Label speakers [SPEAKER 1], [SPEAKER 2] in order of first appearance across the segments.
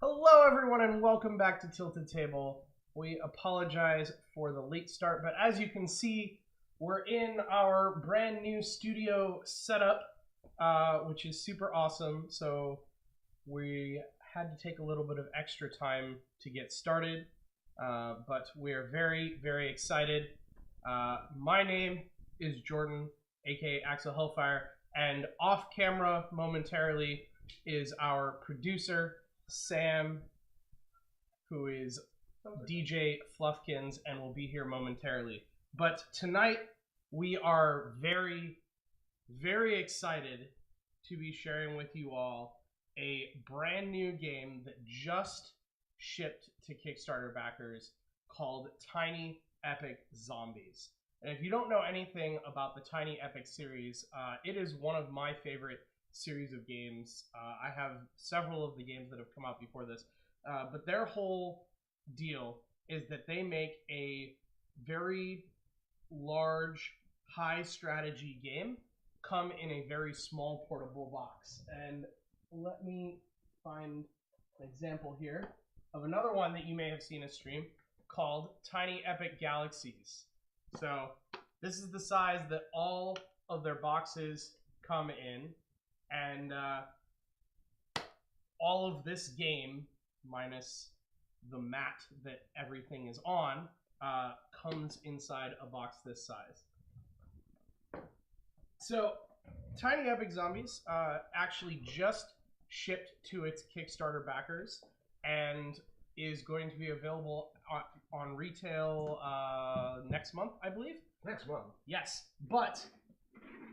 [SPEAKER 1] Hello everyone and welcome back to Tilted Table. We apologize for the late start, but as you can see, we're in our brand new studio setup, which is super awesome. So we had to take a little bit of extra time to get started, but we're very, very excited. My name is Jordan, aka Axel Hellfire, and off camera momentarily is our producer, Sam, who is DJ Fluffkins and will be here momentarily. But tonight we are very, very excited to be sharing with you all a brand new game that just shipped to Kickstarter backers called Tiny Epic Zombies. And if you don't know anything about the Tiny Epic series, it is one of my favorite series of games. I have several of the games that have come out before this, but their whole deal is that they make a very large, high strategy game come in a very small portable box. And let me find an example here of another one that you may have seen a stream called Tiny Epic Galaxies. So this is the size that all of their boxes come in. And all of this game, minus the mat that everything is on, comes inside a box this size. So, Tiny Epic Zombies actually just shipped to its Kickstarter backers and is going to be available on retail next month, I believe.
[SPEAKER 2] Next month?
[SPEAKER 1] Yes, but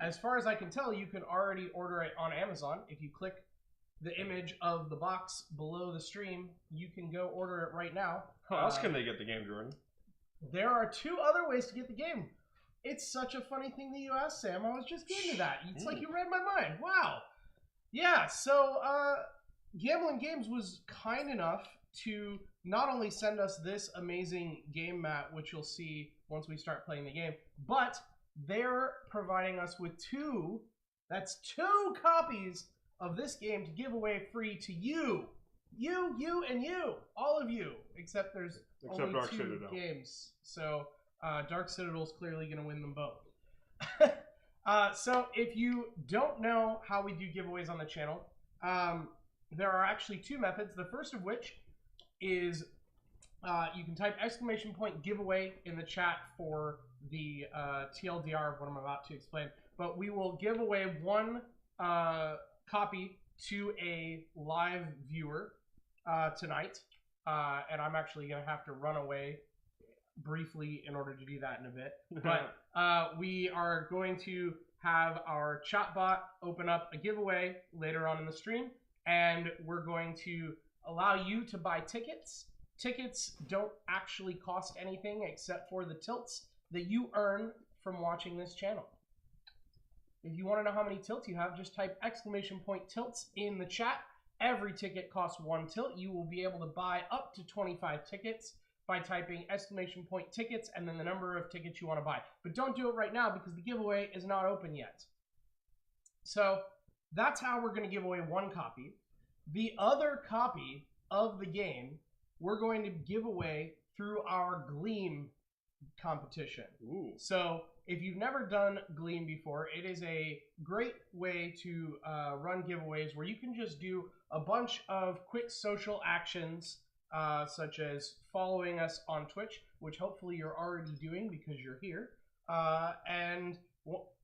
[SPEAKER 1] as far as I can tell, you can already order it on Amazon. If you click the image of the box below the stream, you can go order it right now.
[SPEAKER 2] How else can they get the game, Jordan?
[SPEAKER 1] There are two other ways to get the game. It's such a funny thing that you asked, Sam. I was just getting to that. It's like you read my mind. Wow. Yeah, so Gambling Games was kind enough to not only send us this amazing game mat, which you'll see once we start playing the game, but they're providing us with two copies of this game to give away free to you. You, and you. All of you. Except there's only
[SPEAKER 2] Dark
[SPEAKER 1] two
[SPEAKER 2] Citadel.
[SPEAKER 1] games. So Dark Citadel's clearly going to win them both. So if you don't know how we do giveaways on the channel, there are actually two methods. The first of which is you can type !giveaway in the chat for the TLDR of what I'm about to explain. But we will give away one copy to a live viewer tonight. And I'm actually going to have to run away briefly in order to do that in a bit. But we are going to have our chat bot open up a giveaway later on in the stream. And we're going to allow you to buy tickets. Tickets don't actually cost anything except for the tilts that you earn from watching this channel. If you want to know how many tilts you have, just type !tilts in the chat. Every ticket costs 1 tilt. You will be able to buy up to 25 tickets by typing !tickets and then the number of tickets you want to buy. But don't do it right now because the giveaway is not open yet. So that's how we're going to give away one copy. The other copy of the game we're going to give away through our Gleam competition.
[SPEAKER 2] Ooh.
[SPEAKER 1] So if you've never done Gleam before, it is a great way to run giveaways where you can just do a bunch of quick social actions, such as following us on Twitch, which hopefully you're already doing because you're here. And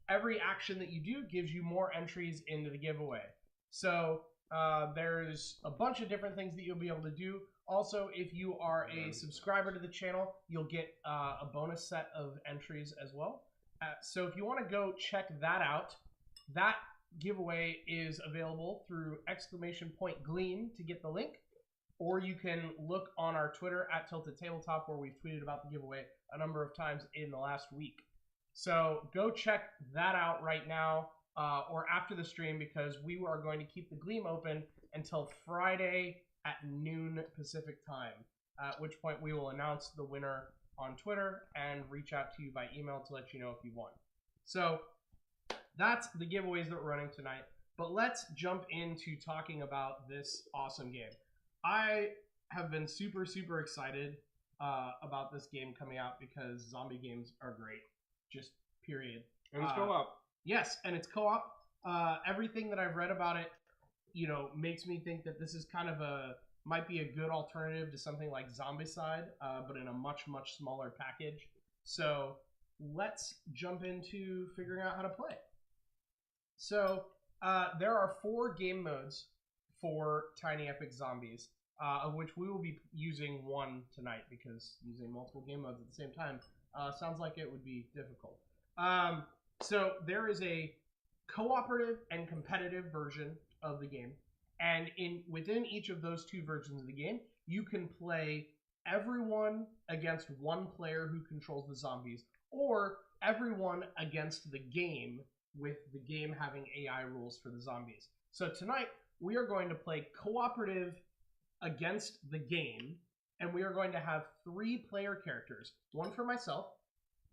[SPEAKER 1] every action that you do gives you more entries into the giveaway. So there's a bunch of different things that you'll be able to do. Also, if you are a subscriber to the channel, you'll get a bonus set of entries as well. So if you want to go check that out, that giveaway is available through !Gleam to get the link. Or you can look on our Twitter @TiltedTabletop where we've tweeted about the giveaway a number of times in the last week. So go check that out right now or after the stream because we are going to keep the Gleam open until Friday at noon Pacific time, at which point we will announce the winner on Twitter and reach out to you by email to let you know if you won. So that's the giveaways that we're running tonight. But let's jump into talking about this awesome game. I have been super, super excited about this game coming out because zombie games are great. Just period.
[SPEAKER 2] And it's co-op.
[SPEAKER 1] Yes, and it's co-op. Everything that I've read about it, makes me think that this is kind of might be a good alternative to something like Zombicide, but in a much, much smaller package. So let's jump into figuring out how to play. So there are 4 game modes for Tiny Epic Zombies, of which we will be using one tonight because using multiple game modes at the same time sounds like it would be difficult. So there is a cooperative and competitive version of the game, and within each of those 2 versions of the game, you can play everyone against one player who controls the zombies, or everyone against the game, with the game having AI rules for the zombies. So tonight, we are going to play cooperative against the game, and we are going to have 3 player characters. One for myself.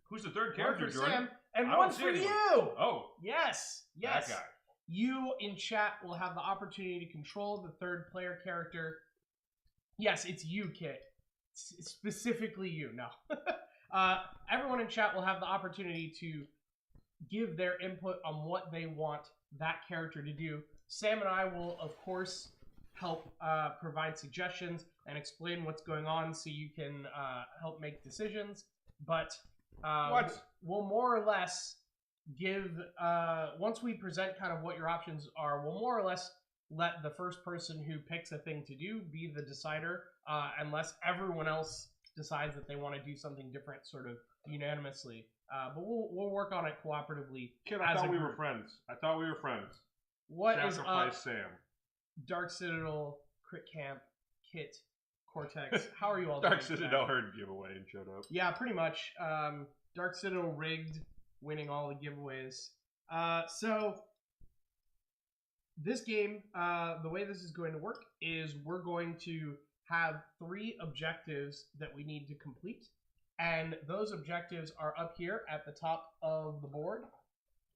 [SPEAKER 2] Who's the third character,
[SPEAKER 1] one for
[SPEAKER 2] Jordan?
[SPEAKER 1] Sam, and
[SPEAKER 2] I
[SPEAKER 1] one
[SPEAKER 2] don't see
[SPEAKER 1] for
[SPEAKER 2] anyone.
[SPEAKER 1] you!
[SPEAKER 2] Oh,
[SPEAKER 1] Yes!
[SPEAKER 2] that guy.
[SPEAKER 1] You in chat will have the opportunity to control the third player character. Yes, it's you, Kit. Specifically you. No. Everyone in chat will have the opportunity to give their input on what they want that character to do. Sam and I will, of course, help provide suggestions and explain what's going on so you can help make decisions. But we'll more or less give, once we present kind of what your options are, we'll more or less let the first person who picks a thing to do be the decider, unless everyone else decides that they want to do something different sort of unanimously. But we'll work on it cooperatively.
[SPEAKER 2] Kid, I thought we were friends.
[SPEAKER 1] What is
[SPEAKER 2] Sacrifice
[SPEAKER 1] up?
[SPEAKER 2] Sam.
[SPEAKER 1] Dark Citadel, Crit Camp, Kit, Cortex. How are you all
[SPEAKER 2] Dark
[SPEAKER 1] doing
[SPEAKER 2] Citadel
[SPEAKER 1] today?
[SPEAKER 2] heard giveaway and showed up.
[SPEAKER 1] Yeah, pretty much. Dark Citadel rigged, winning all the giveaways. So this game, the way this is going to work is we're going to have 3 objectives that we need to complete. And those objectives are up here at the top of the board.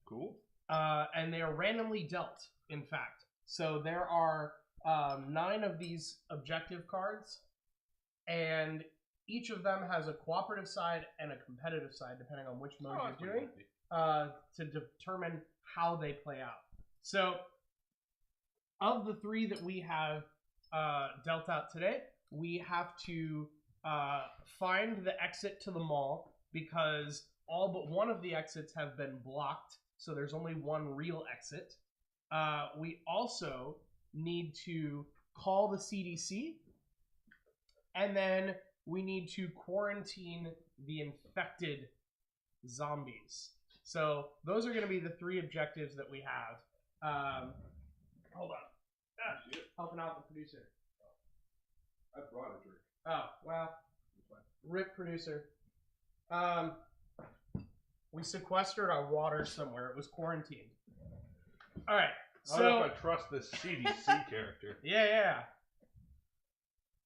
[SPEAKER 2] Cool.
[SPEAKER 1] And they are randomly dealt, in fact. So there are 9 of these objective cards, and each of them has a cooperative side and a competitive side, depending on which mode you're doing, to determine how they play out. So of the 3 that we have dealt out today, we have to find the exit to the mall because all but one of the exits have been blocked, so there's only one real exit. We also need to call the CDC, and then we need to quarantine the infected zombies. So those are going to be the 3 objectives that we have. Hold on. Helping out the producer.
[SPEAKER 2] I brought a drink.
[SPEAKER 1] Oh, well, rip producer. We sequestered our water somewhere. It was quarantined. All right.
[SPEAKER 2] I don't know if I trust this CDC character.
[SPEAKER 1] Yeah.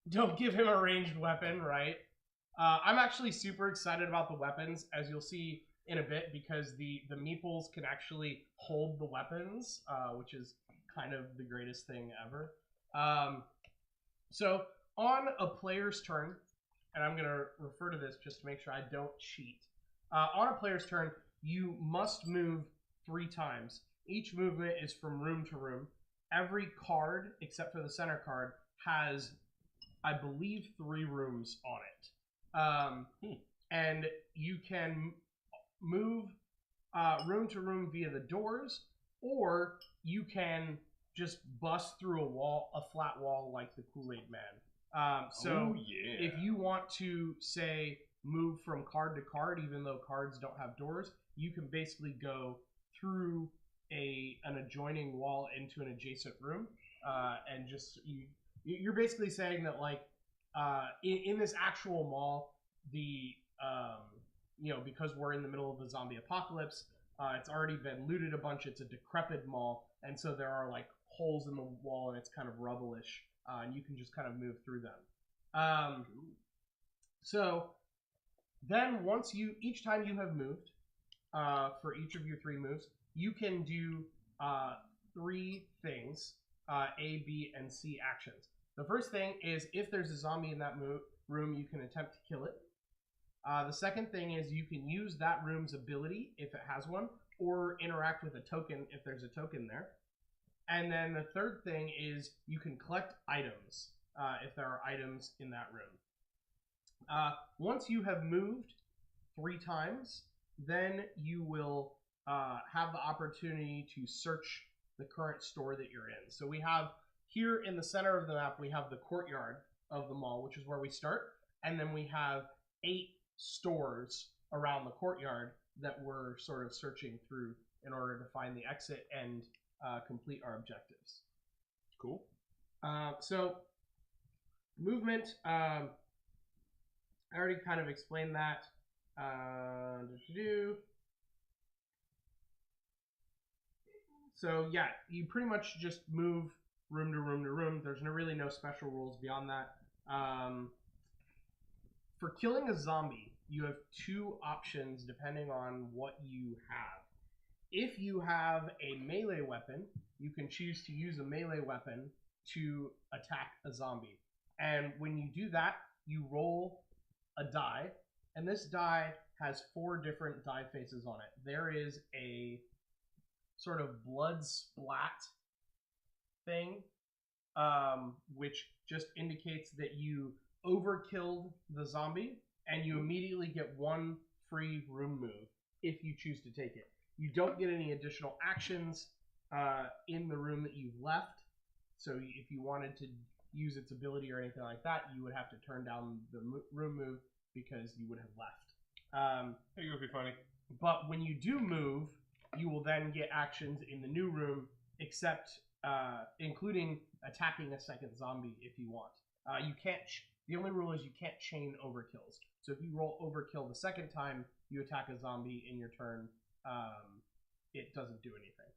[SPEAKER 1] Don't give him a ranged weapon, right? I'm actually super excited about the weapons, as you'll see in a bit, because the meeples can actually hold the weapons, which is kind of the greatest thing ever. So on a player's turn, and I'm going to refer to this just to make sure I don't cheat. On a player's turn, you must move 3 times. Each movement is from room to room. Every card, except for the center card, has, I believe, 3 rooms on it. And you can move room to room via the doors, or you can just bust through a flat wall like the Kool-Aid Man. So if you want to, say, move from card to card, even though cards don't have doors, you can basically go through an adjoining wall into an adjacent room, and just you're basically saying that, like, in this actual mall, the because we're in the middle of the zombie apocalypse, it's already been looted a bunch. It's a decrepit mall, and so there are like holes in the wall, and it's kind of rubble-ish, and you can just kind of move through them. So then each time you have moved, for each of your 3 moves, you can do 3 things, A, B, and C actions. The first thing is if there's a zombie in that room, you can attempt to kill it. The second thing is you can use that room's ability, if it has one, or interact with a token if there's a token there. And then the third thing is you can collect items if there are items in that room. Once you have moved 3 times, then you will have the opportunity to search the current store that you're in. So we have here in the center of the map, we have the courtyard of the mall, which is where we start. And then we have 8 stores around the courtyard that we're sort of searching through in order to find the exit and complete our objectives.
[SPEAKER 2] Cool.
[SPEAKER 1] So movement, I already kind of explained that. So yeah, you pretty much just move room to room to room. There's really no special rules beyond that. For killing a zombie, you have 2 options depending on what you have. If you have a melee weapon, you can choose to use a melee weapon to attack a zombie. And when you do that, you roll a die, and this die has 4 different die faces on it. There is a sort of blood splat thing, which just indicates that you overkilled the zombie, and you immediately get 1 free room move if you choose to take it. You don't get any additional actions in the room that you've left. So if you wanted to use its ability or anything like that, you would have to turn down the room move because you would have left.
[SPEAKER 2] Hey, you'll be funny.
[SPEAKER 1] But when you do move, you will then get actions in the new room, except including attacking a second zombie if you want. You can't. The only rule is you can't chain overkills. So if you roll overkill the second time you attack a zombie in your turn, it doesn't do anything.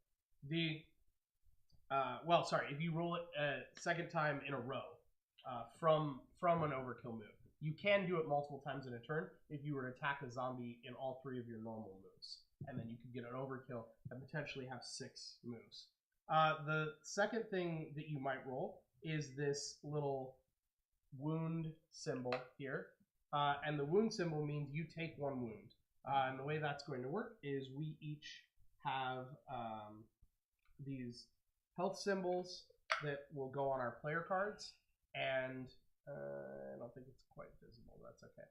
[SPEAKER 1] If you roll it a second time in a row from an overkill move, you can do it multiple times in a turn if you were to attack a zombie in all 3 of your normal moves, and then you could get an overkill and potentially have 6 moves. The second thing that you might roll is this little wound symbol here, and the wound symbol means you take 1 wound. And the way that's going to work is we each have these health symbols that will go on our player cards, and I don't think it's quite visible. That's okay.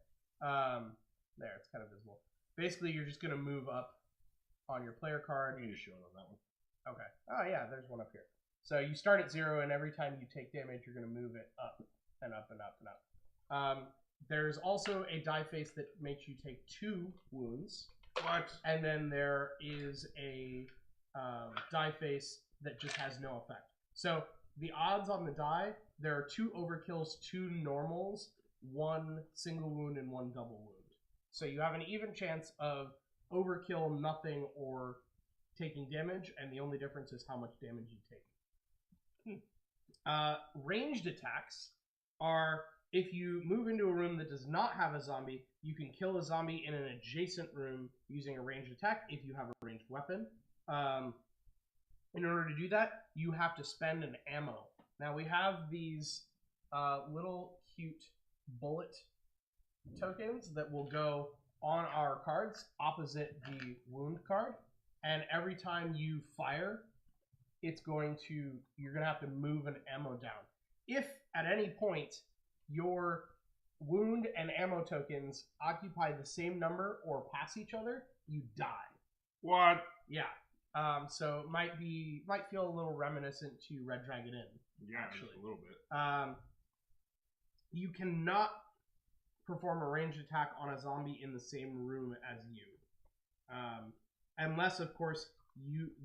[SPEAKER 1] There, it's kind of visible. Basically, you're just going to move up on your player card.
[SPEAKER 2] You just show it on that one.
[SPEAKER 1] Okay. Oh yeah, there's one up here. So you start at 0, and every time you take damage, you're going to move it up and up and up and up. There's also a die face that makes you take 2 wounds.
[SPEAKER 2] What?
[SPEAKER 1] And then there is a die face that just has no effect. So the odds on the die, there are 2 overkills, 2 normals, 1 single wound, and 1 double wound. So you have an even chance of overkill, nothing, or taking damage, and the only difference is how much damage you take. Ranged attacks are if you move into a room that does not have a zombie, you can kill a zombie in an adjacent room using a ranged attack if you have a ranged weapon. In order to do that, you have to spend an ammo. Now we have these little cute bullet tokens that will go on our cards opposite the wound card, and every time you fire, you're gonna have to move an ammo down. If at any point your wound and ammo tokens occupy the same number or pass each other, you die.
[SPEAKER 2] What?
[SPEAKER 1] Yeah. So it might feel a little reminiscent to Red Dragon Inn.
[SPEAKER 2] Yeah,
[SPEAKER 1] actually.
[SPEAKER 2] just a little bit.
[SPEAKER 1] You cannot perform a ranged attack on a zombie in the same room as you, unless, of course,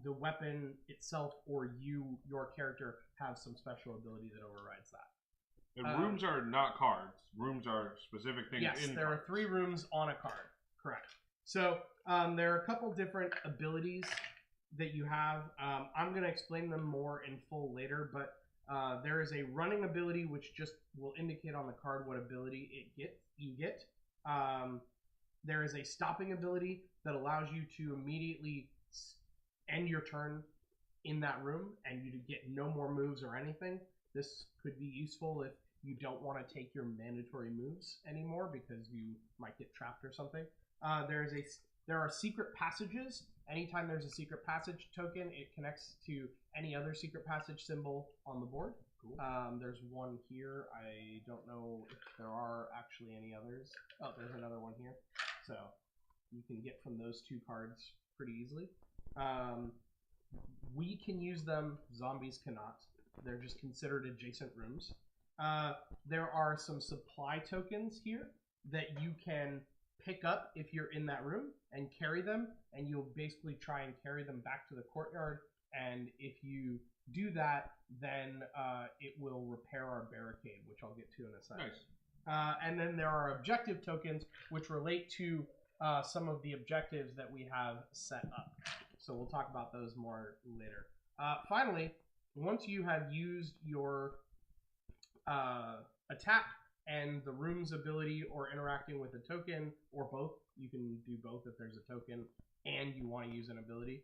[SPEAKER 1] the weapon itself or your character have some special ability that overrides that.
[SPEAKER 2] And rooms are not cards. Rooms are specific things.
[SPEAKER 1] Yes,
[SPEAKER 2] in
[SPEAKER 1] there
[SPEAKER 2] cards.
[SPEAKER 1] are 3 rooms on a card. Correct. So there are a couple different abilities that you have. I'm going to explain them more in full later, but there is a running ability which just will indicate on the card what ability you get. There is a stopping ability that allows you to immediately end your turn in that room and you to get no more moves or anything. this could be useful if you don't want to take your mandatory moves anymore because you might get trapped or something. There are secret passages. Anytime there's a secret passage token, it connects to any other secret passage symbol on the board.
[SPEAKER 2] Cool.
[SPEAKER 1] There's one here. I don't know if there are actually any others. Oh, there's another one here. So you can get from those two cards pretty easily. We can use them. Zombies cannot. They're just considered adjacent rooms. There are some supply tokens here that you can pick up if you're in that room and carry them, and you'll basically try and carry them back to the courtyard. And if you do that, then it will repair our barricade, which I'll get to in a second.
[SPEAKER 2] Nice.
[SPEAKER 1] And then there are objective tokens, which relate to some of the objectives that we have set up. So we'll talk about those more later. Finally, once you have used your attack and the room's ability or interacting with a token, or both, you can do both if there's a token and you want to use an ability,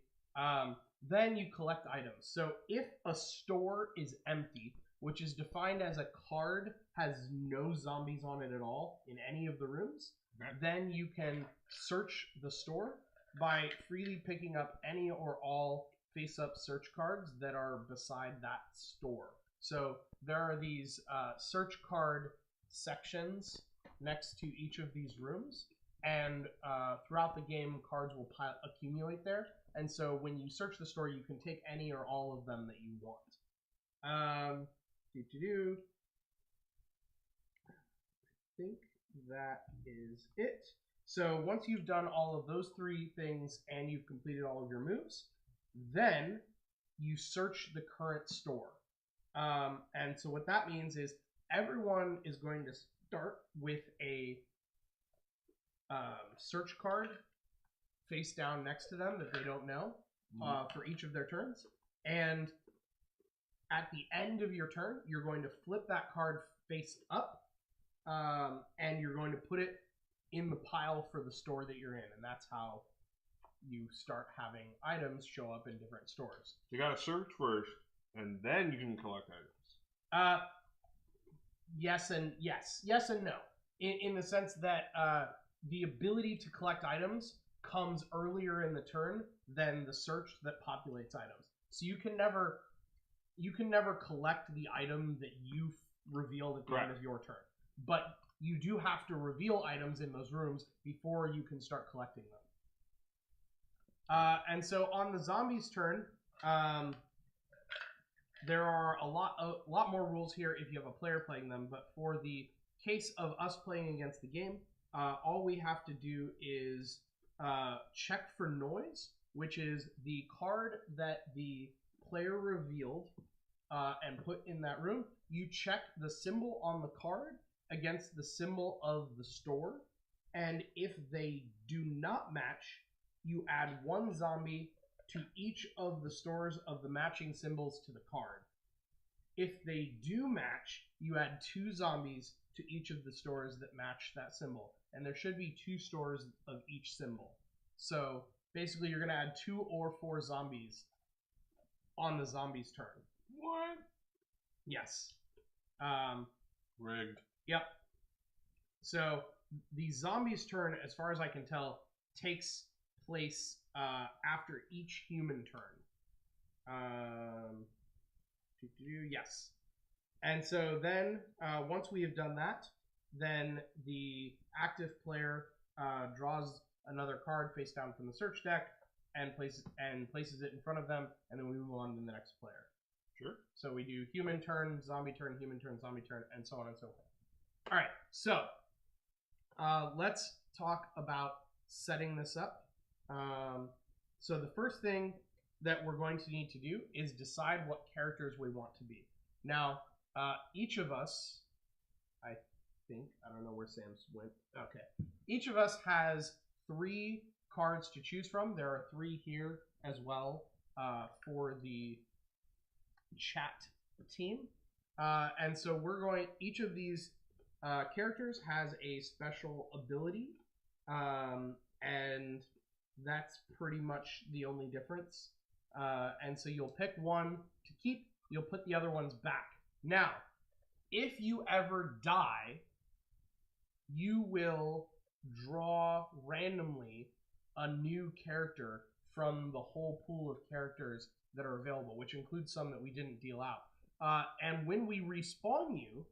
[SPEAKER 1] then you collect items. So if a store is empty, which is defined as a card has no zombies on it at all in any of the rooms, then you can search the store by freely picking up any or all face-up search cards that are beside that store. So there are these search card sections next to each of these rooms, and throughout the game, cards will accumulate there. And so when you search the store, you can take any or all of them that you want. I think that is it. So once you've done all of those three things and you've completed all of your moves, then you search the current store. And so what that means is everyone is going to start with a search card face down next to them that they don't know for each of their turns. And at the end of your turn, you're going to flip that card face up, and you're going to put it in the pile for the store that you're in. And that's how you start having items show up in different stores.
[SPEAKER 2] You gotta search first, and then you can collect items.
[SPEAKER 1] Yes and no. In the sense that the ability to collect items comes earlier in the turn than the search that populates items. So you can never collect the item that you revealed at the end of your turn. But you do have to reveal items in those rooms before you can start collecting them. And so on the zombies' turn, there are a lot more rules here if you have a player playing them. But for the case of us playing against the game, all we have to do is check for noise, which is the card that the player revealed and put in that room. You check the symbol on the card against the symbol of the store, and if they do not match, you add one zombie to each of the stores of the matching symbols to the card. If they do match, you add 2 zombies to each of the stores that match that symbol, and there should be 2 stores of each symbol. So basically you're going to add 2 or 4 zombies on the zombies' turn.
[SPEAKER 2] What?
[SPEAKER 1] Yes.
[SPEAKER 2] Rigged.
[SPEAKER 1] Yep. So the zombies' turn, as far as I can tell, takes place after each human turn. Yes. And so then, once we have done that, then the active player draws another card face down from the search deck and places it in front of them, and then we move on to the next player.
[SPEAKER 2] Sure.
[SPEAKER 1] So we do human turn, zombie turn, human turn, zombie turn, and so on and so forth. All right, so let's talk about setting this up. So the first thing that we're going to need to do is decide what characters we want to be. Now, each of us, I don't know where Sam's went. Okay. Each of us has 3 cards to choose from. There are 3 here as well for the chat team. And so each of these characters has a special ability, and that's pretty much the only difference. And so you'll pick one to keep, you'll put the other ones back. Now, if you ever die, you will draw randomly a new character from the whole pool of characters that are available, which includes some that we didn't deal out. And when we respawn you,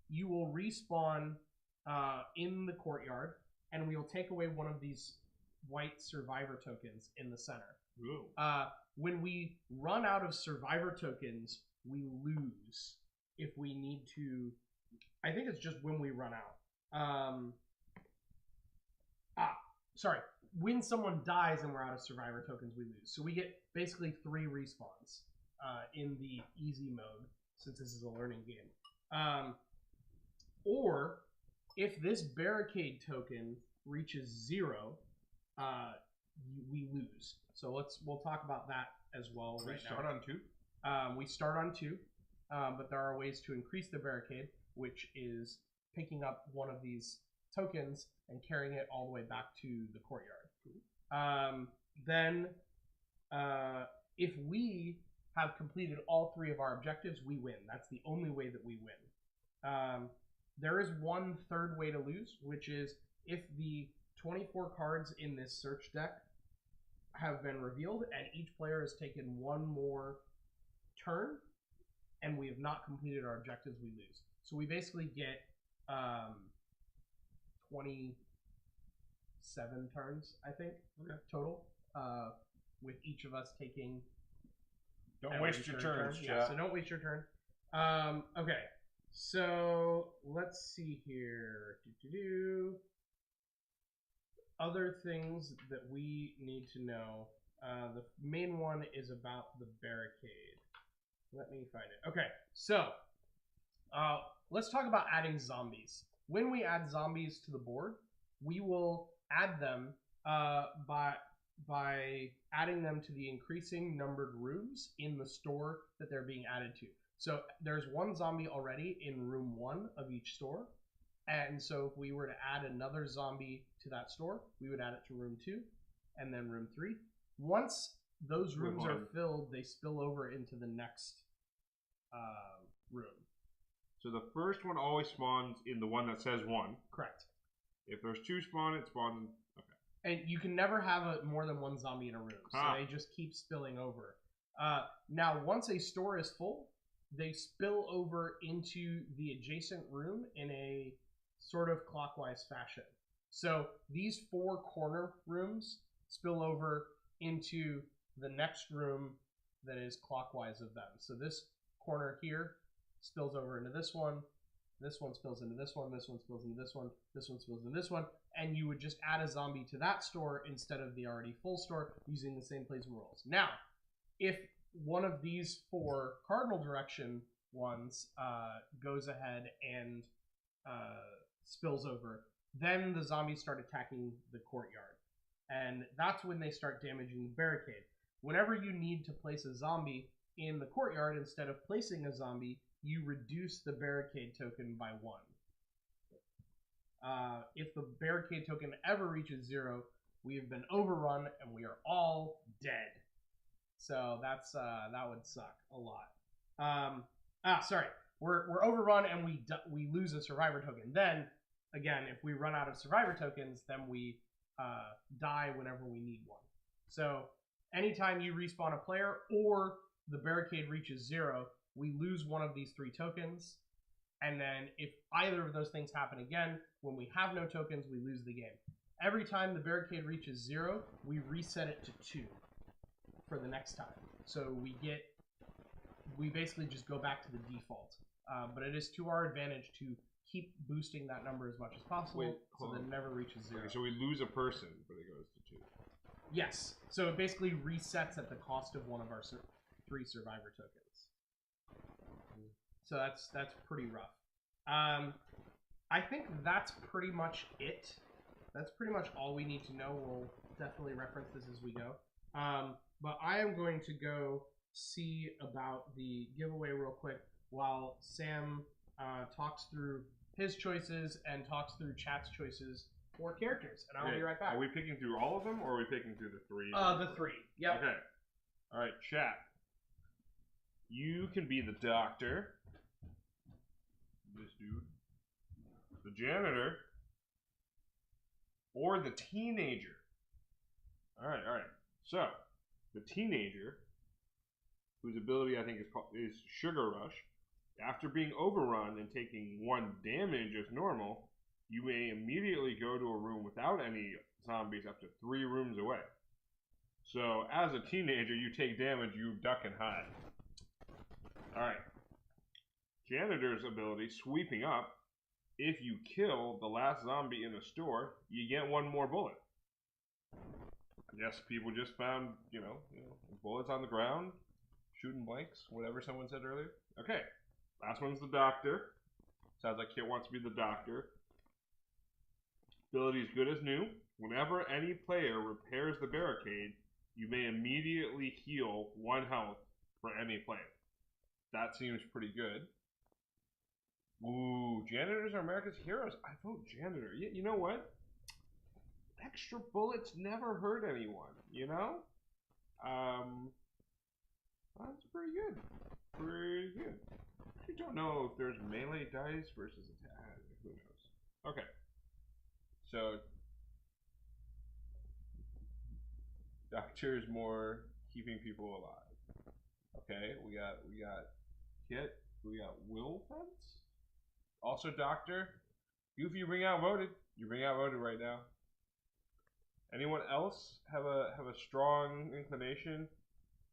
[SPEAKER 1] you will respawn in the courtyard, and we will take away one of these white survivor tokens in the center. When we run out of survivor tokens, we lose if we need to. I think it's just when we run out. Sorry. When someone dies and we're out of survivor tokens, we lose. So we get basically 3 respawns in the easy mode, since this is a learning game. Or if this barricade token reaches 0, we lose. So we'll talk about that as well right now.
[SPEAKER 2] We start on 2?
[SPEAKER 1] We start on 2, but there are ways to increase the barricade, which is picking up one of these tokens and carrying it all the way back to the courtyard. Then, if we have completed all 3 of our objectives, we win. That's the only way that we win. There is one third way to lose, which is if the 24 cards in this search deck have been revealed and each player has taken 1 more turn and we have not completed our objectives, we lose. So we basically get 27 turns, I think, total, with each of us taking...
[SPEAKER 2] Don't waste your turns,
[SPEAKER 1] Yeah, so don't waste your turn. Okay, so let's see here. Other things that we need to know. The main one is about the barricade. Let me find it. Okay, so let's talk about adding zombies. When we add zombies to the board, we will add them by adding them to the increasing numbered rooms in the store that they're being added to. So there's 1 zombie already in room 1 of each store. And so if we were to add another zombie to that store, we would add it to room 2 and then room 3. Once those rooms are filled, they spill over into the next room.
[SPEAKER 2] So the first one always spawns in the one that says 1.
[SPEAKER 1] Correct.
[SPEAKER 2] If there's 2 spawn, it spawns in... Okay.
[SPEAKER 1] And you can never have more than 1 zombie in a room, so they just keep spilling over. Now, once a store is full, they spill over into the adjacent room in a sort of clockwise fashion. So these 4 corner rooms spill over into the next room that is clockwise of them. So this corner here spills over into this one spills into this one, this one spills into this one, this one spills into this one, and you would just add a zombie to that store instead of the already full store using the same placement rules. Now, if one of these 4 cardinal direction ones goes ahead and spills over, then the zombies start attacking the courtyard. And that's when they start damaging the barricade. Whenever you need to place a zombie in the courtyard, instead of placing a zombie, you reduce the barricade token by 1. If the barricade token ever reaches 0, we have been overrun and we are all dead. So that's that would suck a lot. Sorry, we're overrun and we lose a survivor token. Then again, if we run out of survivor tokens, then we die whenever we need one. So anytime you respawn a player or the barricade reaches 0, we lose one of these 3 tokens. And then if either of those things happen again, when we have no tokens, we lose the game. Every time the barricade reaches 0, we reset it to 2 for the next time. So we basically just go back to the default. But it is to our advantage to keep boosting that number as much as possible so that it never reaches 0.
[SPEAKER 2] Okay, so we lose a person, but it goes to 2.
[SPEAKER 1] Yes. So it basically resets at the cost of one of our 3 survivor tokens. So that's pretty rough. I think that's pretty much it. That's pretty much all we need to know. We'll definitely reference this as we go. But I am going to go see about the giveaway real quick while Sam talks through his choices and talks through chat's choices for characters. And I'll be right back.
[SPEAKER 2] Are we picking through all of them, or are we picking through the 3?
[SPEAKER 1] The 3. Yep.
[SPEAKER 2] Okay. All right, chat. You can be the doctor. this dude. The janitor. Or the teenager. Alright. So, the teenager, whose ability I think is Sugar Rush, after being overrun and taking 1 damage as normal, you may immediately go to a room without any zombies up to 3 rooms away. So, as a teenager, you take damage, you duck and hide. Alright. Janitor's ability, Sweeping Up. If you kill the last zombie in the store, you get 1 more bullet. I guess people just found, bullets on the ground, shooting blanks, whatever someone said earlier. Okay, last one's the doctor. Sounds like Kit wants to be the doctor. Ability is good as new. Whenever any player repairs the barricade, you may immediately heal 1 health for any player. That seems pretty good. Ooh, janitors are America's heroes. I vote janitor. Yeah, you know what? Extra bullets never hurt anyone, That's pretty good. Pretty good. I don't know if there's melee dice versus attack. Who knows? Okay. So, doctor is more keeping people alive. Okay, we got Kit. We got Will Fence. Also, Doctor. Goofy, you bring outvoted. You bring outvoted right now. Anyone else have a strong inclination?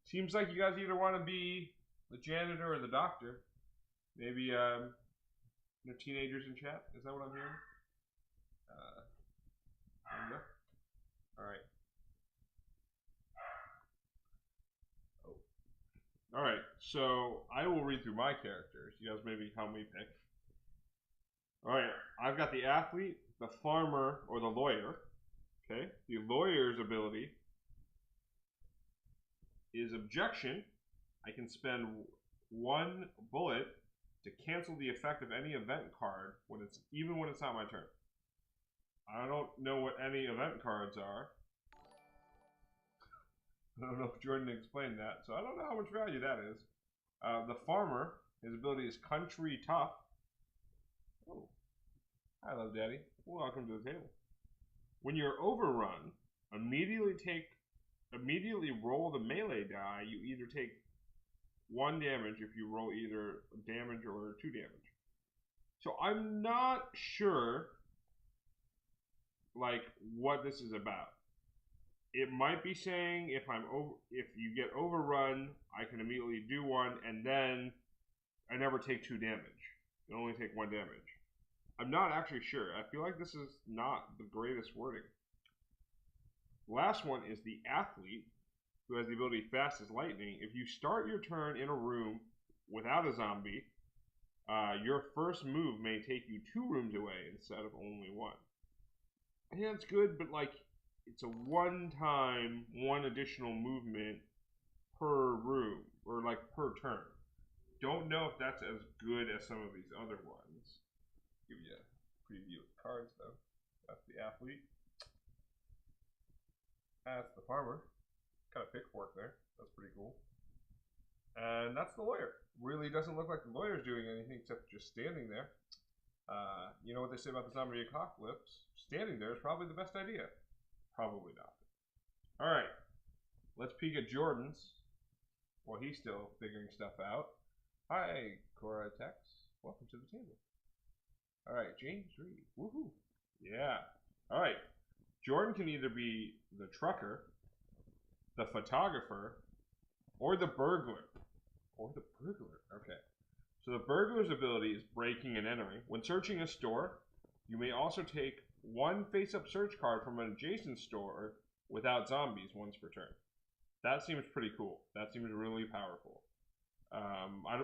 [SPEAKER 2] Seems like you guys either want to be the janitor or the doctor. Maybe teenagers in chat. Is that what I'm hearing? All right. All right. So I will read through my characters. You guys maybe help me pick. All right. I've got the athlete, the farmer, or the lawyer. Okay. The lawyer's ability is objection. I can spend 1 bullet to cancel the effect of any event card even when it's not my turn. I don't know what any event cards are. I don't know if Jordan explained that, so I don't know how much value that is. The farmer, his ability is country tough. Oh, hi, love daddy. Welcome to the table. When you're overrun, immediately roll the melee die. You either take 1 damage if you roll either damage or 2 damage. So I'm not sure, what this is about. It might be saying if you get overrun, I can immediately do 1, and then I never take 2 damage. I only take 1 damage. I'm not actually sure. I feel like this is not the greatest wording. Last one is the athlete, who has the ability fast as lightning. If you start your turn in a room without a zombie, your first move may take you 2 rooms away instead of only 1. I think that's good, but it's a one-time, 1 additional movement per room, or per turn. Don't know if that's as good as some of these other ones. Give you a preview of the cards, though. That's the athlete. That's the farmer. Got a pitchfork there. That's pretty cool. And that's the lawyer. Really doesn't look like the lawyer's doing anything except just standing there. You know what they say about the zombie apocalypse? Standing there is probably the best idea. Probably not. Alright. Let's peek at Jordan's while he's still figuring stuff out. Hi, Cora Tex. Welcome to the table. Alright, James Reed. Woohoo. Yeah. Alright. Jordan can either be the trucker, the photographer, or the burglar. Okay. So the burglar's ability is breaking and entering. When searching a store, you may also take 1 face-up search card from an adjacent store without zombies once per turn. That seems pretty cool. That seems really powerful. I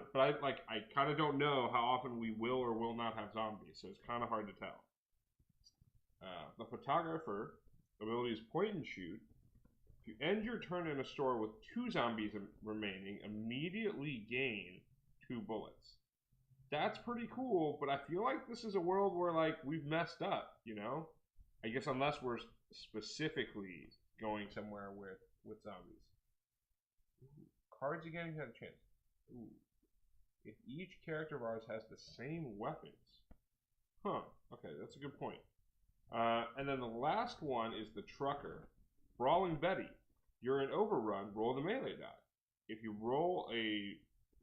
[SPEAKER 2] kind of don't know how often we will or will not have zombies, so it's kind of hard to tell. The photographer ability is point and shoot. If you end your turn in a store with 2 zombies remaining, immediately gain 2 bullets. That's pretty cool, but I feel like this is a world where we've messed up, I guess unless we're specifically going somewhere with zombies. Ooh. Cards again, you got a chance. Ooh. if each character of ours has the same weapons. Huh. Okay, that's a good point. And then the last one is the Trucker. Brawling Betty. You're an overrun, roll the melee die. If you roll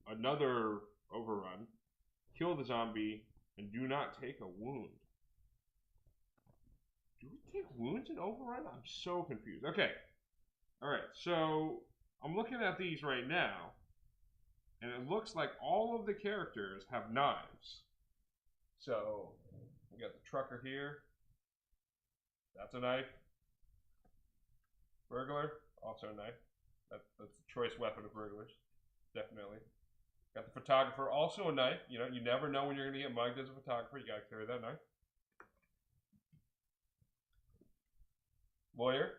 [SPEAKER 2] another overrun, kill the zombie, and do not take a wound. Do we take wounds in overrun? I'm so confused. Okay. Alright, so I'm looking at these right now, and it looks like all of the characters have knives. So, we got the Trucker here. That's a knife. Burglar, also a knife. That's a choice weapon of burglars. Definitely. Got the Photographer, also a knife. You know, you never know when you're going to get mugged as a photographer. You got to carry that knife. Lawyer.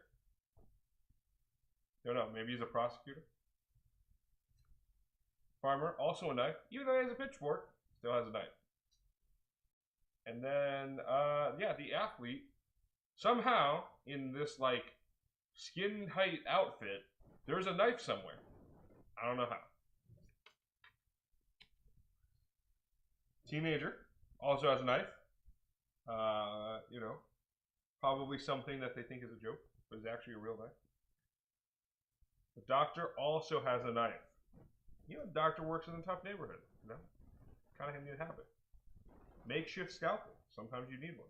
[SPEAKER 2] Don't know, maybe he's a prosecutor. Farmer, also a knife. Even though he has a pitchfork, still has a knife. And then, yeah, the athlete. Somehow, in this, like, skin-tight outfit, there's a knife somewhere. I don't know how. Teenager also has a knife. You know, probably something that they think is a joke, but is actually a real knife. The doctor also has a knife. You know, the doctor works in a tough neighborhood. You know, kind of handy to have it. Makeshift scalpel. Sometimes you need one.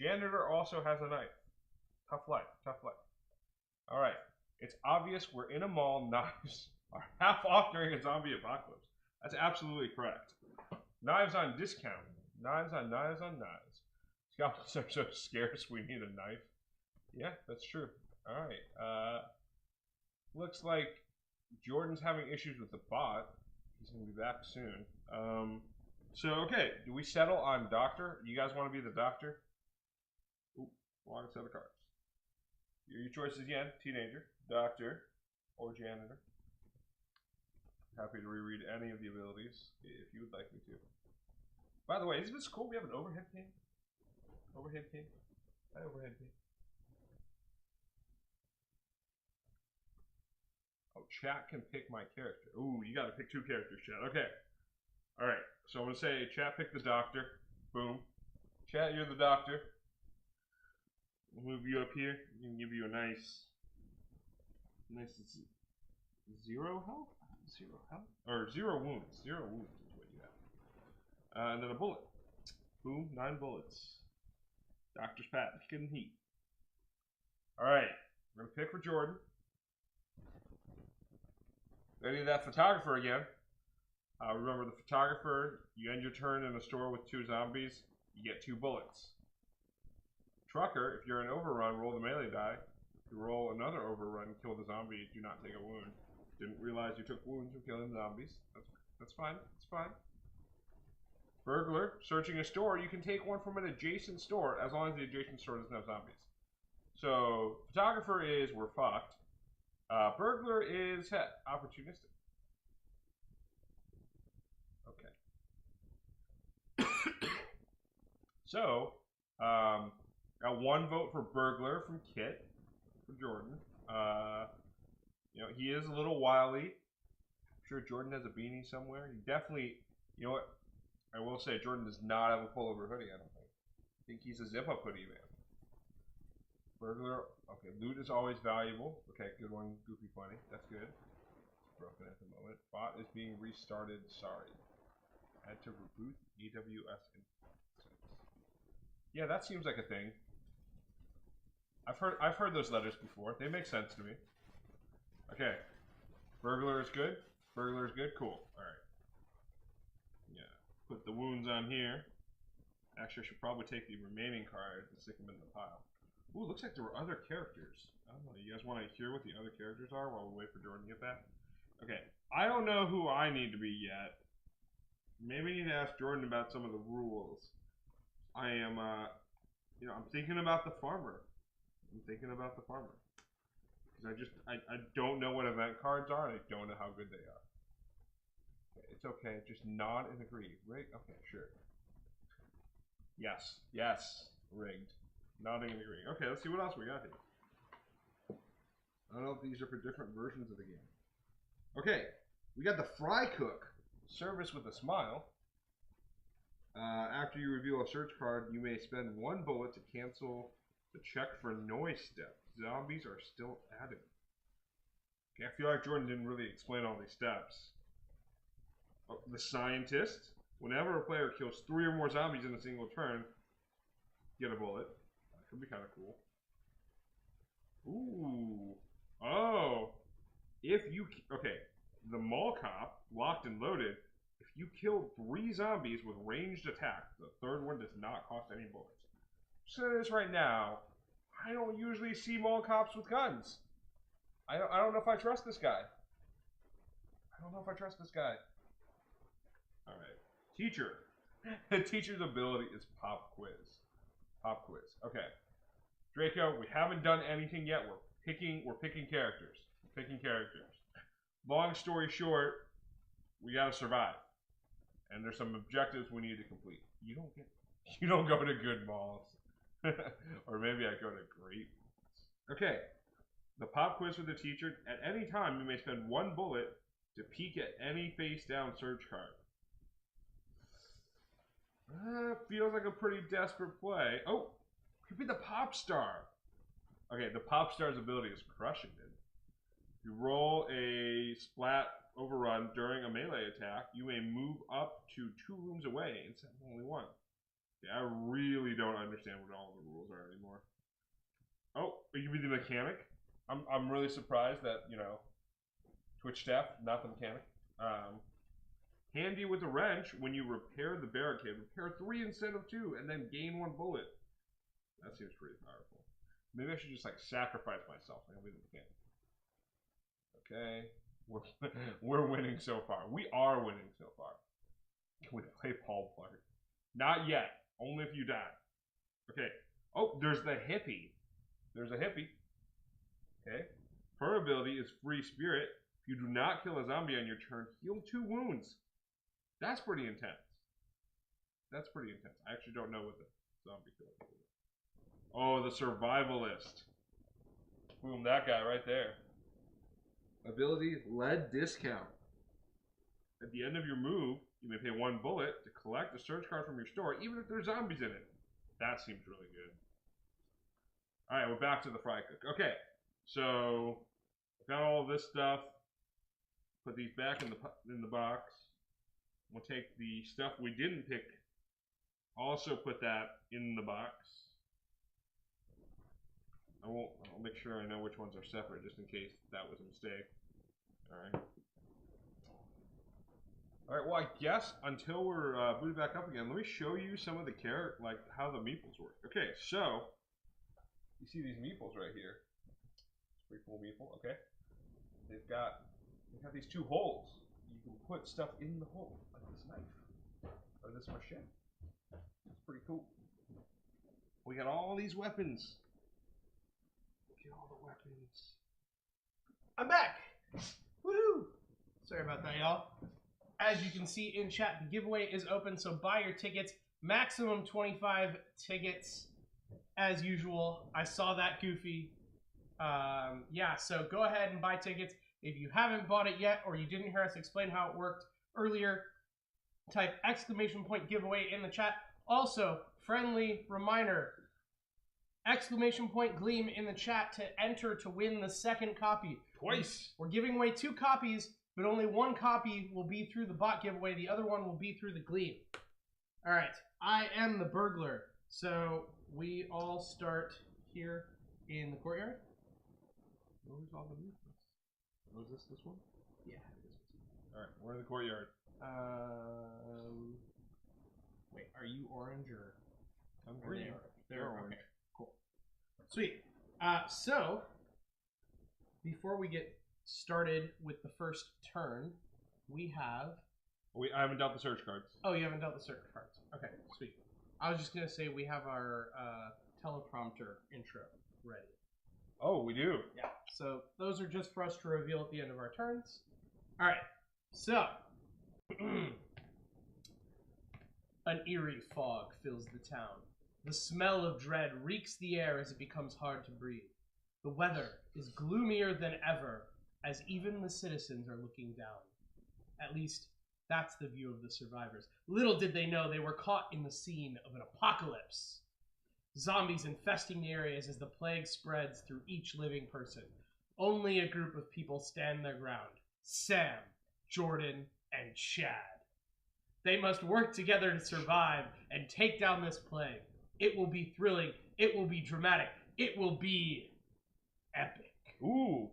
[SPEAKER 2] Janitor also has a knife. Tough life. Tough life. All right. It's obvious we're in a mall. Knives are half off during a zombie apocalypse. That's absolutely correct. Knives on discount. Knives on knives on knives. Scalpels are so scarce we need a knife. Yeah, that's true. All right. Looks like Jordan's having issues with the bot. He's going to be back soon. So, okay. Do we settle on doctor? You guys want to be the doctor? Ooh, wrong set of cards. Your choices again. Teenager, doctor, or janitor. Happy to reread any of the abilities if you would like me to. By the way, isn't this cool? We have an overhead cam. Overhead cam. Hi, overhead cam. Oh, chat can pick my character. Ooh, you gotta pick two characters, chat. Okay. Alright, so I'm gonna say, chat, pick the doctor. Boom. Chat, you're the doctor. We'll move you up here. We can give you a nice 0 health? 0 health? Or 0 wounds. 0 wounds is what you have. And then a bullet. Boom, 9 bullets. Doctor's Pat, getting heat. Alright, we're gonna pick for Jordan. Ready that photographer again. Remember the photographer, you end your turn in a store with 2 zombies, you get 2 bullets. Trucker, if you're an overrun, roll the melee die. If you roll another overrun, kill the zombie, do not take a wound. Didn't realize you took wounds from killing zombies. That's fine. It's fine. Burglar, searching a store, you can take one from an adjacent store as long as the adjacent store doesn't have zombies. So, photographer is we're fucked. Burglar is opportunistic. Okay. So, got 1 vote for burglar from Kit for Jordan. You know, he is a little wily. I'm sure Jordan has a beanie somewhere. He definitely, you know what? I will say Jordan does not have a pullover hoodie, I don't think. I think he's a zip-up hoodie man. Burglar, okay, loot is always valuable. Okay, good one, Goofy Funny. That's good. It's broken at the moment. Bot is being restarted, sorry. Had to reboot AWS instance. Yeah, that seems like a thing. I've heard those letters before. They make sense to me. Okay. Burglar is good. Burglar is good. Cool. Alright. Yeah. Put the wounds on here. Actually, I should probably take the remaining cards and stick them in the pile. Ooh, looks like there were other characters. I don't know. You guys want to hear what the other characters are while we wait for Jordan to get back? Okay. I don't know who I need to be yet. Maybe I need to ask Jordan about some of the rules. I am, you know, I'm thinking about the farmer. Because I don't know what event cards are, and I don't know how good they are. Okay, it's okay. Just nod and agree. Rigged? Okay, sure. Yes. Yes. Rigged. Nodding and agreeing. Okay, let's see what else we got here. I don't know if these are for different versions of the game. Okay, we got the Fry Cook. Service with a smile. After you reveal a search card, you may spend 1 bullet to cancel the check for noise step. Zombies are still added. Okay, I feel like Jordan didn't really explain all these steps. Oh, the scientist. Whenever a player kills 3 or more zombies in a single turn, get a bullet. That could be kind of cool. Ooh. Oh. Okay. The mall cop, locked and loaded. If you kill 3 zombies with ranged attack, the 3rd one does not cost any bullets. So this right now, I don't usually see mall cops with guns. I don't know if I trust this guy. All right. Teacher. The teacher's ability is pop quiz. Pop quiz. Okay. Draco, we haven't done anything yet. We're picking characters. Long story short, we gotta survive. And there's some objectives we need to complete. You don't go to good malls. Or maybe I go to great malls. Okay. The pop quiz for the teacher. At any time, you may spend 1 bullet to peek at any face-down search card. Feels like a pretty desperate play. Oh, could be the pop star. Okay, the pop star's ability is crushing it. If you roll a splat overrun during a melee attack, you may move up to 2 rooms away instead of only 1. Yeah, I really don't understand what all the rules are anymore. Oh, it could be the mechanic. I'm really surprised that, Twitch staff, not the mechanic. Handy with a wrench, when you repair the barricade, repair 3 instead of 2, and then gain 1 bullet. That seems pretty powerful. Maybe I should just sacrifice myself. I'll be the mechanic. Okay, we're winning so far. We are winning so far. Can we play Paul Blart? Not yet. Only if you die. Okay. Oh, there's the hippie. Okay. Her ability is Free Spirit. If you do not kill a zombie on your turn, heal 2 wounds. That's pretty intense. I actually don't know what the zombie killing is. Oh, the survivalist. Boom, that guy right there. Ability, lead discount. At the end of your move, you may pay 1 bullet to collect a search card from your store, even if there's zombies in it. That seems really good. Alright, we're back to the fry cook. Okay, so I've got all this stuff. Put these back in the box. We'll take the stuff we didn't pick. Also put that in the box. I'll make sure I know which ones are separate, just in case that was a mistake. Alright. Alright, well, I guess until we're booted back up again, let me show you some of the how the meeples work. Okay, so, you see these meeples right here. It's pretty cool meeple, okay? They have these 2 holes. You can put stuff in the hole, like this knife, or this machete. It's pretty cool. We got all these weapons.
[SPEAKER 1] I'm back! Woohoo! Sorry about that, y'all. As you can see in chat, the giveaway is open, so buy your tickets. Maximum 25 tickets, as usual. I saw that, Goofy. Yeah, so go ahead and buy tickets. If you haven't bought it yet, or you didn't hear us explain how it worked earlier, type !giveaway in the chat. Also, friendly reminder, !gleam in the chat to enter to win the 2nd copy.
[SPEAKER 2] Twice!
[SPEAKER 1] We're giving away 2 copies, but only 1 copy will be through the bot giveaway. The other one will be through the Gleam. All right, I am the burglar. So we all start here in the courtyard.
[SPEAKER 2] Where's all the movements? Was this one?
[SPEAKER 1] Yeah.
[SPEAKER 2] All right, we're in the courtyard.
[SPEAKER 1] Wait, are you orange or?
[SPEAKER 2] I'm green.
[SPEAKER 1] They're orange. Okay, cool. Sweet. So before we get started with the first turn, we have.
[SPEAKER 2] I haven't dealt the search cards.
[SPEAKER 1] Oh, you haven't dealt the search cards. Okay, sweet. I was just gonna say we have our teleprompter intro ready.
[SPEAKER 2] Oh, we do.
[SPEAKER 1] Yeah. So those are just for us to reveal at the end of our turns. All right. So an eerie fog fills the town. The smell of dread reeks the air as it becomes hard to breathe. The weather is gloomier than ever as even the citizens are looking down. At least That's the view of the survivors. Little did they know they were caught in the scene of an apocalypse. Zombies infesting the areas as the plague spreads through each living person. Only a group of people stand their ground. Sam, Jordan, and Chad. They must work together to survive and take down this plague. It will be thrilling. It will be dramatic. It will be epic.
[SPEAKER 2] Ooh.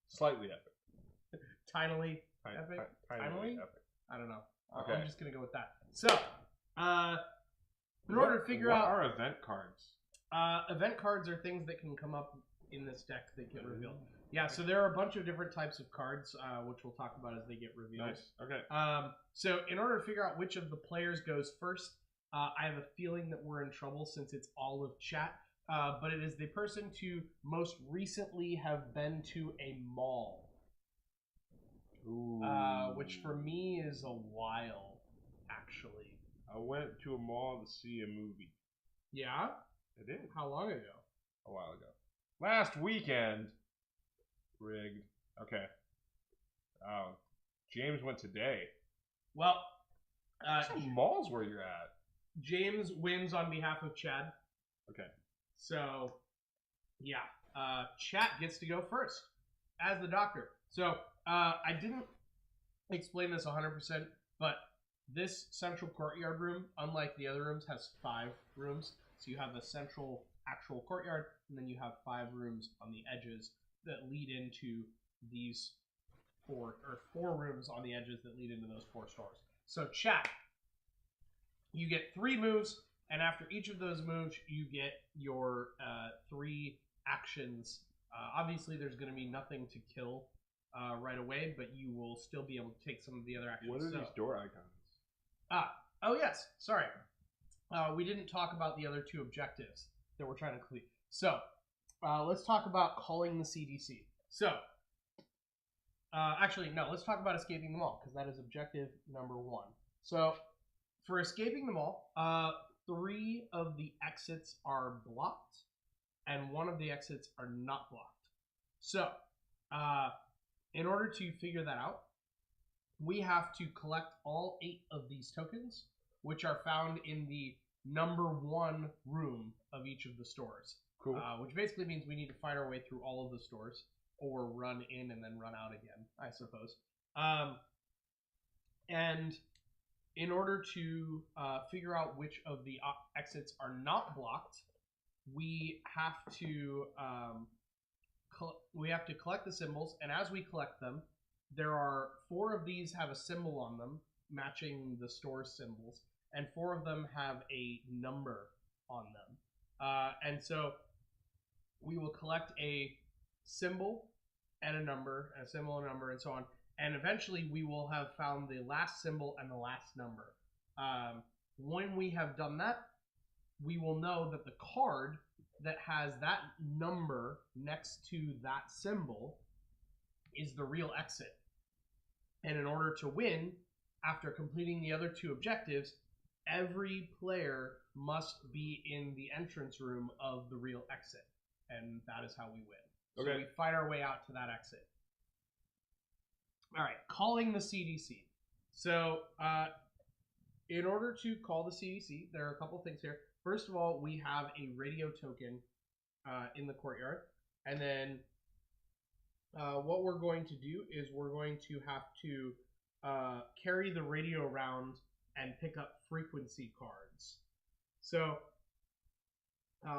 [SPEAKER 2] Slightly epic.
[SPEAKER 1] Tinily epic?
[SPEAKER 2] Tinily
[SPEAKER 1] Tinily?
[SPEAKER 2] epic.
[SPEAKER 1] I don't know.
[SPEAKER 2] Okay.
[SPEAKER 1] I'm just going to go with that. So, in order to figure out...
[SPEAKER 2] What are event cards?
[SPEAKER 1] Event cards are things that can come up in this deck that get revealed. Yeah, so there are a bunch of different types of cards, which we'll talk about as they get revealed.
[SPEAKER 2] Nice. Okay.
[SPEAKER 1] So in order to figure out which of the players goes first, I have a feeling that we're in trouble since it's all of chat. But it is the person to most recently have been to a mall.
[SPEAKER 2] Ooh.
[SPEAKER 1] Which for me is a while, actually.
[SPEAKER 2] I went to a mall to see a movie.
[SPEAKER 1] Yeah?
[SPEAKER 2] I did.
[SPEAKER 1] How long ago?
[SPEAKER 2] A while ago. Last weekend. Rigged. Okay. Oh, James went today.
[SPEAKER 1] Well,
[SPEAKER 2] some malls where you're at.
[SPEAKER 1] James wins on behalf of Chad.
[SPEAKER 2] Okay.
[SPEAKER 1] So, yeah. Chat gets to go first as the doctor. So, I didn't explain this 100%, but this central courtyard room, unlike the other rooms, has 5 rooms. So you have a central actual courtyard, and then you have 5 rooms on the edges that lead into these 4 rooms on the edges that lead into those 4 stores. So chat, you get 3 moves, and after each of those moves, you get your 3 actions. Obviously, there's going to be nothing to kill right away, but you will still be able to take some of the other actions.
[SPEAKER 2] What are these door icons?
[SPEAKER 1] Oh yes, sorry. We didn't talk about the other 2 objectives that we're trying to complete. So, let's talk about calling the CDC. So, actually, no, let's talk about escaping the mall, because that is objective number 1. So, for escaping the mall, 3 of the exits are blocked, and 1 of the exits are not blocked. So, in order to figure that out, we have to collect all 8 of these tokens, which are found in the number 1 room of each of the stores.
[SPEAKER 2] Cool.
[SPEAKER 1] Which basically means we need to find our way through all of the stores, or run in and then run out again, I suppose. And in order to figure out which of the exits are not blocked, we have to collect the symbols, and as we collect them, there are 4 of these have a symbol on them, matching the store symbols, and 4 of them have a number on them. And so we will collect a symbol and a number, and a symbol and a number, and so on. And eventually we will have found the last symbol and the last number. When we have done that, we will know that the card that has that number next to that symbol is the real exit. And in order to win, after completing the other 2 objectives, every player must be in the entrance room of the real exit. And that is how we win. So we fight our way out to that exit. All right, calling the CDC. So in order to call the CDC, there are a couple things here. First of all, we have a radio token in the courtyard. And then what we're going to do is we're going to have to carry the radio around and pick up frequency cards. So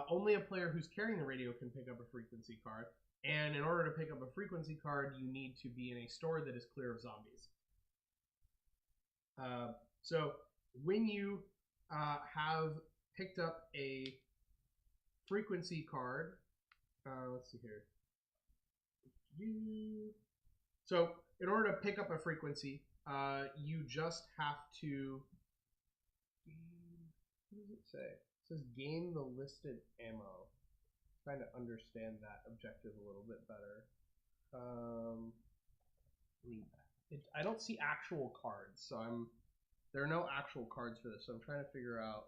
[SPEAKER 1] only a player who's carrying the radio can pick up a frequency card. And in order to pick up a frequency card, you need to be in a store that is clear of zombies. So when you have picked up a frequency card, let's see here. So in order to pick up a frequency, you just have to, what does it say? It says gain the listed ammo. Trying to understand that objective a little bit better. I don't see actual cards, so there are no actual cards for this, so I'm trying to figure out.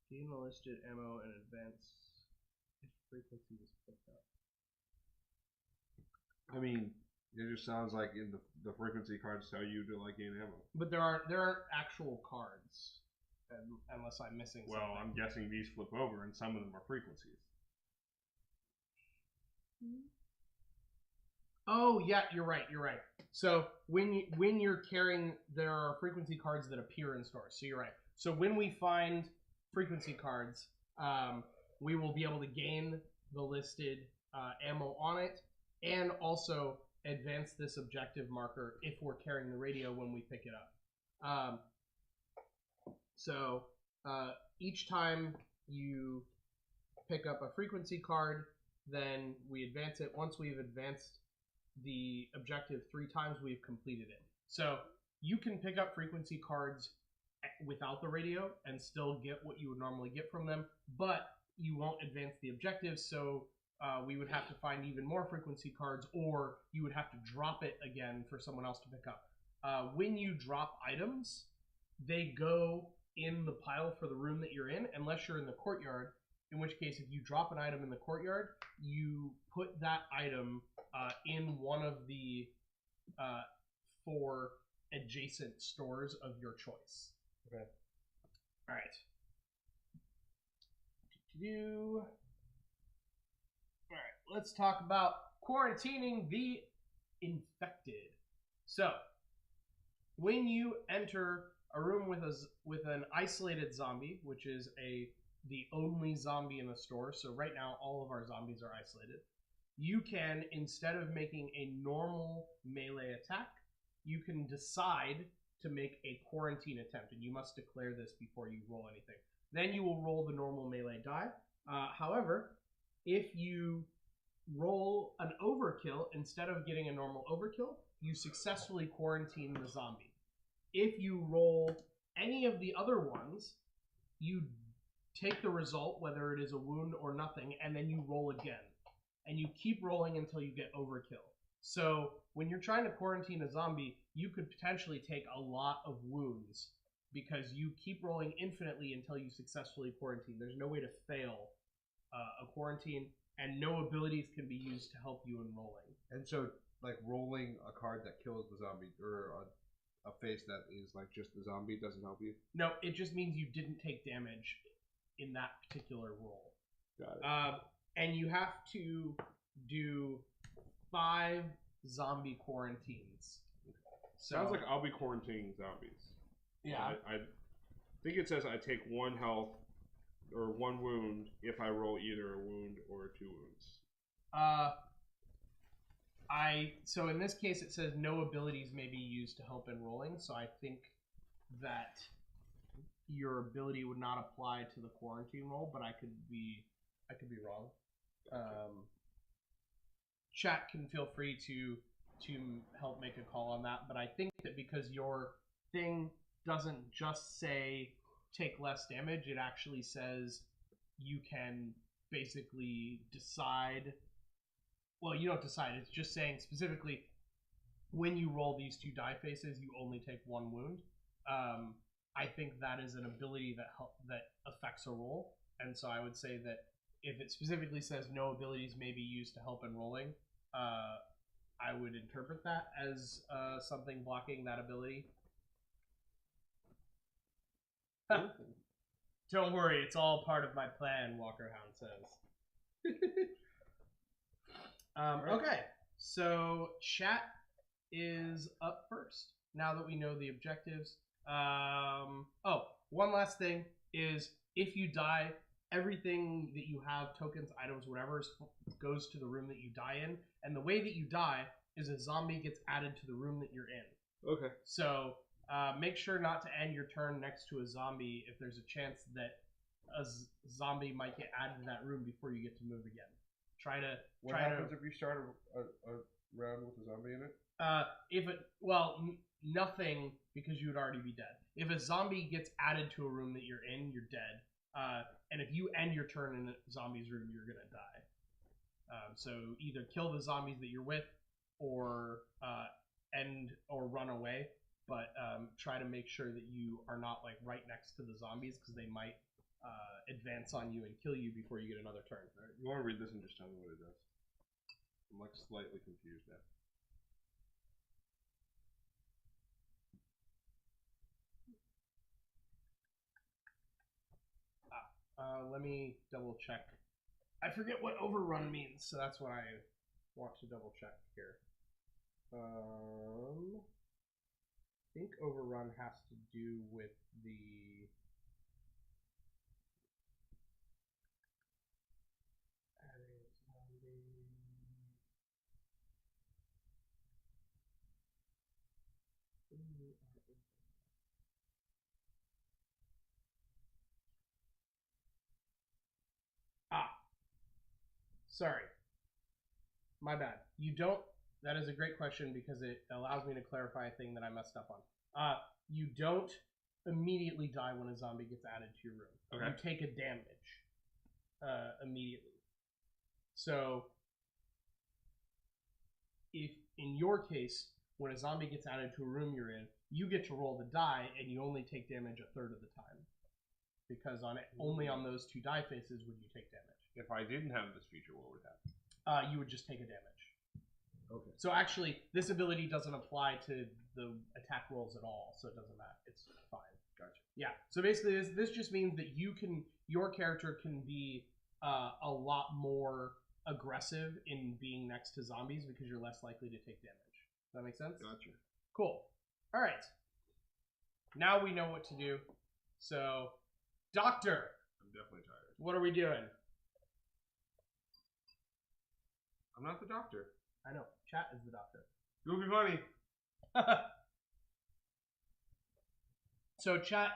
[SPEAKER 1] Gain the listed ammo and advance if frequency is picked up.
[SPEAKER 2] I mean, it just sounds like in the frequency cards tell you to like gain ammo.
[SPEAKER 1] But there aren't actual cards, unless I'm missing something.
[SPEAKER 2] Well, I'm guessing these flip over, and some of them are frequencies.
[SPEAKER 1] Oh yeah, you're right. So when you're carrying, there are frequency cards that appear in stores. So you're right. So when we find frequency cards, we will be able to gain the listed ammo on it, and also advance this objective marker if we're carrying the radio when we pick it up. So each time you pick up a frequency card, then we advance it. Once we've advanced the objective 3 times, we've completed it. So you can pick up frequency cards without the radio and still get what you would normally get from them, but you won't advance the objective, so we would have to find even more frequency cards, or you would have to drop it again for someone else to pick up. When you drop items, they go in the pile for the room that you're in, unless you're in the courtyard, in which case if you drop an item in the courtyard, you put that item in one of the 4 adjacent stores of your choice.
[SPEAKER 2] Okay.
[SPEAKER 1] All right. All right, let's talk about quarantining the infected. So, when you enter a room with an isolated zombie, which is the only zombie in the store, so right now all of our zombies are isolated, you can, instead of making a normal melee attack, you can decide to make a quarantine attempt, and you must declare this before you roll anything. Then you will roll the normal melee die. However, if you roll an overkill, instead of getting a normal overkill, you successfully quarantine the zombie. If you roll any of the other ones, you take the result, whether it is a wound or nothing, and then you roll again. And you keep rolling until you get overkill. So when you're trying to quarantine a zombie, you could potentially take a lot of wounds because you keep rolling infinitely until you successfully quarantine. There's no way to fail a quarantine, and no abilities can be used to help you in rolling.
[SPEAKER 2] And so, like, rolling a card that kills the zombie, or a face that is like just the zombie, doesn't help you?
[SPEAKER 1] No, it just means you didn't take damage in that particular roll.
[SPEAKER 2] Got it.
[SPEAKER 1] And you have to do 5 zombie quarantines. So,
[SPEAKER 2] sounds like I'll be quarantining zombies.
[SPEAKER 1] Yeah.
[SPEAKER 2] I think it says I take 1 health or 1 wound if I roll either a wound or 2 wounds.
[SPEAKER 1] So in this case it says no abilities may be used to help in rolling, so I think that your ability would not apply to the quarantine roll, but I could be wrong. Chat can feel free to help make a call on that, but I think that because your thing doesn't just say take less damage, it actually says you can basically decide. Well, you don't decide, it's just saying specifically when you roll these 2 die faces, you only take 1 wound. I think that is an ability that affects a roll, and so I would say that if it specifically says no abilities may be used to help in rolling, I would interpret that as something blocking that ability. Don't worry, it's all part of my plan, Walkerhound says. Okay, so chat is up first, now that we know the objectives. One last thing is, if you die, everything that you have, tokens, items, whatever, goes to the room that you die in, and the way that you die is a zombie gets added to the room that you're in.
[SPEAKER 2] Okay.
[SPEAKER 1] So make sure not to end your turn next to a zombie if there's a chance that a zombie might get added to that room before you get to move again.
[SPEAKER 2] What happens if you start a round with a zombie in it?
[SPEAKER 1] Nothing, because you would already be dead. If a zombie gets added to a room that you're in, you're dead. And if you end your turn in a zombie's room, you're gonna die. So either kill the zombies that you're with, or end or run away. But try to make sure that you are not like right next to the zombies, because they might advance on you and kill you before you get another turn.
[SPEAKER 2] Right. You want to read this and just tell me what it does? I'm like slightly confused now.
[SPEAKER 1] Let me double check. I forget what overrun means, so that's what I want to double check here. I think overrun has to do with the sorry. My bad. You don't. That is a great question because it allows me to clarify a thing that I messed up on. You don't immediately die when a zombie gets added to your room.
[SPEAKER 2] Okay.
[SPEAKER 1] You take a damage immediately. So, if in your case, when a zombie gets added to a room you're in, you get to roll the die and you only take damage a third of the time. Because only on those 2 die faces would you take damage.
[SPEAKER 2] If I didn't have this feature, what would happen?
[SPEAKER 1] You would just take a damage.
[SPEAKER 2] Okay.
[SPEAKER 1] So actually, this ability doesn't apply to the attack rolls at all, so it doesn't matter. It's fine.
[SPEAKER 2] Gotcha.
[SPEAKER 1] Yeah. So basically, this just means that your character can be a lot more aggressive in being next to zombies because you're less likely to take damage. Does that make sense?
[SPEAKER 2] Gotcha.
[SPEAKER 1] Cool. All right. Now we know what to do. So, Doctor.
[SPEAKER 2] I'm definitely tired.
[SPEAKER 1] What are we doing?
[SPEAKER 2] I'm not the doctor.
[SPEAKER 1] I know. Chat is the doctor.
[SPEAKER 2] Goofy Bunny.
[SPEAKER 1] So, chat,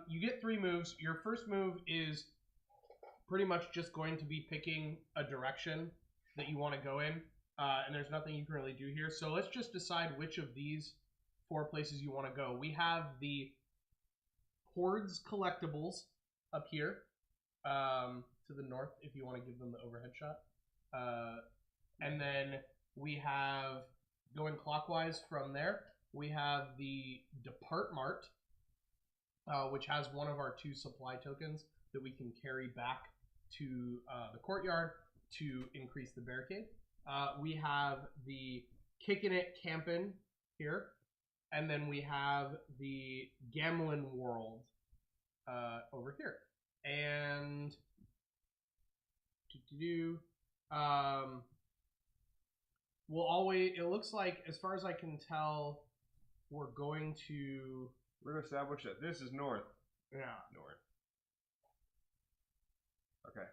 [SPEAKER 1] you get 3 moves. Your first move is pretty much just going to be picking a direction that you want to go in. And there's nothing you can really do here. So let's just decide which of these 4 places you want to go. We have the Hordes collectibles up here to the north if you want to give them the overhead shot. And then we have, going clockwise from there, we have the Depart Mart, which has one of our 2 supply tokens that we can carry back to the courtyard to increase the barricade. We have the Kickin' It Campin' here, and then we have the Gamlin World over here. And we'll always, it looks like, as far as I can tell, we're going to
[SPEAKER 2] establish that this is north.
[SPEAKER 1] Yeah.
[SPEAKER 2] North. Okay.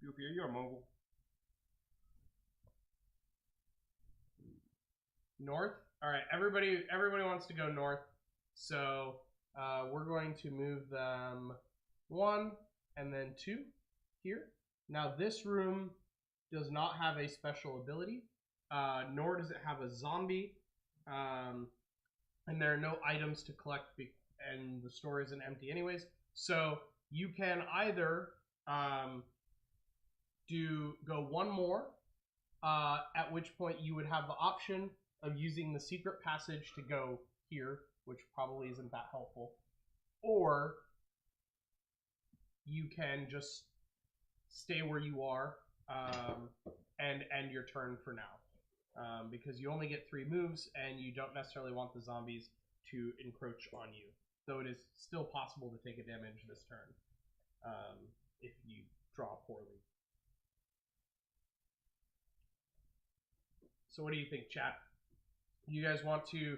[SPEAKER 2] Goofy, are you a mobile?
[SPEAKER 1] North? Alright, everybody wants to go north. So we're going to move them 1 and then 2 here. Now this room does not have a special ability, nor does it have a zombie, and there are no items to collect, and the store isn't empty anyways. So you can either go 1 more, at which point you would have the option of using the secret passage to go here, which probably isn't that helpful, or you can just stay where you are and end your turn for now, because you only get 3 moves and you don't necessarily want the zombies to encroach on you, though it is still possible to take a damage this turn if you draw poorly. So what do you think, chat? You guys want to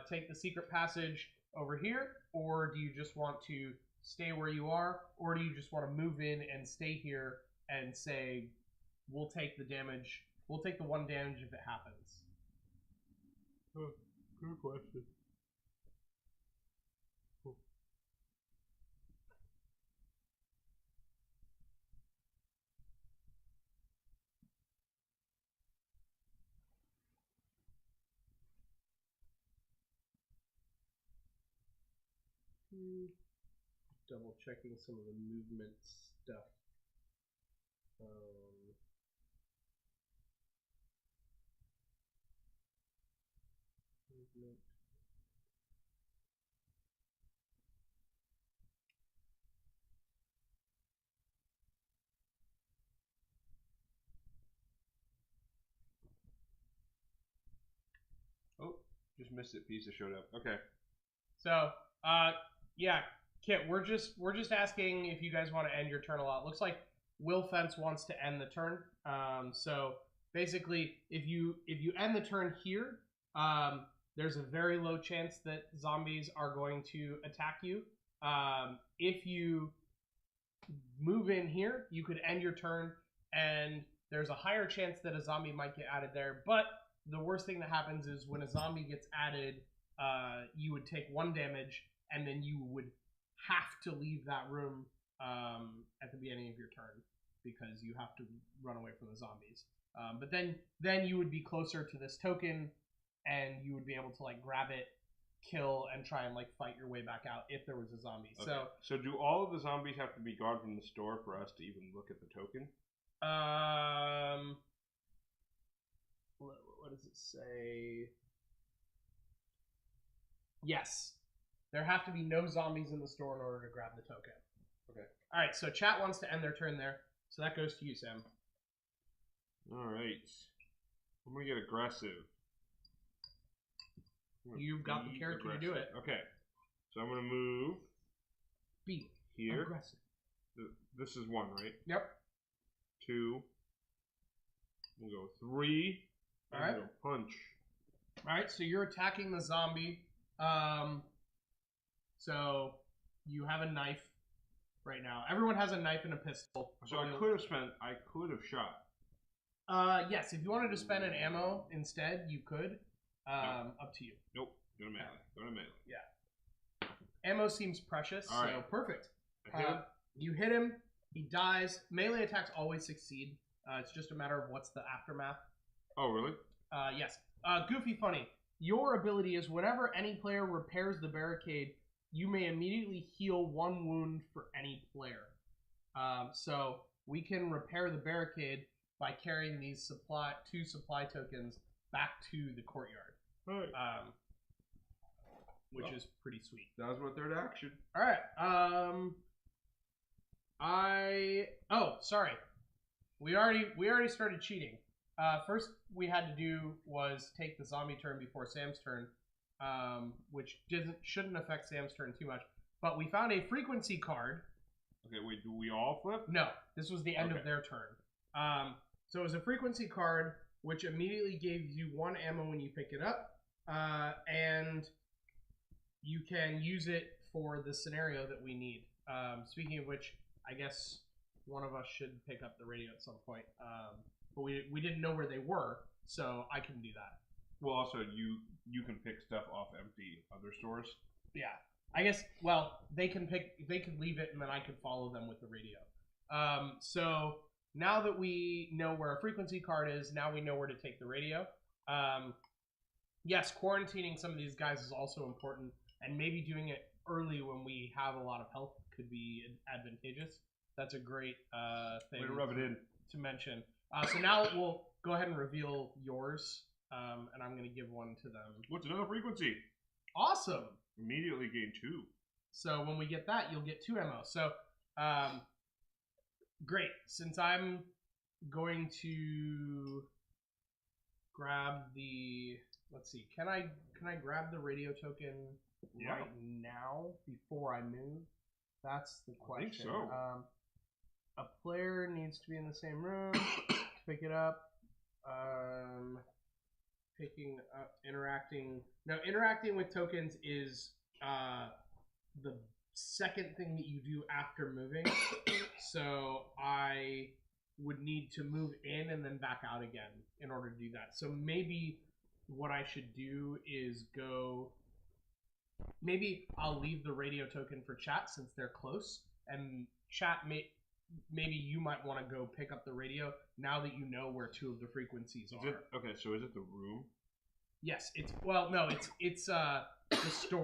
[SPEAKER 1] take the secret passage over here, or do you just want to stay where you are, or do you just want to move in and stay here and say, we'll take the damage, we'll take the 1 damage if it happens?
[SPEAKER 3] Oh, good question. Cool.
[SPEAKER 1] Double checking some of the movement stuff. Movement.
[SPEAKER 2] missed it. Pizza showed up. Okay.
[SPEAKER 1] So, yeah, Kit, we're just asking if you guys want to end your turn a lot. Looks like Will Fence wants to end the turn. So basically, if you end the turn here, there's a very low chance that zombies are going to attack you. If you move in here, you could end your turn, and there's a higher chance that a zombie might get added there. But the worst thing that happens is when a zombie gets added, you would take 1 damage, and then you would have to leave that room at the beginning of your turn because you have to run away from the zombies. But then you would be closer to this token, and you would be able to like grab it, kill, and try and like fight your way back out if there was a zombie.
[SPEAKER 2] Okay. So do all of the zombies have to be gone from the store for us to even look at the token?
[SPEAKER 1] What does it say? Yes. There have to be no zombies in the store in order to grab the token.
[SPEAKER 2] Okay.
[SPEAKER 1] All right, so chat wants to end their turn there. So that goes to you, Sam.
[SPEAKER 2] All right. I'm going to get aggressive.
[SPEAKER 1] You've got the character to do it.
[SPEAKER 2] Okay. So I'm going to move
[SPEAKER 1] Be
[SPEAKER 2] here.
[SPEAKER 1] aggressive.
[SPEAKER 2] This is 1, right?
[SPEAKER 1] Yep.
[SPEAKER 2] 2. We'll go 3.
[SPEAKER 1] All right.
[SPEAKER 2] Go punch.
[SPEAKER 1] All right, so you're attacking the zombie. So you have a knife right now. Everyone has a knife and a pistol.
[SPEAKER 2] So I could have shot.
[SPEAKER 1] Yes, if you wanted to spend an ammo instead, you could. Up to you.
[SPEAKER 2] Nope. Go to melee. Go to melee.
[SPEAKER 1] Yeah. Ammo seems precious,
[SPEAKER 2] All right.
[SPEAKER 1] so perfect.
[SPEAKER 2] I hit him.
[SPEAKER 1] You hit him. He dies. Melee attacks always succeed. It's just a matter of what's the aftermath.
[SPEAKER 2] Oh, really?
[SPEAKER 1] Yes. Goofy Funny. Your ability is whenever any player repairs the barricade, you may immediately heal 1 wound for any player. So we can repair the barricade by carrying these 2 supply tokens back to the courtyard.
[SPEAKER 2] All right.
[SPEAKER 1] Which is pretty sweet.
[SPEAKER 2] That was my 3rd action.
[SPEAKER 1] All right. Oh, sorry. We already started cheating. First we had to do was take the zombie turn before Sam's turn, which shouldn't affect Sam's turn too much. But we found a frequency card.
[SPEAKER 2] Okay, wait, do we all flip?
[SPEAKER 1] No, this was the end of their turn. So it was a frequency card, which immediately gave you 1 ammo when you pick it up, and you can use it for the scenario that we need. Speaking of which, I guess one of us should pick up the radio at some point. But we didn't know where they were, so I can do that.
[SPEAKER 2] Well, also you can pick stuff off empty other stores.
[SPEAKER 1] Yeah, I guess. Well, they can leave it, and then I can follow them with the radio. So now that we know where a frequency card is, now we know where to take the radio. Yes, quarantining some of these guys is also important, and maybe doing it early when we have a lot of health could be advantageous. That's a great thing
[SPEAKER 2] Way to rub it in.
[SPEAKER 1] to mention. So now we'll go ahead and reveal yours, and I'm going to give 1 to them.
[SPEAKER 2] What's another frequency?
[SPEAKER 1] Awesome!
[SPEAKER 2] Immediately gain 2.
[SPEAKER 1] So when we get that, you'll get 2 ammo. So, great. Since I'm going to grab the... Let's see. Can I grab the radio token right now before I move? That's the question.
[SPEAKER 2] I think so.
[SPEAKER 1] A player needs to be in the same room to pick it up. Picking up, interacting. Now, interacting with tokens is the second thing that you do after moving. So I would need to move in and then back out again in order to do that. So maybe what I should do is go... Maybe I'll leave the radio token for chat since they're close. And chat, maybe you might want to go pick up the radio now that you know where 2 of the frequencies are.
[SPEAKER 2] Okay, so is it the room?
[SPEAKER 1] Yes, it's the store.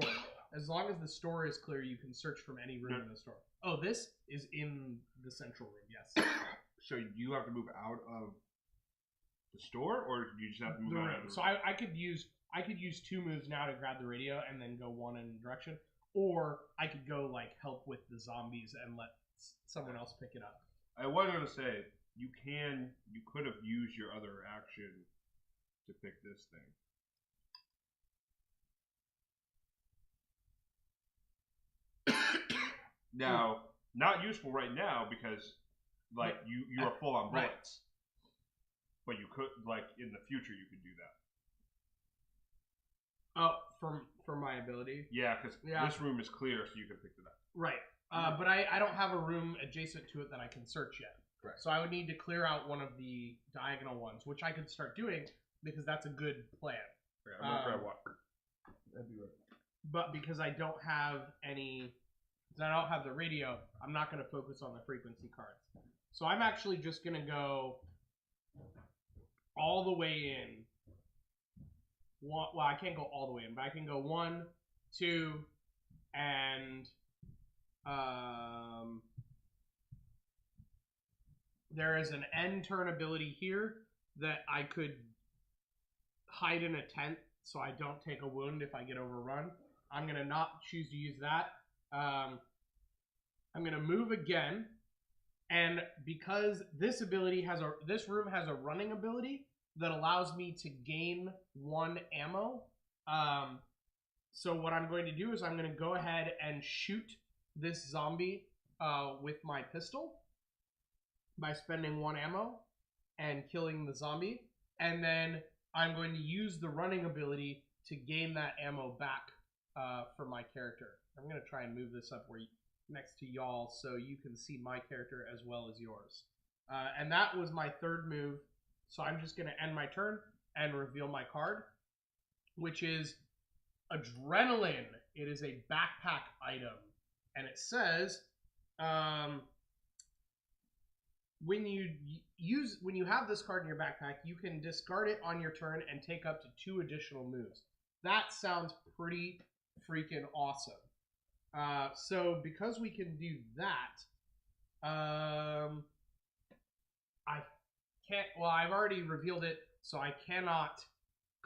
[SPEAKER 1] As long as the store is clear, you can search from any room in the store. Oh, this is in the central room. Yes.
[SPEAKER 2] So you have to move out of the store, or you just have to move
[SPEAKER 1] the
[SPEAKER 2] out
[SPEAKER 1] room.
[SPEAKER 2] of the room?
[SPEAKER 1] So I could use 2 moves now to grab the radio and then go 1 in a direction, or I could go like help with the zombies and let someone else pick it up.
[SPEAKER 2] I was going to say you could have used your other action to pick this thing. Now, not useful right now because, like, you are full on
[SPEAKER 1] right.
[SPEAKER 2] bullets. But you could, like, in the future, you could do that.
[SPEAKER 1] Oh, for my ability.
[SPEAKER 2] Yeah, because this room is clear, so you can pick it up.
[SPEAKER 1] Right. But I don't have a room adjacent to it that I can search yet.
[SPEAKER 2] Correct.
[SPEAKER 1] So I would need to clear out one of the diagonal ones, which I could start doing because that's a good plan.
[SPEAKER 2] Okay, I'm gonna grab water. That'd be right.
[SPEAKER 1] But because I don't have any, because I don't have the radio, I'm not going to focus on the frequency cards. So I'm actually just going to go all the way in. Well, I can't go all the way in, but I can go 1, 2, and there is an end turn ability here that I could hide in a tent so I don't take a wound if I get overrun. I'm going to not choose to use that. I'm going to move again, and because this ability has this room has a running ability that allows me to gain 1 ammo. So what I'm going to do is I'm going to go ahead and shoot this zombie with my pistol by spending 1 ammo and killing the zombie, and then I'm going to use the running ability to gain that ammo back for my character. I'm going to try and move this up next to y'all so you can see my character as well as yours. And that was my 3rd move, so I'm just going to end my turn and reveal my card, which is Adrenaline. It is a backpack item, and it says when you have this card in your backpack, you can discard it on your turn and take up to 2 additional moves. That sounds pretty freaking awesome. So because we can do that, I can't. Well, I've already revealed it, so I cannot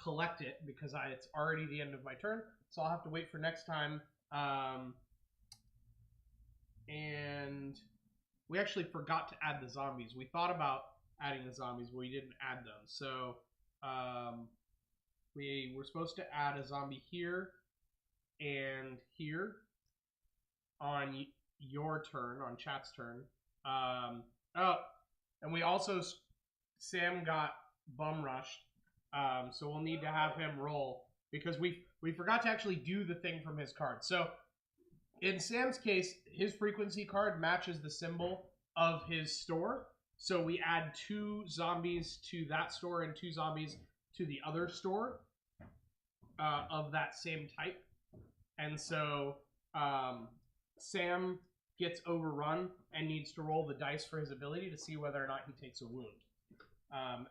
[SPEAKER 1] collect it because it's already the end of my turn. So I'll have to wait for next time. And we actually forgot to add the zombies. We thought about adding the zombies, but we didn't add them. So we were supposed to add a zombie here and here on your turn, on chat's turn. Oh, and we also, Sam got bum rushed, so we'll need to have him roll because we forgot to actually do the thing from his card. So in Sam's case, his frequency card matches the symbol of his store. So we add 2 zombies to that store and 2 zombies to the other store of that same type. And so Sam gets overrun and needs to roll the dice for his ability to see whether or not he takes a wound.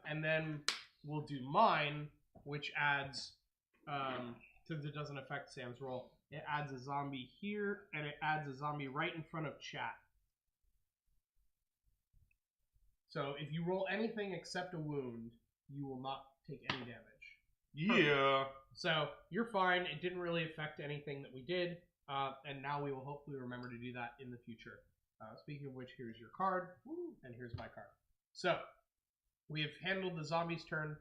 [SPEAKER 1] And then we'll do mine, which adds, since it doesn't affect Sam's roll, it adds a zombie here, and it adds a zombie right in front of chat. So if you roll anything except a wound, you will not take any damage.
[SPEAKER 2] Yeah.
[SPEAKER 1] So you're fine. It didn't really affect anything that we did, and now we will hopefully remember to do that in the future. Speaking of which, here's your card, and here's my card. So we have handled the zombies' turn.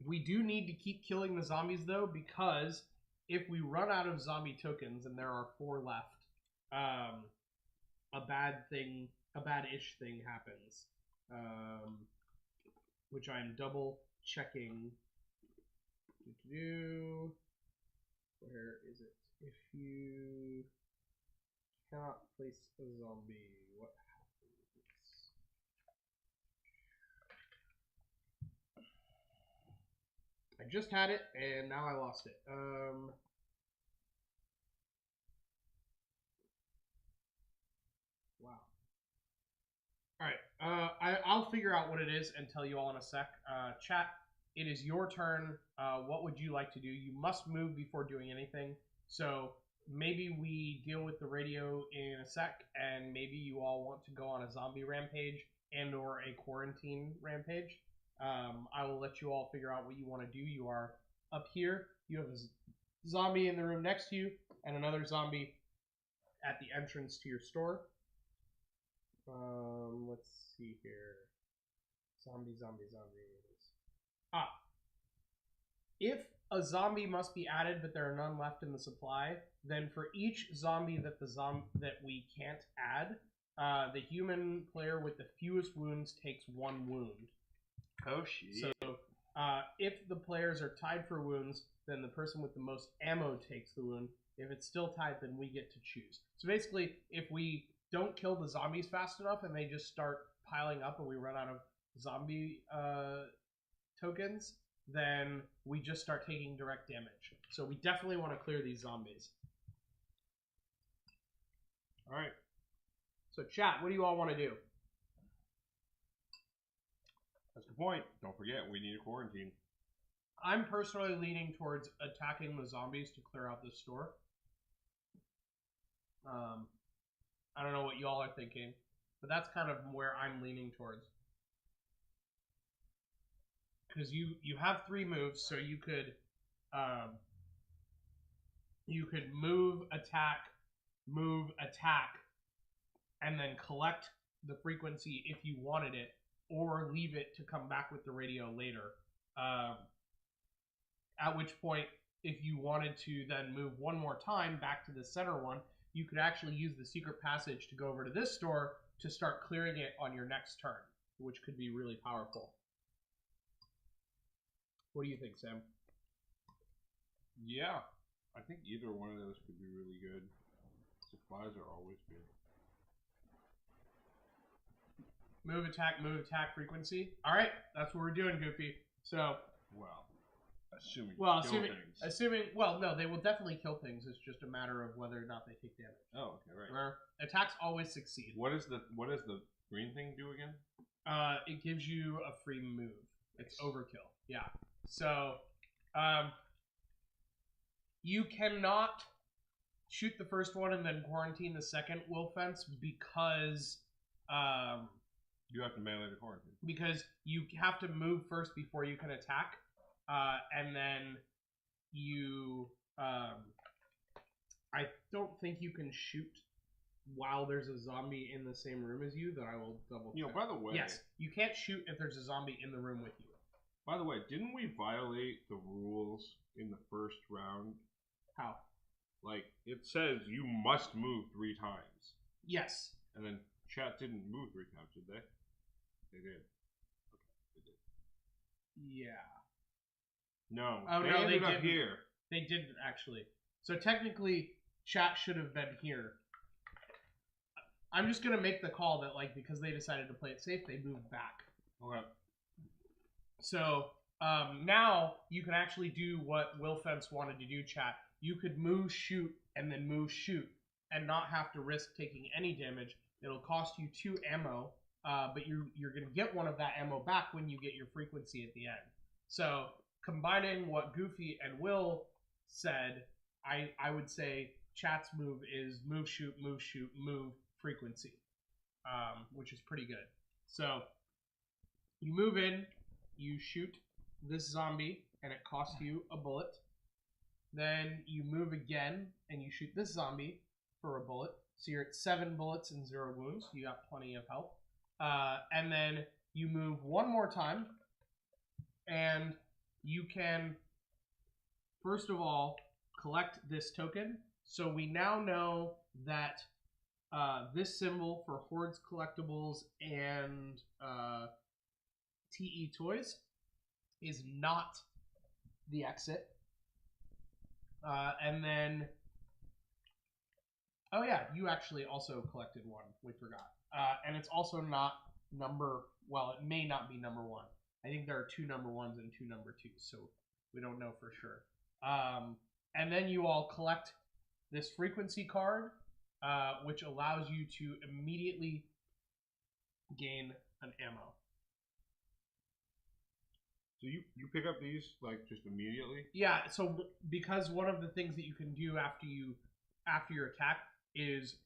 [SPEAKER 1] We do need to keep killing the zombies, though, because if we run out of zombie tokens, and there are 4 left, a bad-ish thing happens, which I'm double checking. Where is it? If you cannot place a zombie, what happens? I just had it, and now I lost it. Wow. Alright, I'll figure out what it is and tell you all in a sec. Chat, it is your turn. What would you like to do? You must move before doing anything. So maybe we deal with the radio in a sec, and maybe you all want to go on a zombie rampage and or a quarantine rampage. I will let you all figure out what you want to do. You are up here. You have a zombie in the room next to you, and another zombie at the entrance to your store. Let's see here. Zombies. If a zombie must be added, but there are none left in the supply, then for each zombie that we can't add, the human player with the fewest wounds takes 1 wound.
[SPEAKER 2] Oh shit.
[SPEAKER 1] So if the players are tied for wounds, then the person with the most ammo takes the wound. If it's still tied, then we get to choose. So basically, if we don't kill the zombies fast enough and they just start piling up and we run out of zombie tokens, then we just start taking direct damage. So we definitely want to clear these zombies.
[SPEAKER 2] All right.
[SPEAKER 1] So chat, what do you all want to do?
[SPEAKER 2] That's the point. Don't forget, we need a quarantine.
[SPEAKER 1] I'm personally leaning towards attacking the zombies to clear out this store. I don't know what y'all are thinking, but that's kind of where I'm leaning towards. Because you have 3 moves, so you could move, attack, and then collect the frequency if you wanted it, or leave it to come back with the radio later. At which point, if you wanted to then move one more time back to the center one, you could actually use the secret passage to go over to this store to start clearing it on your next turn, which could be really powerful. What do you think, Sam?
[SPEAKER 2] Yeah, I think either one of those could be really good. Supplies are always good.
[SPEAKER 1] Move, attack, frequency. All right, that's what we're doing, Goofy. So,
[SPEAKER 2] well, assuming
[SPEAKER 1] no, they will definitely kill things. It's just a matter of whether or not they take damage.
[SPEAKER 2] Oh, okay, right.
[SPEAKER 1] Where attacks always succeed.
[SPEAKER 2] What does the green thing do again?
[SPEAKER 1] It gives you a free move. It's overkill. Yeah. So, you cannot shoot the first one and then quarantine the second will fence because
[SPEAKER 2] you have to melee the quarantine.
[SPEAKER 1] Because you have to move first before you can attack, and then you. I don't think you can shoot while there's a zombie in the same room as you. That I will double check.
[SPEAKER 2] You know, by the way,
[SPEAKER 1] yes, you can't shoot if there's a zombie in the room with you.
[SPEAKER 2] By the way, didn't we violate the rules in the first round?
[SPEAKER 1] How?
[SPEAKER 2] Like, it says you must move 3 times.
[SPEAKER 1] Yes.
[SPEAKER 2] And then chat didn't move 3 times, did they? They did. Okay, they did.
[SPEAKER 1] Yeah.
[SPEAKER 2] No.
[SPEAKER 1] Oh,
[SPEAKER 2] they
[SPEAKER 1] no,
[SPEAKER 2] ended
[SPEAKER 1] they
[SPEAKER 2] up
[SPEAKER 1] didn't.
[SPEAKER 2] here.
[SPEAKER 1] They didn't, actually. So technically, chat should have been here. I'm just going to make the call that, like, because they decided to play it safe, they moved back.
[SPEAKER 2] Okay.
[SPEAKER 1] So now you can actually do what Will Fence wanted to do, chat. You could move, shoot, and then move, shoot, and not have to risk taking any damage. It'll cost you 2 ammo, but you're going to get one of that ammo back when you get your frequency at the end. So combining what Goofy and Will said, I would say chat's move is move, shoot, move, frequency, which is pretty good. So you move in, you shoot this zombie, and it costs you a bullet. Then you move again, and you shoot this zombie for a bullet. So you're at 7 bullets and 0 wounds. You got plenty of health. And then you move one more time, and you can, first of all, collect this token. So we now know that this symbol for Hordes Collectibles and TE Toys is not the exit. And then, oh yeah, you actually also collected one. We forgot. And it's also not well, it may not be number 1. I think there are 2 number 1s and 2 number 2s, so we don't know for sure. And then you all collect this frequency card, which allows you to immediately gain an ammo.
[SPEAKER 2] So you pick up these, like, just immediately?
[SPEAKER 1] Yeah, so because one of the things that you can do after your attack is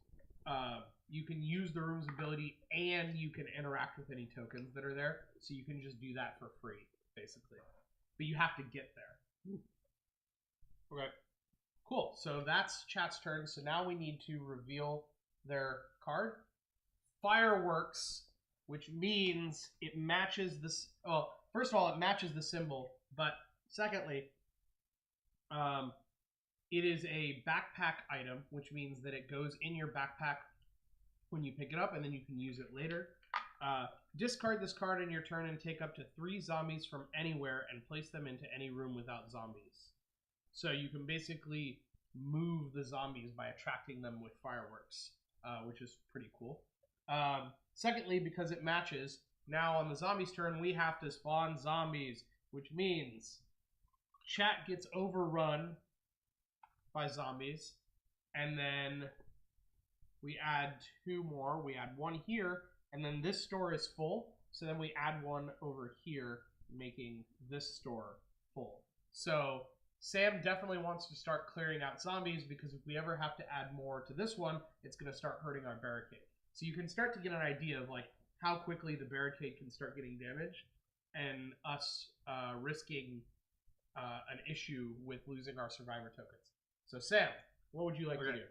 [SPEAKER 1] you can use the room's ability and you can interact with any tokens that are there. So you can just do that for free, basically. But you have to get there.
[SPEAKER 2] Okay.
[SPEAKER 1] Cool. So that's chat's turn. So now we need to reveal their card. Fireworks, which means it matches this. Well, first of all, it matches the symbol. But secondly, It is a backpack item, which means that it goes in your backpack when you pick it up, and then you can use it later. Discard this card in your turn and take up to 3 zombies from anywhere and place them into any room without zombies. So you can basically move the zombies by attracting them with fireworks, which is pretty cool. Secondly, because it matches, now on the zombies' turn, we have to spawn zombies, which means chat gets overrun by zombies, and then we add 2 more. We add 1 here, and then this store is full, so then we add 1 over here, making this store full. So Sam definitely wants to start clearing out zombies, because if we ever have to add more to this one, it's going to start hurting our barricade. So you can start to get an idea of like how quickly the barricade can start getting damaged, and us risking an issue with losing our survivor tokens. So Sam, what would you like to do?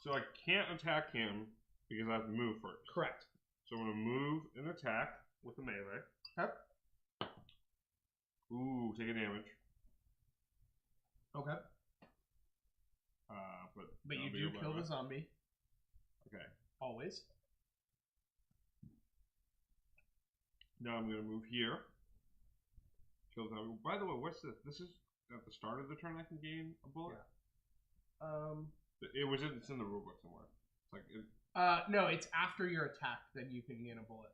[SPEAKER 2] So I can't attack him because I have to move first.
[SPEAKER 1] Correct.
[SPEAKER 2] So I'm going to move and attack with the melee.
[SPEAKER 1] Yep.
[SPEAKER 2] Ooh, take a damage.
[SPEAKER 1] Okay. But you do kill the zombie.
[SPEAKER 2] Okay.
[SPEAKER 1] Always.
[SPEAKER 2] Now I'm going to move here. Kill the zombie. By the way, what's this? This is at the start of the turn I can gain a bullet?
[SPEAKER 1] Yeah.
[SPEAKER 2] It's in the rulebook somewhere. It's like
[SPEAKER 1] no, it's after your attack that you can gain a bullet.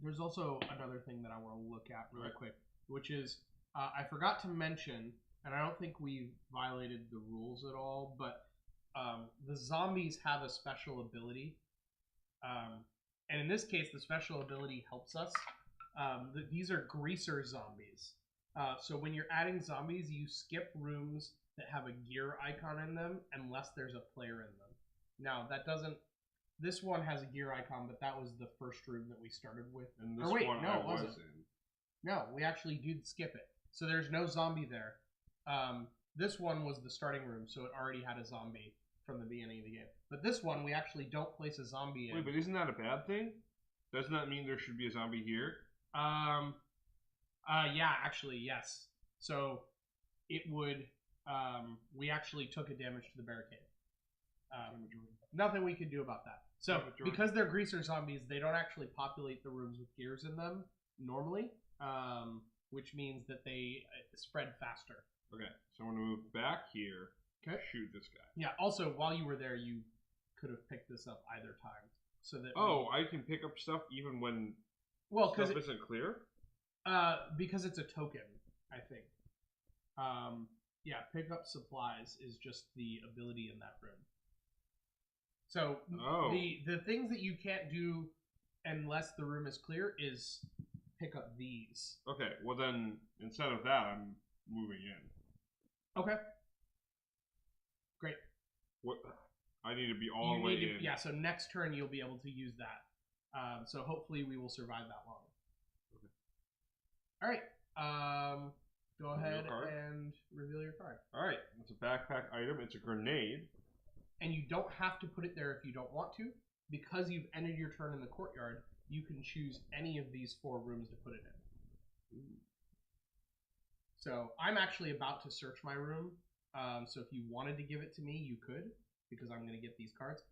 [SPEAKER 1] There's also another thing that I want to look at really quick, which is I forgot to mention, and I don't think we violated the rules at all, but the zombies have a special ability, and in this case, the special ability helps us. These are greaser zombies. So when you're adding zombies, you skip rooms that have a gear icon in them unless there's a player in them. Now, that doesn't... This one has a gear icon, but that was the first room that we started with.
[SPEAKER 2] And this one I was in.
[SPEAKER 1] No, we actually did skip it. So there's no zombie there. This one was the starting room, so it already had a zombie from the beginning of the game. But this one, we actually don't place a zombie in.
[SPEAKER 2] Wait, but isn't that a bad thing? Doesn't that mean there should be a zombie here?
[SPEAKER 1] Yeah, actually, yes. So it would... we actually took a damage to the barricade. Nothing we could do about that. So, because they're greaser zombies, they don't actually populate the rooms with gears in them normally, which means that they spread faster.
[SPEAKER 2] Okay, so I'm going to move back here.
[SPEAKER 1] Okay.
[SPEAKER 2] Shoot this guy.
[SPEAKER 1] Yeah, also, while you were there, you could have picked this up either time. So that
[SPEAKER 2] I can pick up stuff even when stuff isn't clear?
[SPEAKER 1] Because it's a token, I think. Yeah, pick up supplies is just the ability in that room. So the things that you can't do unless the room is clear is pick up these.
[SPEAKER 2] Okay, well then instead of that, I'm moving in.
[SPEAKER 1] Okay. Great.
[SPEAKER 2] What? I need to be all the way in.
[SPEAKER 1] Yeah, so next turn you'll be able to use that. So hopefully we will survive that long. Okay. All right. Go ahead and reveal your card.
[SPEAKER 2] All right. It's a backpack item. It's a grenade.
[SPEAKER 1] And you don't have to put it there if you don't want to. Because you've ended your turn in the courtyard, you can choose any of these 4 rooms to put it in. Ooh. So I'm actually about to search my room. So if you wanted to give it to me, you could, because I'm going to get these cards.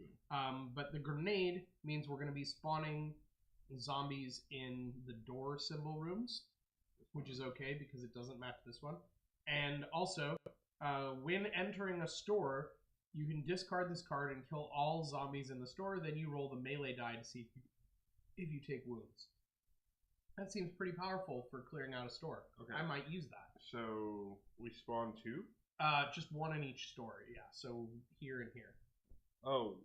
[SPEAKER 1] But the grenade means we're going to be spawning zombies in the door symbol rooms, which is okay because it doesn't match this one. And also, when entering a store, you can discard this card and kill all zombies in the store. Then you roll the melee die to see if you take wounds. That seems pretty powerful for clearing out a store.
[SPEAKER 2] Okay.
[SPEAKER 1] I might use that.
[SPEAKER 2] So we spawn 2?
[SPEAKER 1] Just 1 in each store, yeah. So here and here.
[SPEAKER 2] Oh,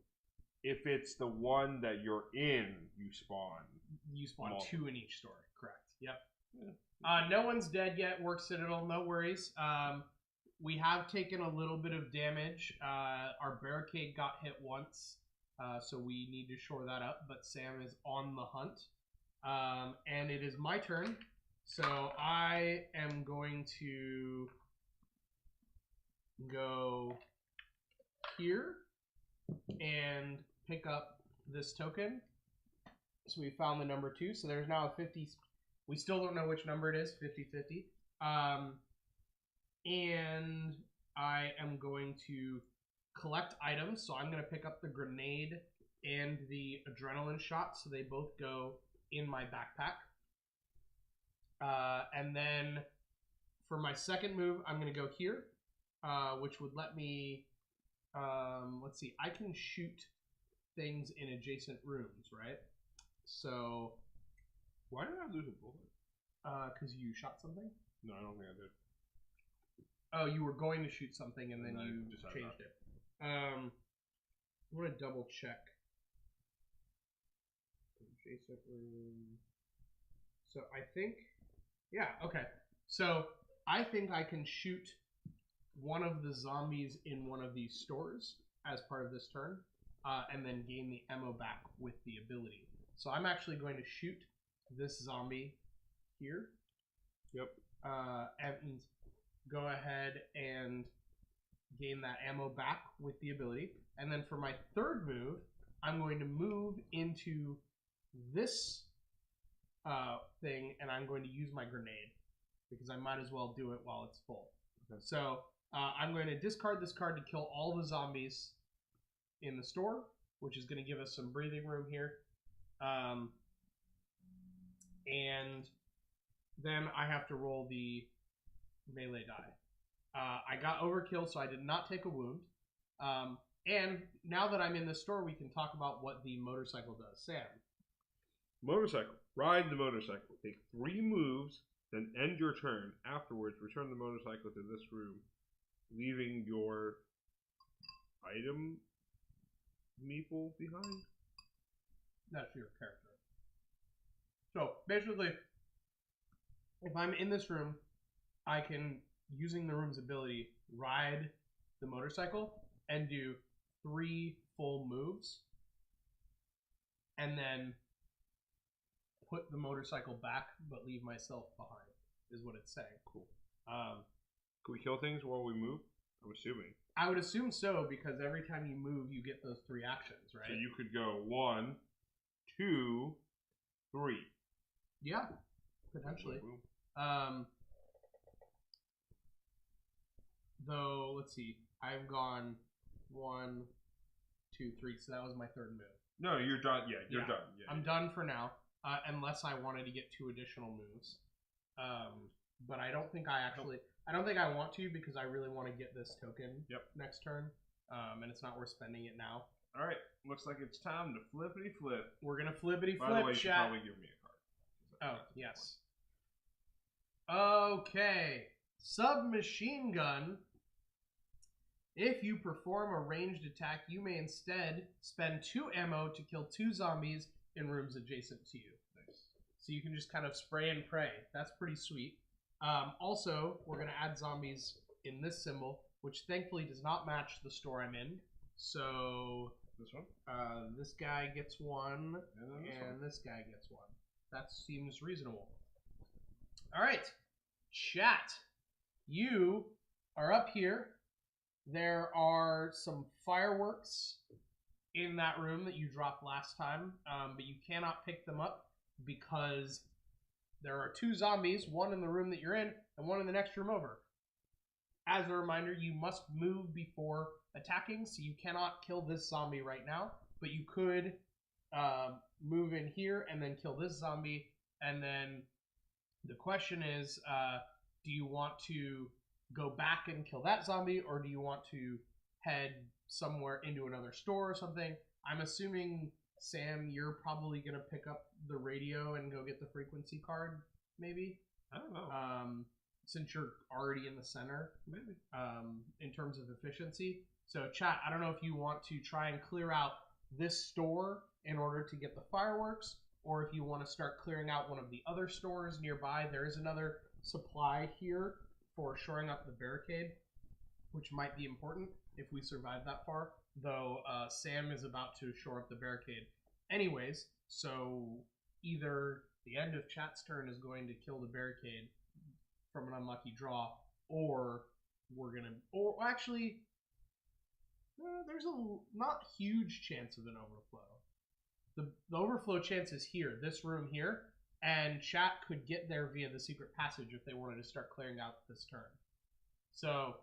[SPEAKER 2] if it's the one that you're in, you spawn.
[SPEAKER 1] You spawn multiple. 2 in each store, correct. Yep.
[SPEAKER 2] Yeah.
[SPEAKER 1] No one's dead yet, Work Citadel, no worries. We have taken a little bit of damage. Our barricade got hit once, so we need to shore that up, but Sam is on the hunt. And it is my turn, so I am going to go here and pick up this token. So we found the number 2, so there's now a 50... We still don't know which number it is, 50-50. and I am going to collect items. So I'm going to pick up the grenade and the adrenaline shot, so they both go in my backpack. And then for my second move, I'm going to go here, which would let me, let's see, I can shoot things in adjacent rooms, right? So,
[SPEAKER 2] Why did I lose a bullet?
[SPEAKER 1] Because you shot something?
[SPEAKER 2] No, I don't think I did.
[SPEAKER 1] Oh, you were going to shoot something and then
[SPEAKER 2] I
[SPEAKER 1] you
[SPEAKER 2] decided
[SPEAKER 1] changed
[SPEAKER 2] not.
[SPEAKER 1] it. I want to double check. Adjacent room. So I think, yeah, okay. So I think I can shoot one of the zombies in one of these stores as part of this turn, and then gain the ammo back with the ability. So I'm actually going to shoot this zombie here.
[SPEAKER 2] Yep.
[SPEAKER 1] And go ahead and gain that ammo back with the ability. And then for my third move, I'm going to move into this thing, and I'm going to use my grenade because I might as well do it while it's full.
[SPEAKER 2] Okay.
[SPEAKER 1] So I'm going to discard this card to kill all the zombies in the store, which is going to give us some breathing room here. And then I have to roll the melee die. I got overkill, so I did not take a wound. And now that I'm in the store, we can talk about what the motorcycle does. Sam.
[SPEAKER 2] Motorcycle. Ride the motorcycle. Take 3 moves, then end your turn. Afterwards, return the motorcycle to this room, leaving your item meeple behind.
[SPEAKER 1] That's your character. So basically, if I'm in this room, I can, using the room's ability, ride the motorcycle and do 3 full moves, and then put the motorcycle back, but leave myself behind, is what it's saying.
[SPEAKER 2] Cool.
[SPEAKER 1] Can
[SPEAKER 2] we kill things while we move? I'm assuming.
[SPEAKER 1] I would assume so, because every time you move, you get those 3 actions, right?
[SPEAKER 2] So you could go 1, 2, 3.
[SPEAKER 1] Yeah, potentially.
[SPEAKER 2] Boom, boom.
[SPEAKER 1] Though, let's see, I've gone 1, 2, 3, so that was my third move.
[SPEAKER 2] No, you're done. Yeah, you're done. Yeah,
[SPEAKER 1] I'm done for now, unless I wanted to get 2 additional moves. But I don't think I don't think I want to, because I really want to get this token next turn, and it's not worth spending it now.
[SPEAKER 2] All right, looks like it's time to flippity flip.
[SPEAKER 1] We're gonna flippity flip.
[SPEAKER 2] By the way, you should probably give me a card.
[SPEAKER 1] Oh, yes. Okay. Submachine gun. If you perform a ranged attack, you may instead spend 2 ammo to kill 2 zombies in rooms adjacent to you.
[SPEAKER 2] Nice.
[SPEAKER 1] So you can just kind of spray and pray. That's pretty sweet. Also, we're going to add zombies in this symbol, which thankfully does not match the store I'm in. So
[SPEAKER 2] this one?
[SPEAKER 1] This guy gets 1,
[SPEAKER 2] and
[SPEAKER 1] this guy gets 1. That seems reasonable. All right, chat. You are up here. There are some fireworks in that room that you dropped last time, but you cannot pick them up because there are 2 zombies, one in the room that you're in and one in the next room over. As a reminder, you must move before attacking, so you cannot kill this zombie right now, but you could move in here and then kill this zombie. And then the question is, do you want to go back and kill that zombie, or do you want to head somewhere into another store or something? I'm assuming, Sam, you're probably going to pick up the radio and go get the frequency card, maybe?
[SPEAKER 2] I don't know.
[SPEAKER 1] Since you're already in the center,
[SPEAKER 2] Maybe.
[SPEAKER 1] In terms of efficiency. So, chat, I don't know if you want to try and clear out this store in order to get the fireworks, or if you want to start clearing out one of the other stores nearby. There is another supply here for shoring up the barricade, which might be important if we survive that far, though Sam is about to shore up the barricade anyways, so either the end of chat's turn is going to kill the barricade from an unlucky draw, or we're gonna, or actually, there's a not huge chance of an overflow. The overflow chance is here, this room here, and chat could get there via the secret passage if they wanted to start clearing out this turn. So,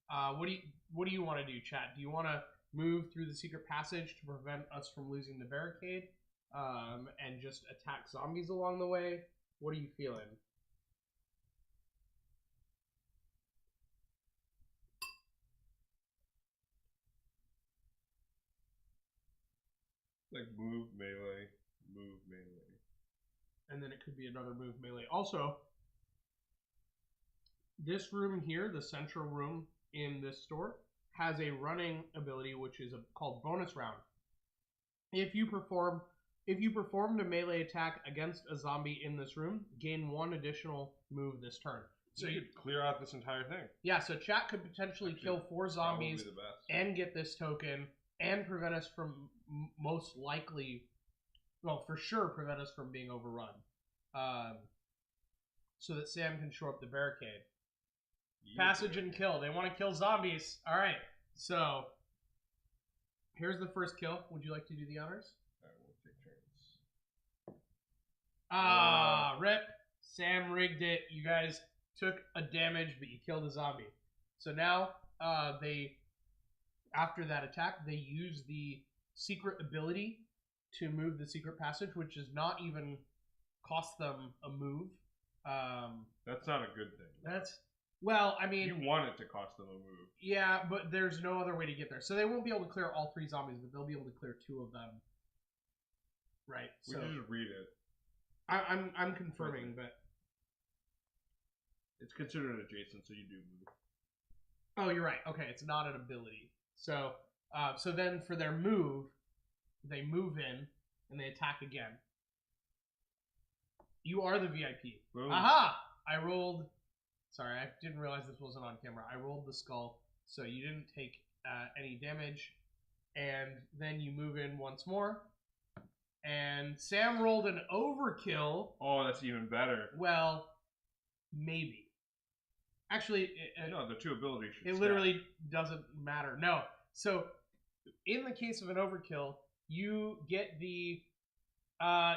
[SPEAKER 1] what do you want to do, chat? Do you want to move through the secret passage to prevent us from losing the barricade, and just attack zombies along the way? What are you feeling?
[SPEAKER 2] Like move melee, move melee.
[SPEAKER 1] And then it could be another move melee. Also, this room here, the central room in this store, has a running ability which is called bonus round. If you performed a melee attack against a zombie in this room, gain 1 additional move this turn.
[SPEAKER 2] So you could clear out this entire thing.
[SPEAKER 1] Yeah, so chat could potentially kill 4 zombies
[SPEAKER 2] Probably the best.
[SPEAKER 1] and get this token and prevent us from most likely, well, for sure prevent us from being overrun. So that Sam can shore up the barricade. Passage and kill. They want to kill zombies. All right. So here's the first kill. Would you like to do the honors?
[SPEAKER 2] All right, we'll take turns.
[SPEAKER 1] Rip. Sam rigged it. You guys took a damage, but you killed a zombie. So now after that attack, they use the secret ability to move the secret passage, which does not even cost them a move.
[SPEAKER 2] That's not a good thing.
[SPEAKER 1] Well, I mean,
[SPEAKER 2] You want it to cost them a move.
[SPEAKER 1] yeah, but there's no other way to get there. So they won't be able to clear all 3 zombies, but they'll be able to clear 2 of them. Right.
[SPEAKER 2] We
[SPEAKER 1] So
[SPEAKER 2] can just read it.
[SPEAKER 1] I'm confirming, but
[SPEAKER 2] It's considered adjacent, so you do move.
[SPEAKER 1] oh, you're right. Okay, it's not an ability. So so then for their move, they move in and they attack again. You are the VIP.
[SPEAKER 2] Boom.
[SPEAKER 1] Aha! I rolled. Sorry, I didn't realize this wasn't on camera. I rolled the skull, so you didn't take any damage. And then you move in once more. And Sam rolled an overkill.
[SPEAKER 2] Oh, that's even better.
[SPEAKER 1] Well, maybe. Actually,
[SPEAKER 2] No, the 2 abilities should
[SPEAKER 1] it
[SPEAKER 2] stack.
[SPEAKER 1] literally doesn't matter. No. So, in the case of an overkill, you get the...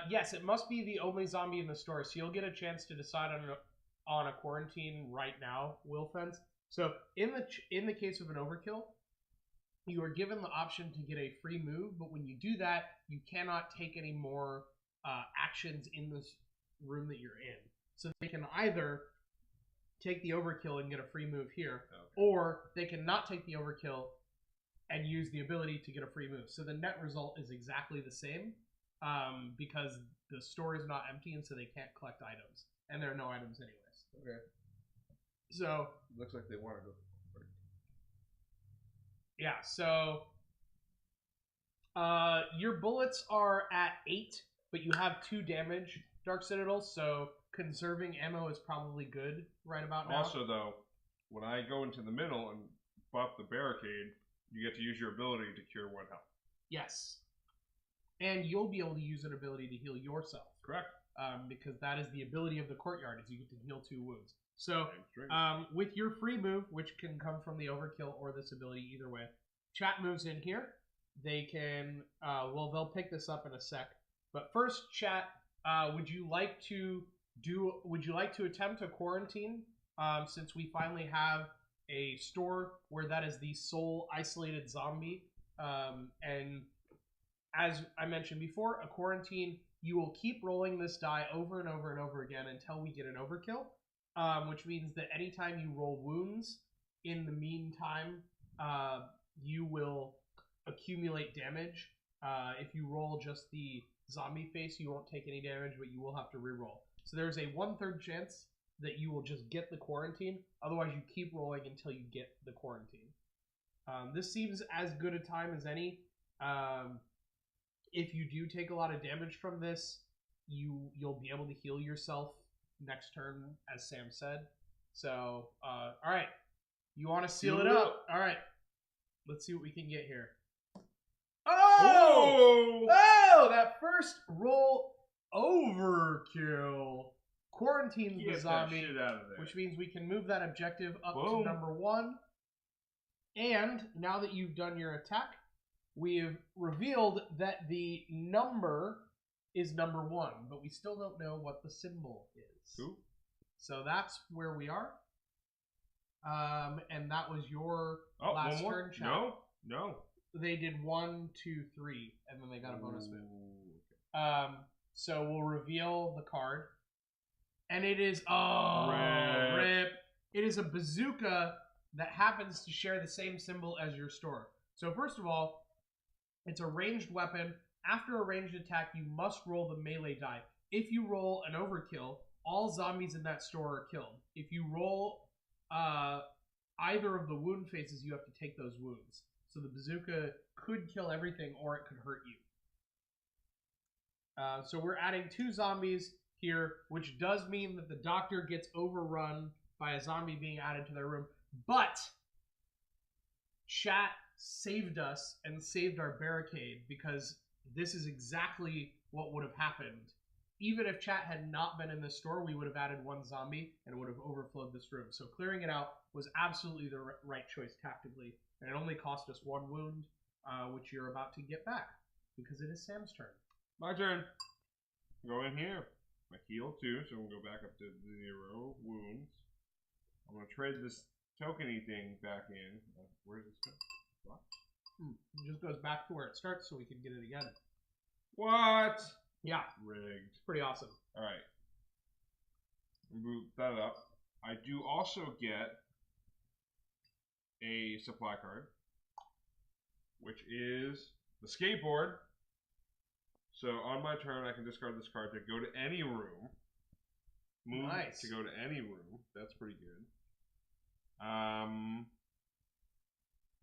[SPEAKER 1] yes, it must be the only zombie in the store, so you'll get a chance to decide on a quarantine right now, Willfence. So, in the case of an overkill, you are given the option to get a free move, but when you do that, you cannot take any more actions in this room that you're in. So they can either take the overkill and get a free move here, or they can not take the overkill and use the ability to get a free move. So the net result is exactly the same, because the store is not empty, and so they can't collect items. And there are no items anyways.
[SPEAKER 2] Okay.
[SPEAKER 1] So
[SPEAKER 2] Looks like they want to go.
[SPEAKER 1] yeah, so your bullets are at 8, but you have 2 damage, Dark Citadel, so conserving ammo is probably good right about now.
[SPEAKER 2] Also, though, when I go into the middle and buff the barricade, you get to use your ability to cure 1 health.
[SPEAKER 1] Yes. And you'll be able to use an ability to heal yourself.
[SPEAKER 2] Correct.
[SPEAKER 1] Because that is the ability of the courtyard, is you get to heal 2 wounds. So,
[SPEAKER 2] Straight.
[SPEAKER 1] with your free move, which can come from the overkill or this ability, either way, chat moves in here. They can, well, they'll pick this up in a sec. But first, chat, would you like to attempt a quarantine? Since we finally have a store where that is the sole isolated zombie. And as I mentioned before, a quarantine, you will keep rolling this die over and over and over again until we get an overkill. Which means that anytime you roll wounds, in the meantime, you will accumulate damage. If you roll just the zombie face, you won't take any damage, but you will have to reroll. So there's a 1/3 chance that you will just get the quarantine. Otherwise, you keep rolling until you get the quarantine. This seems as good a time as any. If you do take a lot of damage from this, you'll be able to heal yourself next turn, as Sam said. So, all right. You want to seal it up? All right. Let's see what we can get here. Oh! Oh! That first roll overkill. Quarantine the
[SPEAKER 2] Get that
[SPEAKER 1] zombie,
[SPEAKER 2] shit out of there.
[SPEAKER 1] which means we can move that objective up
[SPEAKER 2] Boom.
[SPEAKER 1] to number 1. And now that you've done your attack, we've revealed that the number is number 1, but we still don't know what the symbol is.
[SPEAKER 2] Who?
[SPEAKER 1] So that's where we are. And that was your
[SPEAKER 2] Oh,
[SPEAKER 1] last
[SPEAKER 2] one more?
[SPEAKER 1] turn, chat.
[SPEAKER 2] No.
[SPEAKER 1] They did 1, 2, 3, and then they got a bonus move.
[SPEAKER 2] Ooh,
[SPEAKER 1] So we'll reveal the card. And it is rip. It is a bazooka that happens to share the same symbol as your store. So first of all, it's a ranged weapon. After a ranged attack, you must roll the melee die. If you roll an overkill, all zombies in that store are killed. If you roll either of the wound phases, you have to take those wounds. So the bazooka could kill everything, or it could hurt you. So we're adding 2 zombies here, which does mean that the doctor gets overrun by a zombie being added to their room. But chat saved us and saved our barricade, because this is exactly what would have happened. Even if chat had not been in this store, we would have added 1 zombie and it would have overflowed this room. So clearing it out was absolutely the right choice tactically. And it only cost us 1 wound, which you're about to get back, because it is Sam's turn.
[SPEAKER 2] my turn. Go in here. I heal 2, so we'll go back up to 0 wounds. I'm going to trade this tokeny thing back in. Where's this go? What?
[SPEAKER 1] It just goes back to where it starts so we can get it again.
[SPEAKER 2] What?
[SPEAKER 1] Yeah,
[SPEAKER 2] Rigged.
[SPEAKER 1] it's pretty awesome.
[SPEAKER 2] Alright. Move that up. I do also get a supply card, which is the skateboard. So on my turn, I can discard this card to go to any room. Move
[SPEAKER 1] Nice.
[SPEAKER 2] to go to any room. That's pretty good.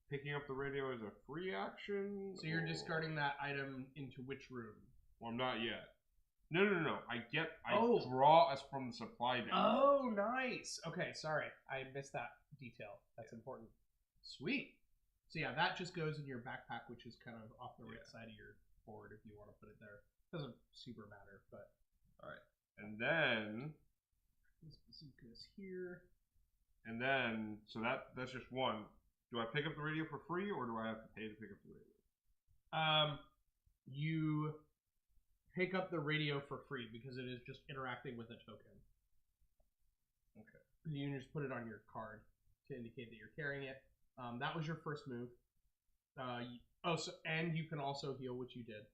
[SPEAKER 2] Picking up the radio is a free action.
[SPEAKER 1] So you're
[SPEAKER 2] or-
[SPEAKER 1] discarding that item into which room?
[SPEAKER 2] Well, I'm not yet. No. I
[SPEAKER 1] Oh.
[SPEAKER 2] draw us from the supply deck.
[SPEAKER 1] Oh, nice. Okay, sorry. I missed that detail. That's important. Sweet. So yeah, that just goes in your backpack, which is kind of off the right side of your board if you want to put it there. Doesn't super matter, but
[SPEAKER 2] And then,
[SPEAKER 1] this bazooka is here.
[SPEAKER 2] so that's just 1. Do I pick up the radio for free, or do I have to pay to pick up the radio?
[SPEAKER 1] You pick up the radio for free because it is just interacting with a token.
[SPEAKER 2] Okay.
[SPEAKER 1] You can just put it on your card to indicate that you're carrying it. That was your first move. And you can also heal, which you did.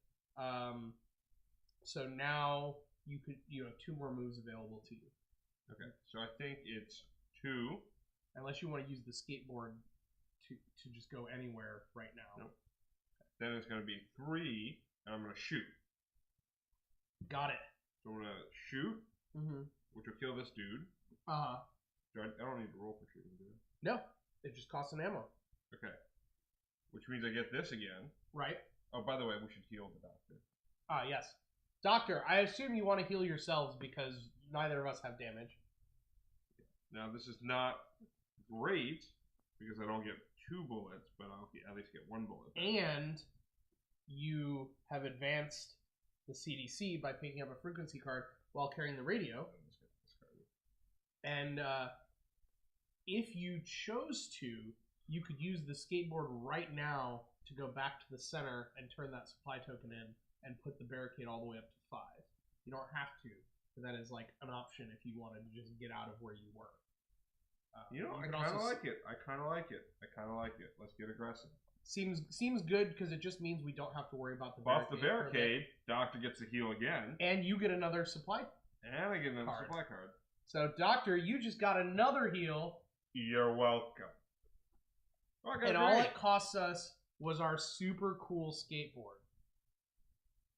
[SPEAKER 1] So now you have 2 more moves available to you,
[SPEAKER 2] Okay, so I think it's 2.
[SPEAKER 1] unless you want to use the skateboard to just go anywhere right now.
[SPEAKER 2] Nope. Then it's going to be 3, and I'm going to shoot.
[SPEAKER 1] Got it.
[SPEAKER 2] So I'm going to shoot,
[SPEAKER 1] Mm-hmm.
[SPEAKER 2] which will kill this dude.
[SPEAKER 1] Uh-huh.
[SPEAKER 2] I don't need to roll for shooting, do I?
[SPEAKER 1] No, it just costs an ammo.
[SPEAKER 2] Okay. Which means I get this again.
[SPEAKER 1] Right.
[SPEAKER 2] Oh, by the way, we should heal the doctor.
[SPEAKER 1] Yes. Doctor, I assume you want to heal yourselves because neither of us have damage.
[SPEAKER 2] Now, this is not great, because I don't get 2 bullets, but I'll at least get 1 bullet.
[SPEAKER 1] And you have advanced the CDC by picking up a frequency card while carrying the radio. And if you chose to, you could use the skateboard right now to go back to the center and turn that supply token in and put the barricade all the way up to 5. You don't have to, but that is like an option if you wanted to just get out of where you were.
[SPEAKER 2] I kind of like it. I kind of like it. Let's get aggressive.
[SPEAKER 1] Seems good because it just means we don't have to worry about the
[SPEAKER 2] Buff
[SPEAKER 1] barricade.
[SPEAKER 2] the barricade. Doctor gets to heal again.
[SPEAKER 1] And you get another supply.
[SPEAKER 2] And I get another
[SPEAKER 1] Card.
[SPEAKER 2] supply card.
[SPEAKER 1] So, Doctor, you just got another heal.
[SPEAKER 2] You're welcome. Oh,
[SPEAKER 1] And all it costs us was our super cool skateboard.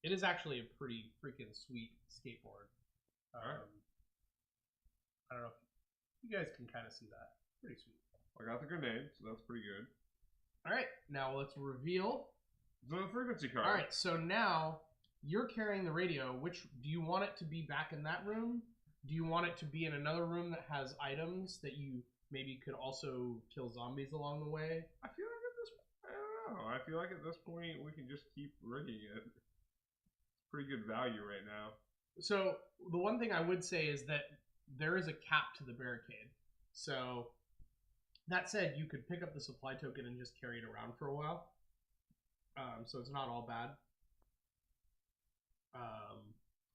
[SPEAKER 1] It is actually a pretty freaking sweet skateboard.
[SPEAKER 2] Alright.
[SPEAKER 1] I don't know if you guys can kind of see that. Pretty sweet.
[SPEAKER 2] I got the grenade, so that's pretty good.
[SPEAKER 1] Alright, now let's reveal.
[SPEAKER 2] So the frequency card.
[SPEAKER 1] Alright, so now you're carrying the radio. Which do you want it to be back in that room? Do you want it to be in another room that has items that you maybe could also kill zombies along the way?
[SPEAKER 2] I feel like I don't know. I feel like at this point we can just keep rigging it. It's pretty good value right now.
[SPEAKER 1] So the one thing I would say is that there is a cap to the barricade. So that said, you could pick up the supply token and just carry it around for a while. So it's not all bad.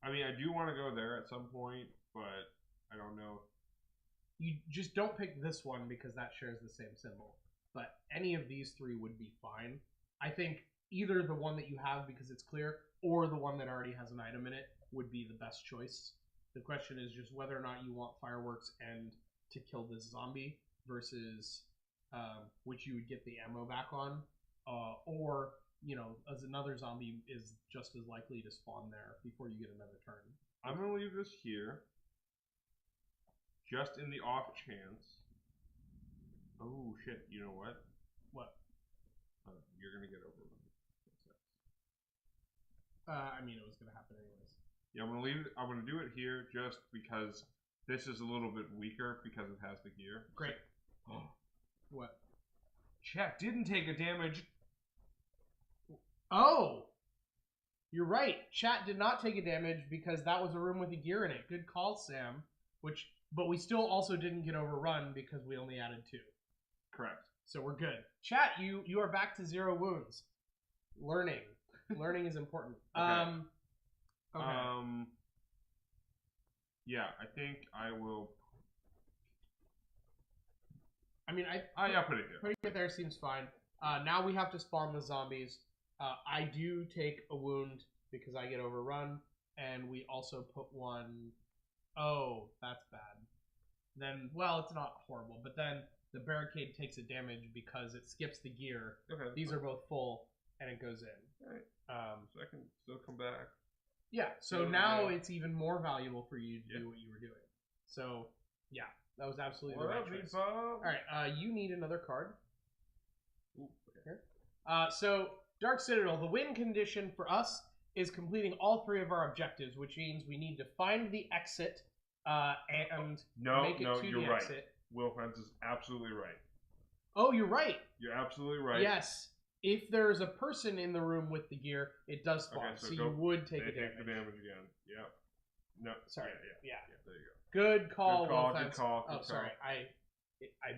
[SPEAKER 2] I mean, I do want to go there at some point, but I don't know.
[SPEAKER 1] You just don't pick this one because that shares the same symbol. But any of these three would be fine. I think either the one that you have because it's clear, or the one that already has an item in it would be the best choice. The question is just whether or not you want fireworks and to kill this zombie versus which you would get the ammo back on, or as another zombie is just as likely to spawn there before you get another turn.
[SPEAKER 2] I'm gonna leave this here, just in the off chance. Oh shit! You know what?
[SPEAKER 1] What?
[SPEAKER 2] You're gonna get overrun.
[SPEAKER 1] I mean, it was gonna happen anyways.
[SPEAKER 2] Yeah, I'm gonna leave it. I'm gonna do it here just because this is a little bit weaker because it has the gear.
[SPEAKER 1] Great. What?
[SPEAKER 2] Chat didn't take a damage.
[SPEAKER 1] Oh! You're right. Chat did not take a damage because that was a room with a gear in it. Good call, Sam. But we still also didn't get overrun because we only added 2.
[SPEAKER 2] Correct.
[SPEAKER 1] So we're good. Chat, you are back to 0 wounds. Learning is important.
[SPEAKER 2] Okay.
[SPEAKER 1] Okay.
[SPEAKER 2] Yeah, I think I will.
[SPEAKER 1] I mean,
[SPEAKER 2] I'll put it here.
[SPEAKER 1] Putting it there seems fine. Now we have to spawn the zombies. I do take a wound because I get overrun, and we also put one. Oh, that's bad. Then, well, it's not horrible, but then the barricade takes a damage because it skips the gear.
[SPEAKER 2] Okay.
[SPEAKER 1] These are both full, and it goes in.
[SPEAKER 2] All right. So I can still come back.
[SPEAKER 1] Yeah. So now it's even more valuable for you to do what you were doing. So yeah, that was absolutely the right choice. All right. You need another card.
[SPEAKER 2] Ooh, okay.
[SPEAKER 1] So Dark Citadel, the win condition for us is completing all 3 of our objectives, which means we need to find the exit and make it to
[SPEAKER 2] you're
[SPEAKER 1] the
[SPEAKER 2] right.
[SPEAKER 1] exit.
[SPEAKER 2] Will Fence is absolutely right.
[SPEAKER 1] Oh, you're right.
[SPEAKER 2] You're absolutely right.
[SPEAKER 1] Yes. If there's a person in the room with the gear, it does spawn.
[SPEAKER 2] Okay,
[SPEAKER 1] so you would take a damage.
[SPEAKER 2] Take the damage again. Yeah. No.
[SPEAKER 1] Sorry.
[SPEAKER 2] Yeah. There you go.
[SPEAKER 1] Good call, Will
[SPEAKER 2] Good
[SPEAKER 1] Fence.
[SPEAKER 2] call.
[SPEAKER 1] Oh, sorry. I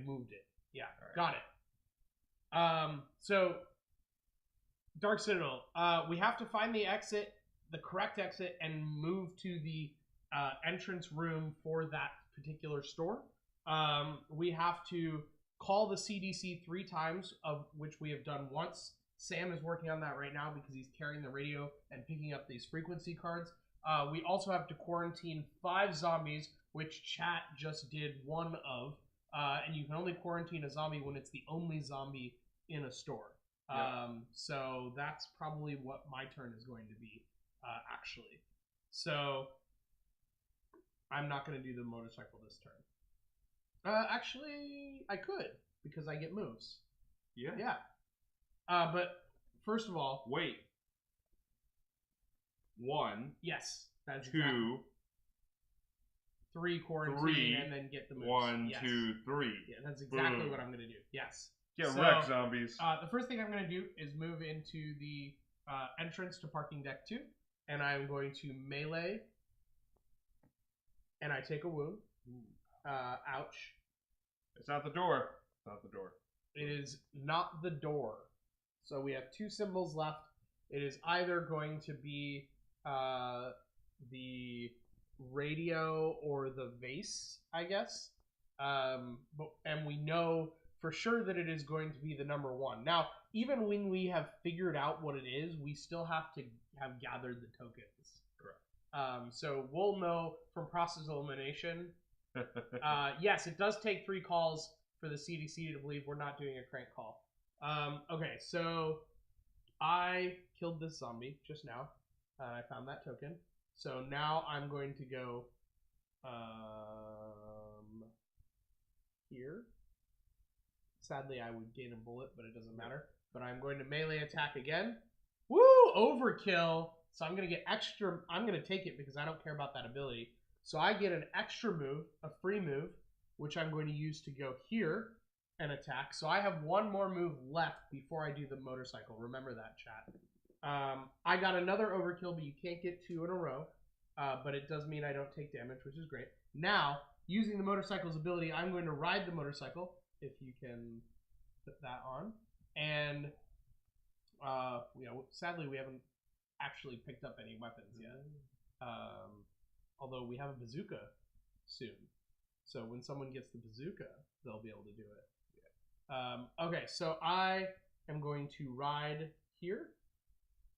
[SPEAKER 1] moved it. Yeah.
[SPEAKER 2] Right.
[SPEAKER 1] Got it. So Dark Citadel, we have to find the exit, the correct exit, and move to the entrance room for that particular store. We have to call the CDC 3 times, of which we have done once. Sam is working on that right now because he's carrying the radio and picking up these frequency cards. We also have to quarantine 5 zombies, which chat just did 1 of. And you can only quarantine a zombie when it's the only zombie in a store.
[SPEAKER 2] Yeah.
[SPEAKER 1] So that's probably what my turn is going to be, actually. So I'm not going to do the motorcycle this turn. Actually, I could, because I get moves.
[SPEAKER 2] Yeah.
[SPEAKER 1] Yeah. But first of all...
[SPEAKER 2] Wait. 1.
[SPEAKER 1] Yes. That's
[SPEAKER 2] 2.
[SPEAKER 1] Exactly. 3 quarantine
[SPEAKER 2] 3,
[SPEAKER 1] and then get the moves.
[SPEAKER 2] 1,
[SPEAKER 1] Yes.
[SPEAKER 2] 2, 3.
[SPEAKER 1] Yeah, that's exactly
[SPEAKER 2] Boom.
[SPEAKER 1] what I'm going to do. Yes.
[SPEAKER 2] Get wrecked, zombies.
[SPEAKER 1] The first thing I'm going to do is move into the entrance to parking deck 2. And I'm going to melee. And I take a wound. Ouch.
[SPEAKER 2] It's not the door. It's not the door.
[SPEAKER 1] It is not the door. So we have 2 symbols left. It is either going to be the radio or the vase, I guess. And we know for sure that it is going to be the number 1. Now, even when we have figured out what it is, we still have to have gathered the tokens.
[SPEAKER 2] Correct.
[SPEAKER 1] So we'll know from process elimination. Yes, it does take 3 calls for the CDC to believe we're not doing a crank call. Okay, so I killed this zombie just now. I found that token. So now I'm going to go here. Sadly, I would gain a bullet, but it doesn't matter. But I'm going to melee attack again. Woo! Overkill! So I'm going to get extra... I'm going to take it because I don't care about that ability. So I get an extra move, a free move, which I'm going to use to go here and attack. So I have 1 more move left before I do the motorcycle. Remember that, chat. I got another overkill, but you can't get 2 in a row. But it does mean I don't take damage, which is great. Now, using the motorcycle's ability, I'm going to ride the motorcycle, if you can put that on. And sadly, we haven't actually picked up any weapons yet. Although we have a bazooka soon. So when someone gets the bazooka, they'll be able to do it. Okay, so I am going to ride here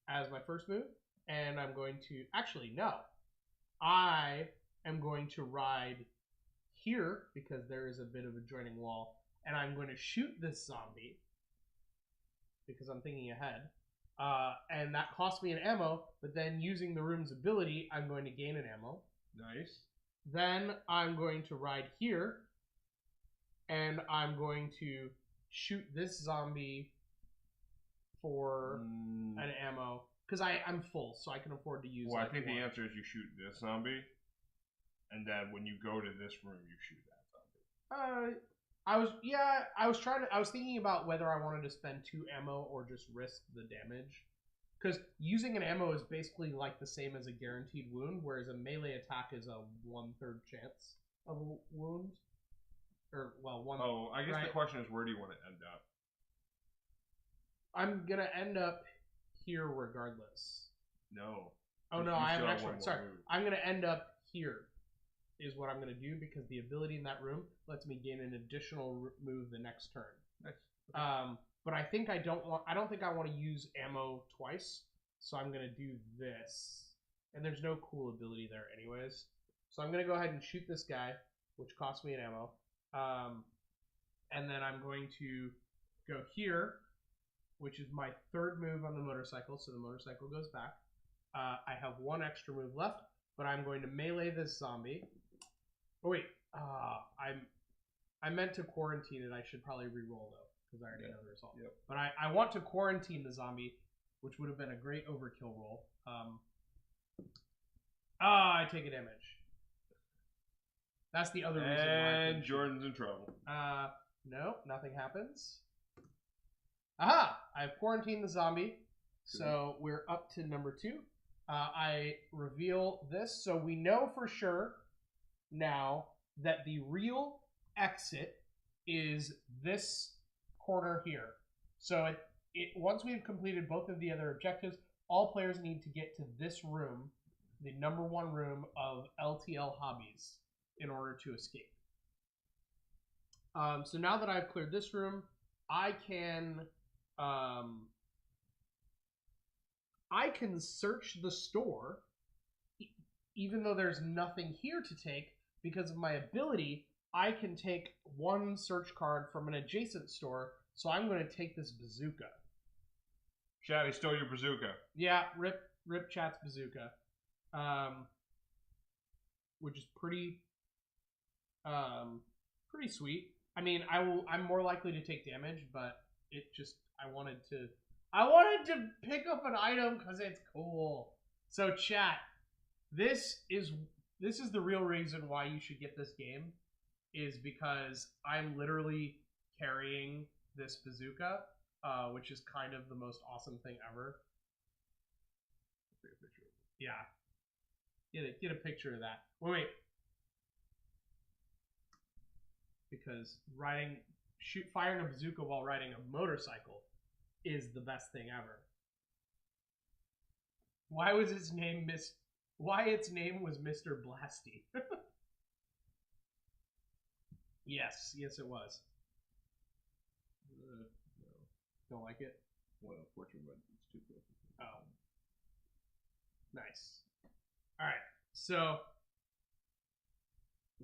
[SPEAKER 1] as my first move, and I'm going to actually no, I am going to ride here because there is a bit of a joining wall, and I'm going to shoot this zombie because I'm thinking ahead. And that costs me an ammo, but then using the room's ability, I'm going to gain an ammo.
[SPEAKER 2] Nice.
[SPEAKER 1] Then I'm going to ride here, and I'm going to shoot this zombie for an ammo because I'm full, so I can afford to use.
[SPEAKER 2] Well,
[SPEAKER 1] like
[SPEAKER 2] I think
[SPEAKER 1] one.
[SPEAKER 2] the answer is you shoot this zombie, and then when you go to this room, you shoot that zombie.
[SPEAKER 1] I was thinking about whether I wanted to spend 2 ammo or just risk the damage. Because using an ammo is basically like the same as a guaranteed wound, whereas a melee attack is a 1/3 chance of a wound. Or, well, one.
[SPEAKER 2] Oh, I guess
[SPEAKER 1] right?
[SPEAKER 2] the question is, where do you want to end up?
[SPEAKER 1] I'm gonna end up here regardless.
[SPEAKER 2] No.
[SPEAKER 1] Oh
[SPEAKER 2] You
[SPEAKER 1] no, I have
[SPEAKER 2] still
[SPEAKER 1] an
[SPEAKER 2] have
[SPEAKER 1] extra
[SPEAKER 2] one
[SPEAKER 1] one.
[SPEAKER 2] more
[SPEAKER 1] Sorry,
[SPEAKER 2] move.
[SPEAKER 1] I'm gonna end up here. Is what I'm gonna do because the ability in that room lets me gain an additional move the next turn.
[SPEAKER 2] Nice.
[SPEAKER 1] But I think I don't think I want to use ammo twice, so I'm gonna do this. And there's no cool ability there anyways. So I'm gonna go ahead and shoot this guy, which costs me an ammo. And then I'm going to go here, which is my 3rd move on the motorcycle, so the motorcycle goes back. I have 1 extra move left, but I'm going to melee this zombie. Oh wait, I meant to quarantine it. I should probably re-roll though, because I already know the result.
[SPEAKER 2] Yep.
[SPEAKER 1] But I want to quarantine the zombie, which would have been a great overkill roll. I take a damage. That's the other reason why.
[SPEAKER 2] And Jordan's in trouble.
[SPEAKER 1] No, nothing happens. Aha! I've quarantined the zombie, so we're up to number 2. I reveal this, so we know for sure now that the real exit is this corner here. So once we've completed both of the other objectives, all players need to get to this room, the number 1 room of LTL Hobbies, in order to escape. So now that I've cleared this room, I can search the store, even though there's nothing here to take. Because of my ability, I can take 1 search card from an adjacent store, so I'm going to take this bazooka.
[SPEAKER 2] Chat, he stole your bazooka.
[SPEAKER 1] Yeah, rip Chat's bazooka. Which is pretty sweet. I mean, I'm more likely to take damage, but I wanted to pick up an item because it's cool. So chat, this is the real reason why you should get this game, is because I'm literally carrying this bazooka, which is kind of the most awesome thing ever.
[SPEAKER 2] Take a picture of it.
[SPEAKER 1] Yeah. Get a picture of that. Wait. Because firing a bazooka while riding a motorcycle is the best thing ever. Why its name was Mr. Blasty? Yes, it was.
[SPEAKER 2] No.
[SPEAKER 1] Don't like it?
[SPEAKER 2] Well, unfortunately, it's too close.
[SPEAKER 1] Oh. Nice. Alright, so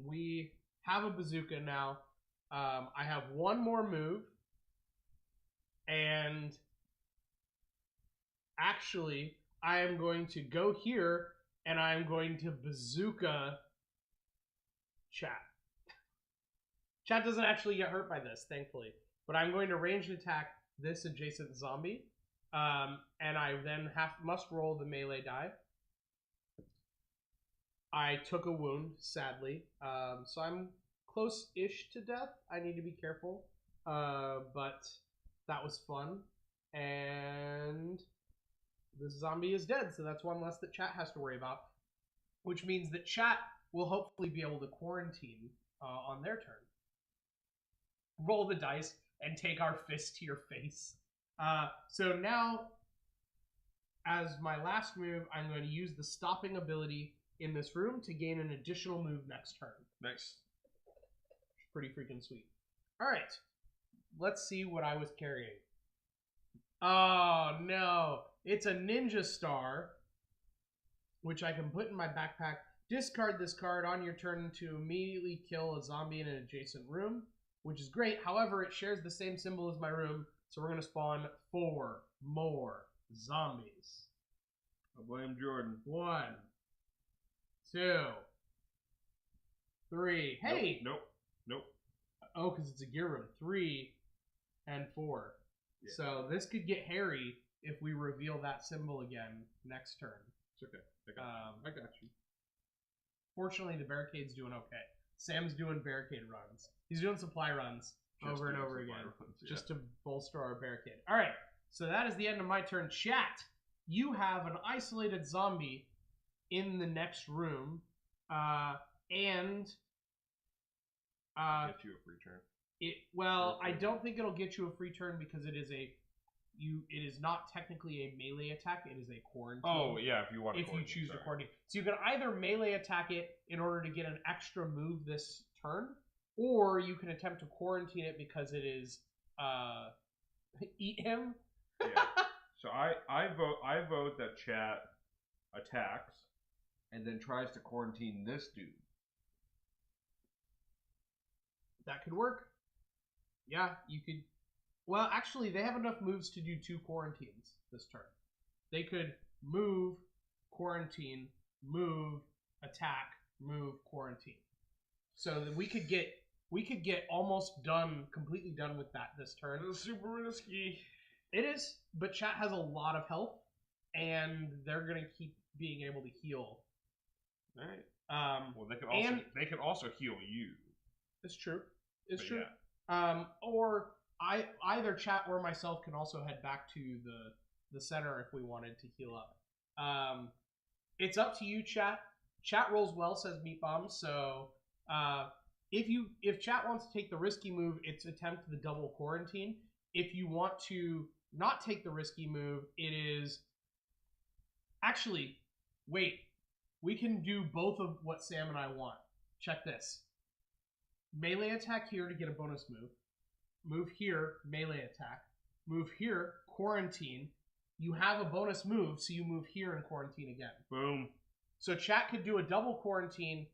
[SPEAKER 1] we have a bazooka now. I have 1 more move. And actually, I am going to go here and I'm going to bazooka Chat. Chat doesn't actually get hurt by this, thankfully. But I'm going to ranged attack this adjacent zombie. And I then must roll the melee die. I took a wound, sadly. So I'm close-ish to death. I need to be careful. But that was fun. And the zombie is dead, so that's 1 less that chat has to worry about. Which means that chat will hopefully be able to quarantine on their turn. Roll the dice and take our fist to your face. So now, as my last move, I'm going to use the stopping ability in this room to gain an additional move next turn.
[SPEAKER 2] Nice.
[SPEAKER 1] Pretty freaking sweet. All right. Let's see what I was carrying. Oh, no. It's a Ninja Star, which I can put in my backpack. Discard this card on your turn to immediately kill a zombie in an adjacent room, which is great. However, it shares the same symbol as my room, so we're going to spawn 4 more zombies.
[SPEAKER 2] I blame Jordan.
[SPEAKER 1] 1, 2, 3. Hey!
[SPEAKER 2] Nope.
[SPEAKER 1] Oh, because it's a gear room. 3 and 4.
[SPEAKER 2] Yeah.
[SPEAKER 1] So this could get hairy if we reveal that symbol again next turn.
[SPEAKER 2] It's okay. I got you.
[SPEAKER 1] Fortunately, the barricade's doing okay. Sam's doing barricade runs. He's doing supply runs over and over again, just to bolster our barricade. All right, so that is the end of my turn. Chat, you have an isolated zombie in the next room, and
[SPEAKER 2] Get you a free turn.
[SPEAKER 1] I don't think it'll get you a free turn because it is not technically a melee attack. It is a quarantine.
[SPEAKER 2] Oh yeah, if you want.
[SPEAKER 1] If you choose to quarantine, so you can either melee attack it in order to get an extra move this turn, or you can attempt to quarantine it because it is eat him.
[SPEAKER 2] Yeah. So I vote that chat attacks and then tries to quarantine this dude.
[SPEAKER 1] That could work. Yeah, you could. Well, actually, they have enough moves to do 2 quarantines this turn. They could move, quarantine, move, attack, move, quarantine. So that we could get almost done, completely done with that this turn.
[SPEAKER 2] It's super risky.
[SPEAKER 1] It is, but chat has a lot of health, and they're gonna keep being able to heal.
[SPEAKER 2] All right. Well, they can also heal you.
[SPEAKER 1] It's true. It's
[SPEAKER 2] But
[SPEAKER 1] true.
[SPEAKER 2] yeah.
[SPEAKER 1] Or either chat or myself can also head back to the center if we wanted to heal up. It's up to you, chat. Chat rolls well, says Meat Bomb. So if chat wants to take the risky move, it's attempt the double quarantine. If you want to not take the risky move, it is actually wait. We can do both of what Sam and I want. Check this. Melee attack here to get a bonus move. Move here, melee attack. Move here, quarantine. You have a bonus move, so you move here and quarantine again.
[SPEAKER 2] Boom.
[SPEAKER 1] So chat could do a double quarantine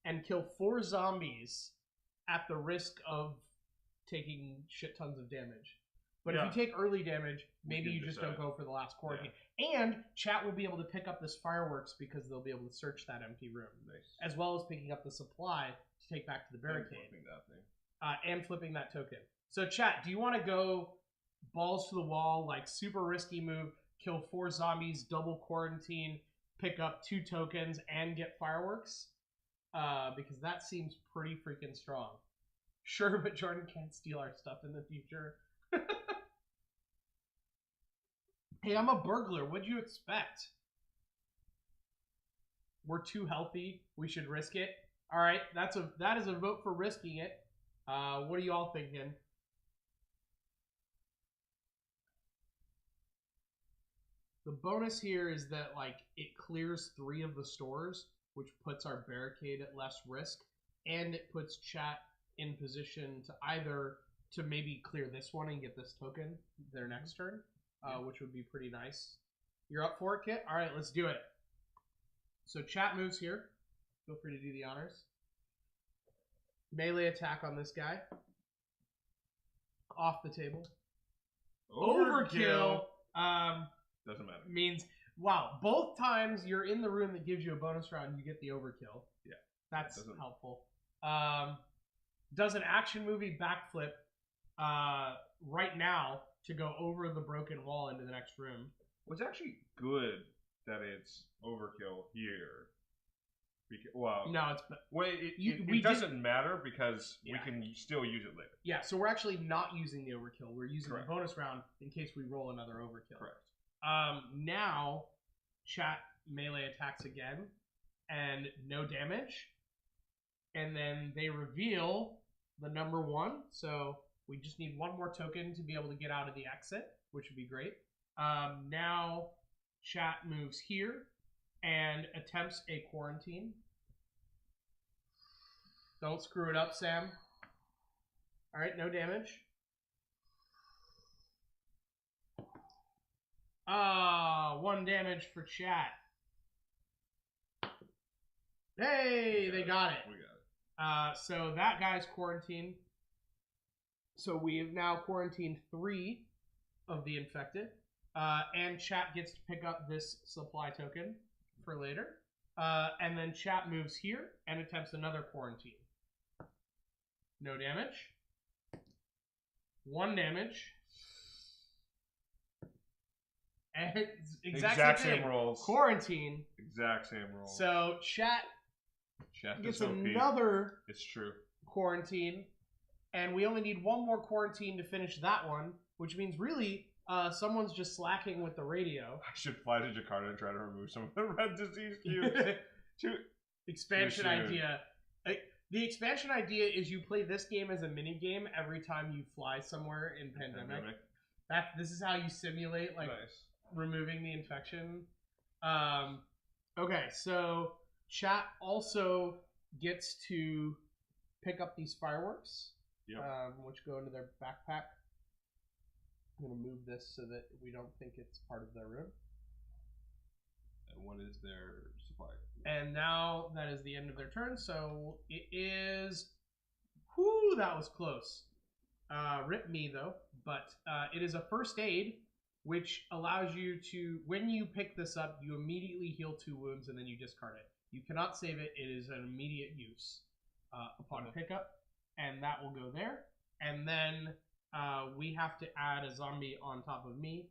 [SPEAKER 1] and kill 4 zombies at the risk of taking shit tons of damage. But if you take early damage, maybe you just don't go for the last quarantine. Yeah. And chat will be able to pick up this fireworks because they'll be able to search that empty room.
[SPEAKER 2] Nice.
[SPEAKER 1] As well as picking up the supply to take back to the barricade.
[SPEAKER 2] And flipping that thing.
[SPEAKER 1] And flipping that token. So chat, do you want to go balls to the wall, like super risky move, kill 4 zombies, double quarantine, pick up 2 tokens, and get fireworks? Because that seems pretty freaking strong. Sure, but Jordan can't steal our stuff in the future. Hey, I'm a burglar. What'd you expect? We're too healthy. We should risk it. All right, that is a vote for risking it. What are you all thinking? The bonus here is that like it clears 3 of the stores, which puts our barricade at less risk, and it puts chat in position to either to maybe clear this one and get this token their next turn, which would be pretty nice. You're up for it, Kit? All right, let's do it. So chat moves here. Feel free to do the honors. Melee attack on this guy. Off the table. Overkill.
[SPEAKER 2] Doesn't matter.
[SPEAKER 1] Means, wow, both times you're in the room that gives you a bonus round, you get the overkill.
[SPEAKER 2] Yeah.
[SPEAKER 1] That's helpful. Does an action movie backflip right now to go over the broken wall into the next room.
[SPEAKER 2] Well, it's actually good that it's overkill here. Because, well,
[SPEAKER 1] no, it's
[SPEAKER 2] it doesn't matter because we can still use it later.
[SPEAKER 1] Yeah, so we're actually not using the overkill. We're using
[SPEAKER 2] Correct.
[SPEAKER 1] the bonus round in case we roll another overkill.
[SPEAKER 2] Correct.
[SPEAKER 1] Now, chat melee attacks again, and no damage. And then they reveal the number 1. So we just need 1 more token to be able to get out of the exit, which would be great. Now, chat moves here and attempts a quarantine. Don't screw it up, Sam. All right, no damage. Ah, 1 damage for chat. Hey, they got it.
[SPEAKER 2] We got it.
[SPEAKER 1] So that guy's quarantined. So we have now quarantined 3 of the infected. And chat gets to pick up this supply token for later. And then chat moves here and attempts another quarantine. No damage. 1 damage. And it's exact same
[SPEAKER 2] rolls.
[SPEAKER 1] Quarantine.
[SPEAKER 2] Exact same rolls.
[SPEAKER 1] So chat
[SPEAKER 2] Chef
[SPEAKER 1] gets
[SPEAKER 2] is OP.
[SPEAKER 1] another
[SPEAKER 2] It's true.
[SPEAKER 1] quarantine, and we only need 1 more quarantine to finish that one, which means really someone's just slacking with the radio.
[SPEAKER 2] I should fly to Jakarta and try to remove some of the red disease cubes.
[SPEAKER 1] Expansion
[SPEAKER 2] Too soon.
[SPEAKER 1] idea. The expansion idea is you play this game as a mini game every time you fly somewhere in pandemic. This is how you simulate like
[SPEAKER 2] Nice.
[SPEAKER 1] removing the infection. Okay, so chat also gets to pick up these fireworks, which go into their backpack. I'm going to move this so that we don't think it's part of their room.
[SPEAKER 2] And what is their supply?
[SPEAKER 1] And now that is the end of their turn, so it is... Whew, that was close. Rip me, though. But it is a first aid, which allows you to... When you pick this up, you immediately heal 2 wounds, and then you discard it. You cannot save it. It is an immediate use upon pickup, and that will go there. And then we have to add a zombie on top of me,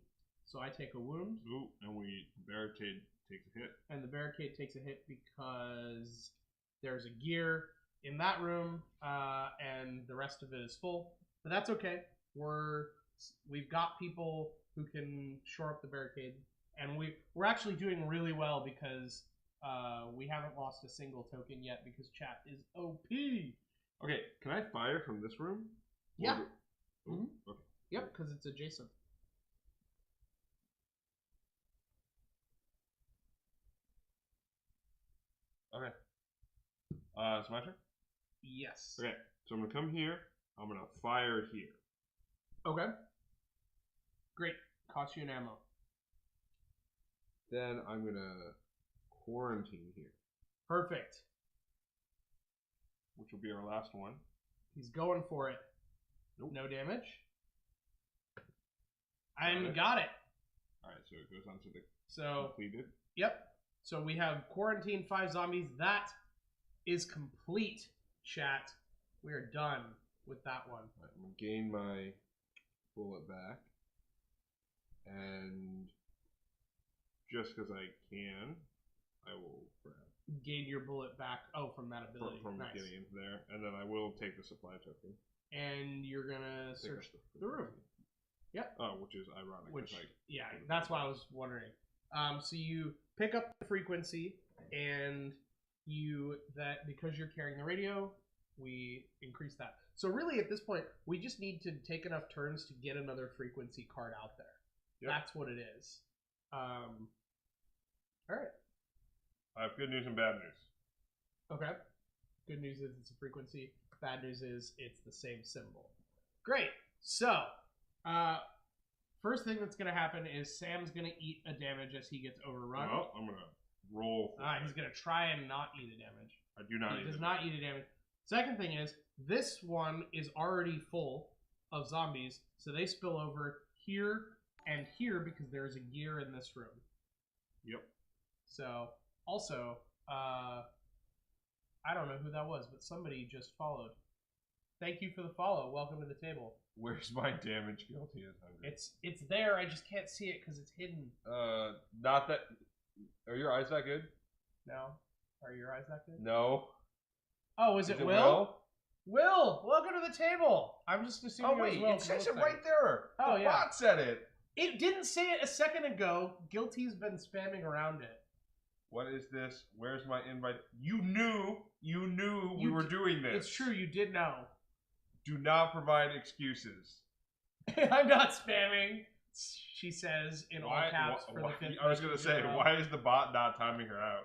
[SPEAKER 1] so I take a wound.
[SPEAKER 2] Ooh, and barricade takes a hit.
[SPEAKER 1] And the barricade takes a hit because there's a gear in that room, and the rest of it is full. But that's okay. We've got people who can shore up the barricade, and we're actually doing really well because we haven't lost a single token yet because chat is OP.
[SPEAKER 2] Okay, can I fire from this room?
[SPEAKER 1] Yeah.
[SPEAKER 2] Okay.
[SPEAKER 1] Yep, because it's adjacent.
[SPEAKER 2] Okay. It's my turn?
[SPEAKER 1] Yes.
[SPEAKER 2] Okay, so I'm going to come here. I'm going to fire here.
[SPEAKER 1] Okay. Great. Costs you an ammo.
[SPEAKER 2] Then I'm going to quarantine here,
[SPEAKER 1] Perfect.
[SPEAKER 2] which will be our last one.
[SPEAKER 1] He's going for it.
[SPEAKER 2] Nope.
[SPEAKER 1] No damage.
[SPEAKER 2] Got
[SPEAKER 1] And
[SPEAKER 2] it.
[SPEAKER 1] got it.
[SPEAKER 2] Alright, so it goes on to the
[SPEAKER 1] So,
[SPEAKER 2] completed.
[SPEAKER 1] yep. So we have quarantine 5 zombies. That is complete, chat. We are done with that one.
[SPEAKER 2] Right, I'm going to gain my bullet back. And just because I can, I will grab
[SPEAKER 1] Gain your bullet back. Oh, from that ability.
[SPEAKER 2] from
[SPEAKER 1] Nice.
[SPEAKER 2] getting into there. And then I will take the supply token.
[SPEAKER 1] And you're gonna
[SPEAKER 2] Take
[SPEAKER 1] search
[SPEAKER 2] up
[SPEAKER 1] the room. Yep.
[SPEAKER 2] Oh, which is ironic. 'cause
[SPEAKER 1] Which,
[SPEAKER 2] I
[SPEAKER 1] yeah, that's why I was wondering. So you pick up the frequency, and because you're carrying the radio, we increase that. So really, at this point, we just need to take enough turns to get another frequency card out there.
[SPEAKER 2] Yep.
[SPEAKER 1] That's what it is. All right.
[SPEAKER 2] I have good news and bad news.
[SPEAKER 1] Okay. Good news is it's a frequency. Bad news is it's the same symbol. Great. So, first thing that's going to happen is Sam's going to eat a damage as he gets overrun.
[SPEAKER 2] Well, I'm going to roll.
[SPEAKER 1] He's going to try and not eat a damage.
[SPEAKER 2] I do not.
[SPEAKER 1] He does not eat a damage. Second thing is, this one is already full of zombies, so they spill over here and here because there's a gear in this room.
[SPEAKER 2] Yep.
[SPEAKER 1] So, also, I don't know who that was, but somebody just followed. Thank you for the follow. Welcome to the table.
[SPEAKER 2] Where's my damage guilty as hungry?
[SPEAKER 1] It's there. I just can't see it because it's hidden.
[SPEAKER 2] Not that. Are your eyes that good?
[SPEAKER 1] No. Are your eyes that good?
[SPEAKER 2] No.
[SPEAKER 1] Oh, is it Will? Will, welcome to the table. I'm just assuming
[SPEAKER 2] Oh wait,
[SPEAKER 1] it was Will.
[SPEAKER 2] it says it
[SPEAKER 1] Will
[SPEAKER 2] right there.
[SPEAKER 1] Oh,
[SPEAKER 2] the
[SPEAKER 1] yeah.
[SPEAKER 2] bot said it.
[SPEAKER 1] It didn't say it a second ago. Guilty's been spamming around it.
[SPEAKER 2] What is this? Where's my invite? You knew we
[SPEAKER 1] You
[SPEAKER 2] were
[SPEAKER 1] d-
[SPEAKER 2] doing this.
[SPEAKER 1] It's true, you did know.
[SPEAKER 2] Do not provide excuses.
[SPEAKER 1] I'm not spamming, she says in all caps for the fifth.
[SPEAKER 2] I was gonna say,
[SPEAKER 1] row.
[SPEAKER 2] why is the bot not timing her out?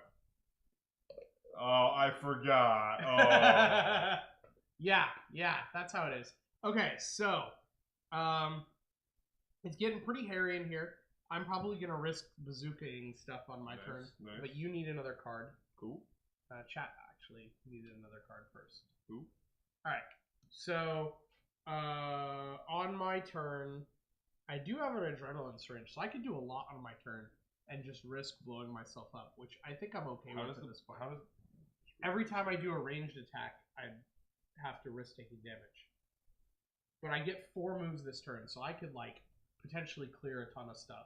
[SPEAKER 2] Oh, I forgot. Oh.
[SPEAKER 1] Yeah, that's how it is. Okay, so it's getting pretty hairy in here. I'm probably gonna risk bazookaing stuff on my turn,
[SPEAKER 2] Nice.
[SPEAKER 1] but you need another card.
[SPEAKER 2] Cool.
[SPEAKER 1] Chat actually needed another card first.
[SPEAKER 2] Cool.
[SPEAKER 1] All right. So on my turn, I do have an adrenaline syringe, so I could do a lot on my turn and just risk blowing myself up, which I think I'm okay with at this point. Every time I do a ranged attack, I have to risk taking damage. But I get 4 moves this turn, so I could like potentially clear a ton of stuff.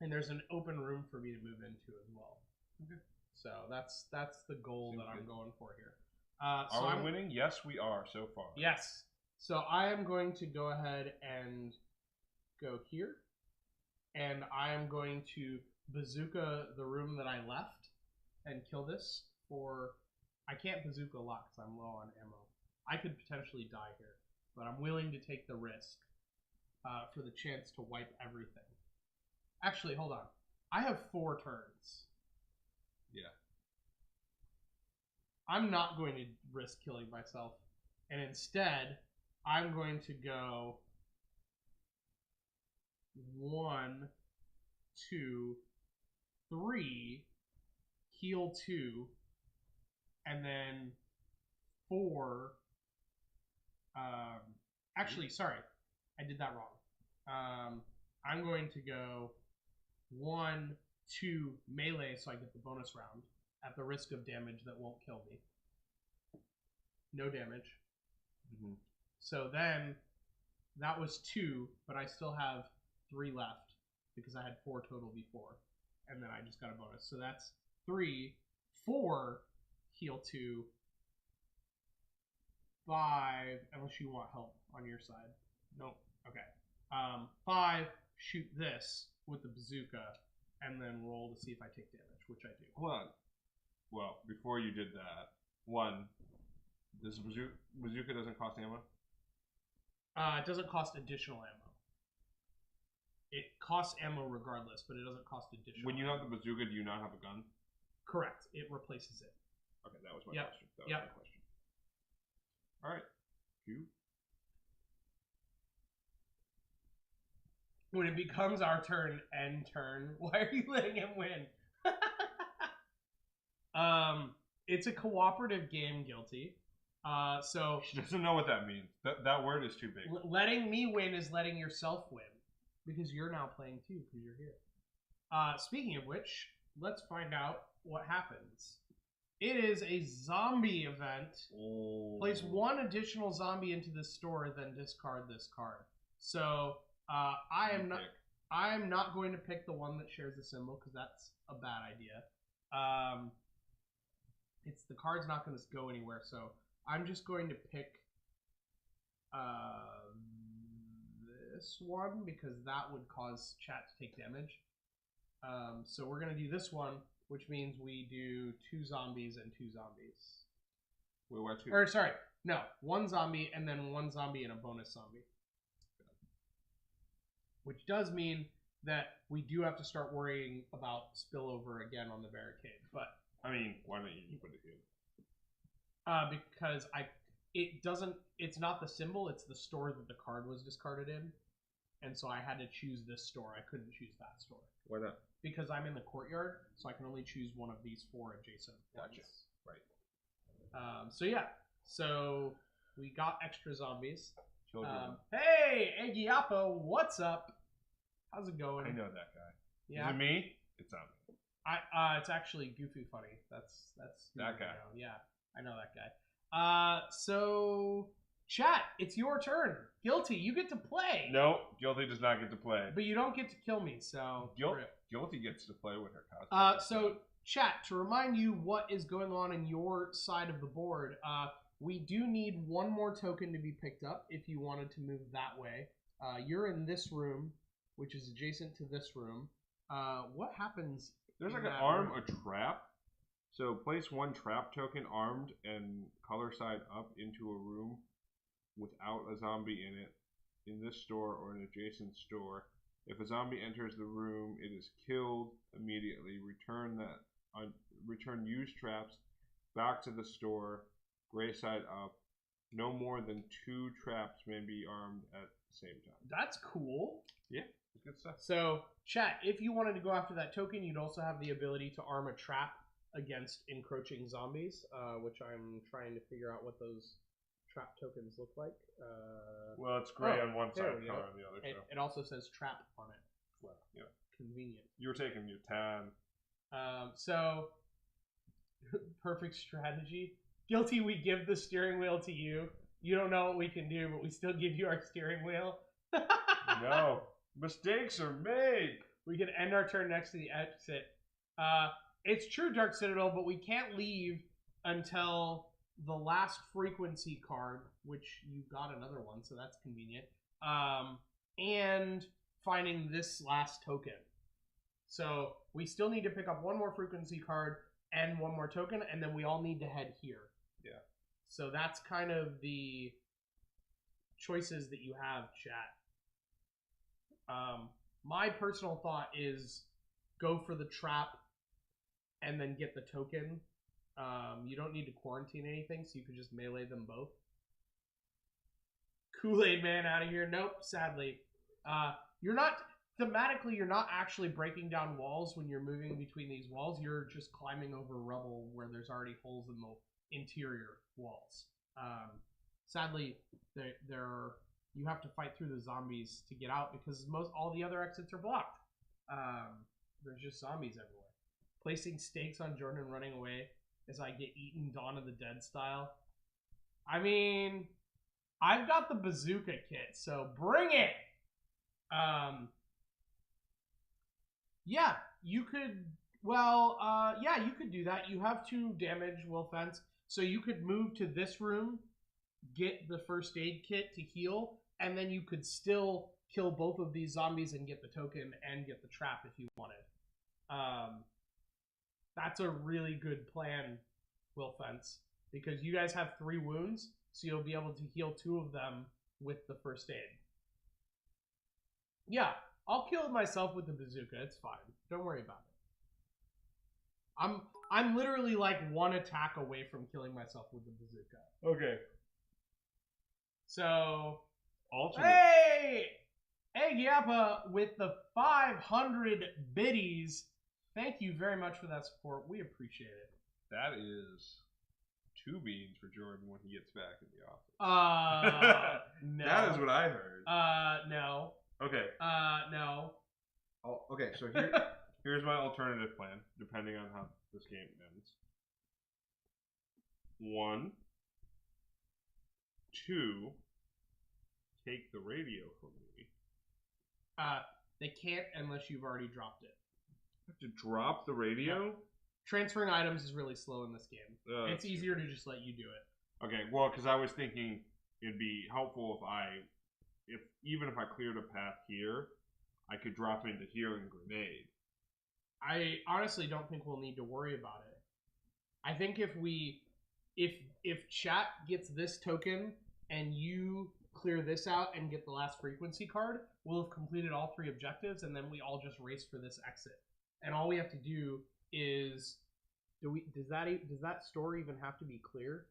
[SPEAKER 1] And there's an open room for me to move into as well.
[SPEAKER 2] Okay.
[SPEAKER 1] So that's the goal that I'm going for here.
[SPEAKER 2] Are we winning? Yes, we are so far.
[SPEAKER 1] Yes. So I am going to go ahead and go here. And I am going to bazooka the room that I left and kill this for... I can't bazooka a lot because I'm low on ammo. I could potentially die here, but I'm willing to take the risk for the chance to wipe everything. Actually, hold on. I have 4 turns.
[SPEAKER 2] Yeah.
[SPEAKER 1] I'm not going to risk killing myself, and instead, I'm going to go 1, 2, 3, heal 2, and then 4. Actually, sorry, I did that wrong. I'm going to go 1, 2 melee, so I get the bonus round at the risk of damage that won't kill me. No damage.
[SPEAKER 2] Mm-hmm.
[SPEAKER 1] So then that was 2, but I still have 3 left because I had 4 total before, and then I just got a bonus. So that's 3, 4 heal 2, 5 unless you want help on your side. Nope. Okay. 5 shoot this with the bazooka, and then roll to see if I take damage, which I do.
[SPEAKER 2] Hold on. Well, before you did that, 1, this bazooka doesn't cost ammo?
[SPEAKER 1] It doesn't cost additional ammo. It costs ammo regardless, but it doesn't cost additional.
[SPEAKER 2] When you have the bazooka, do you not have a gun?
[SPEAKER 1] Correct. It replaces it.
[SPEAKER 2] Okay, that was my
[SPEAKER 1] Yep.
[SPEAKER 2] question. That was my question. All right. You.
[SPEAKER 1] When it becomes our turn, end turn, why are you letting him win? It's a cooperative game, Guilty. So
[SPEAKER 2] She doesn't know what that means. That word is too big.
[SPEAKER 1] letting me win is letting yourself win because you're now playing too because you're here. Speaking of which, let's find out what happens. It is a zombie event.
[SPEAKER 2] Oh.
[SPEAKER 1] Place 1 additional zombie into this store, then discard this card. So I'm not going to pick the one that shares the symbol because that's a bad idea. The card's not going to go anywhere, so I'm just going to pick this one because that would cause chat to take damage. So we're going to do this one, which means we do 2 zombies and 2 zombies.
[SPEAKER 2] Wait, why 2?
[SPEAKER 1] Or sorry, no, 1 zombie and then 1 zombie and a bonus zombie. Which does mean that we do have to start worrying about spillover again on the barricade. But
[SPEAKER 2] I mean, why don't you just put it here?
[SPEAKER 1] because it's not the symbol, it's the store that the card was discarded in. And so I had to choose this store. I couldn't choose that store.
[SPEAKER 2] Why not?
[SPEAKER 1] Because I'm in the courtyard, so I can only choose one of these 4 adjacent ones.
[SPEAKER 2] Gotcha. Right.
[SPEAKER 1] So yeah. So we got extra zombies.
[SPEAKER 2] Children.
[SPEAKER 1] Hey, Egiapo, what's up? How's it going?
[SPEAKER 2] I know that guy.
[SPEAKER 1] Yeah.
[SPEAKER 2] Is it me? It's not me.
[SPEAKER 1] It's actually Goofy Funny. That's
[SPEAKER 2] That guy.
[SPEAKER 1] Yeah, I know that guy. So chat, it's your turn. Guilty, you get to play.
[SPEAKER 2] No, Guilty does not get to play.
[SPEAKER 1] But you don't get to kill me, so
[SPEAKER 2] Guilty gets to play with her costume.
[SPEAKER 1] So chat, to remind you what is going on in your side of the board, we do need 1 more token to be picked up if you wanted to move that way. You're in this room, which is adjacent to this room. What happens?
[SPEAKER 2] There's like an arm, a trap. So place 1 trap token armed and color side up into a room without a zombie in it, in this store or an adjacent store. If a zombie enters the room, it is killed immediately. Return used traps back to the store, gray side up, No more than 2 traps may be armed at the same time.
[SPEAKER 1] That's cool.
[SPEAKER 2] Yeah, it's good stuff.
[SPEAKER 1] So, chat, if you wanted to go after that token, you'd also have the ability to arm a trap against encroaching zombies, which I'm trying to figure out what those trap tokens look like.
[SPEAKER 2] Well, it's gray on one
[SPEAKER 1] there
[SPEAKER 2] side,
[SPEAKER 1] we
[SPEAKER 2] color
[SPEAKER 1] go.
[SPEAKER 2] on the other.
[SPEAKER 1] It also says trap on it.
[SPEAKER 2] Well, yeah.
[SPEAKER 1] Convenient.
[SPEAKER 2] You were taking your time.
[SPEAKER 1] So, perfect strategy. Guilty, we give the steering wheel to you. You don't know what we can do, but we still give you our steering wheel.
[SPEAKER 2] No. Mistakes are made.
[SPEAKER 1] We can end our turn next to the exit. It's true, Dark Citadel, but we can't leave until the last frequency card, which you got another one, so that's convenient, and finding this last token. So we still need to pick up one more frequency card and one more token, and then we all need to head here.
[SPEAKER 2] Yeah.
[SPEAKER 1] So that's kind of the choices that you have, chat. My personal thought is go for the trap and then get the token. You don't need to quarantine anything, so you could just melee them both. Kool-Aid Man out of here. Nope, sadly. You're not, thematically, you're not actually breaking down walls when you're moving between these walls. You're just climbing over rubble where there's already holes in the interior walls. Sadly, you have to fight through the zombies to get out because all the other exits are blocked. There's just zombies everywhere. Placing stakes on Jordan and running away as I get eaten Dawn of the Dead style. I mean, I've got the bazooka kit, so bring it! Yeah, you could, you could do that. You have 2 damage, Will Fence, so you could move to this room, get the first aid kit to heal, and then you could still kill both of these zombies and get the token and get the trap if you wanted. That's a really good plan, Will Fence, because you guys have 3 wounds, so you'll be able to heal 2 of them with the first aid. Yeah, I'll kill myself with the bazooka. It's fine. Don't worry about it. I'm literally like 1 attack away from killing myself with the bazooka.
[SPEAKER 2] Okay.
[SPEAKER 1] So,
[SPEAKER 2] Alternate.
[SPEAKER 1] hey, Yappa with the 500 biddies. Thank you very much for that support. We appreciate it.
[SPEAKER 2] That is 2 beans for Jordan when he gets back in the office.
[SPEAKER 1] No.
[SPEAKER 2] That is what I heard.
[SPEAKER 1] No.
[SPEAKER 2] Okay.
[SPEAKER 1] No.
[SPEAKER 2] Oh, okay, so here's my alternative plan, depending on how this game ends. 1, 2, take the radio from me.
[SPEAKER 1] They can't unless you've already dropped it.
[SPEAKER 2] I have to drop the radio?
[SPEAKER 1] Yeah. Transferring items is really slow in this game. It's easier to just let you do it.
[SPEAKER 2] Okay, well, because I was thinking it'd be helpful even if I cleared a path here, I could drop into healing grenade.
[SPEAKER 1] I honestly don't think we'll need to worry about it. I think if chat gets this token and you clear this out and get the last frequency card, we'll have completed all 3 objectives, and then we all just race for this exit. And all we have to do is, does that store even have to be clear?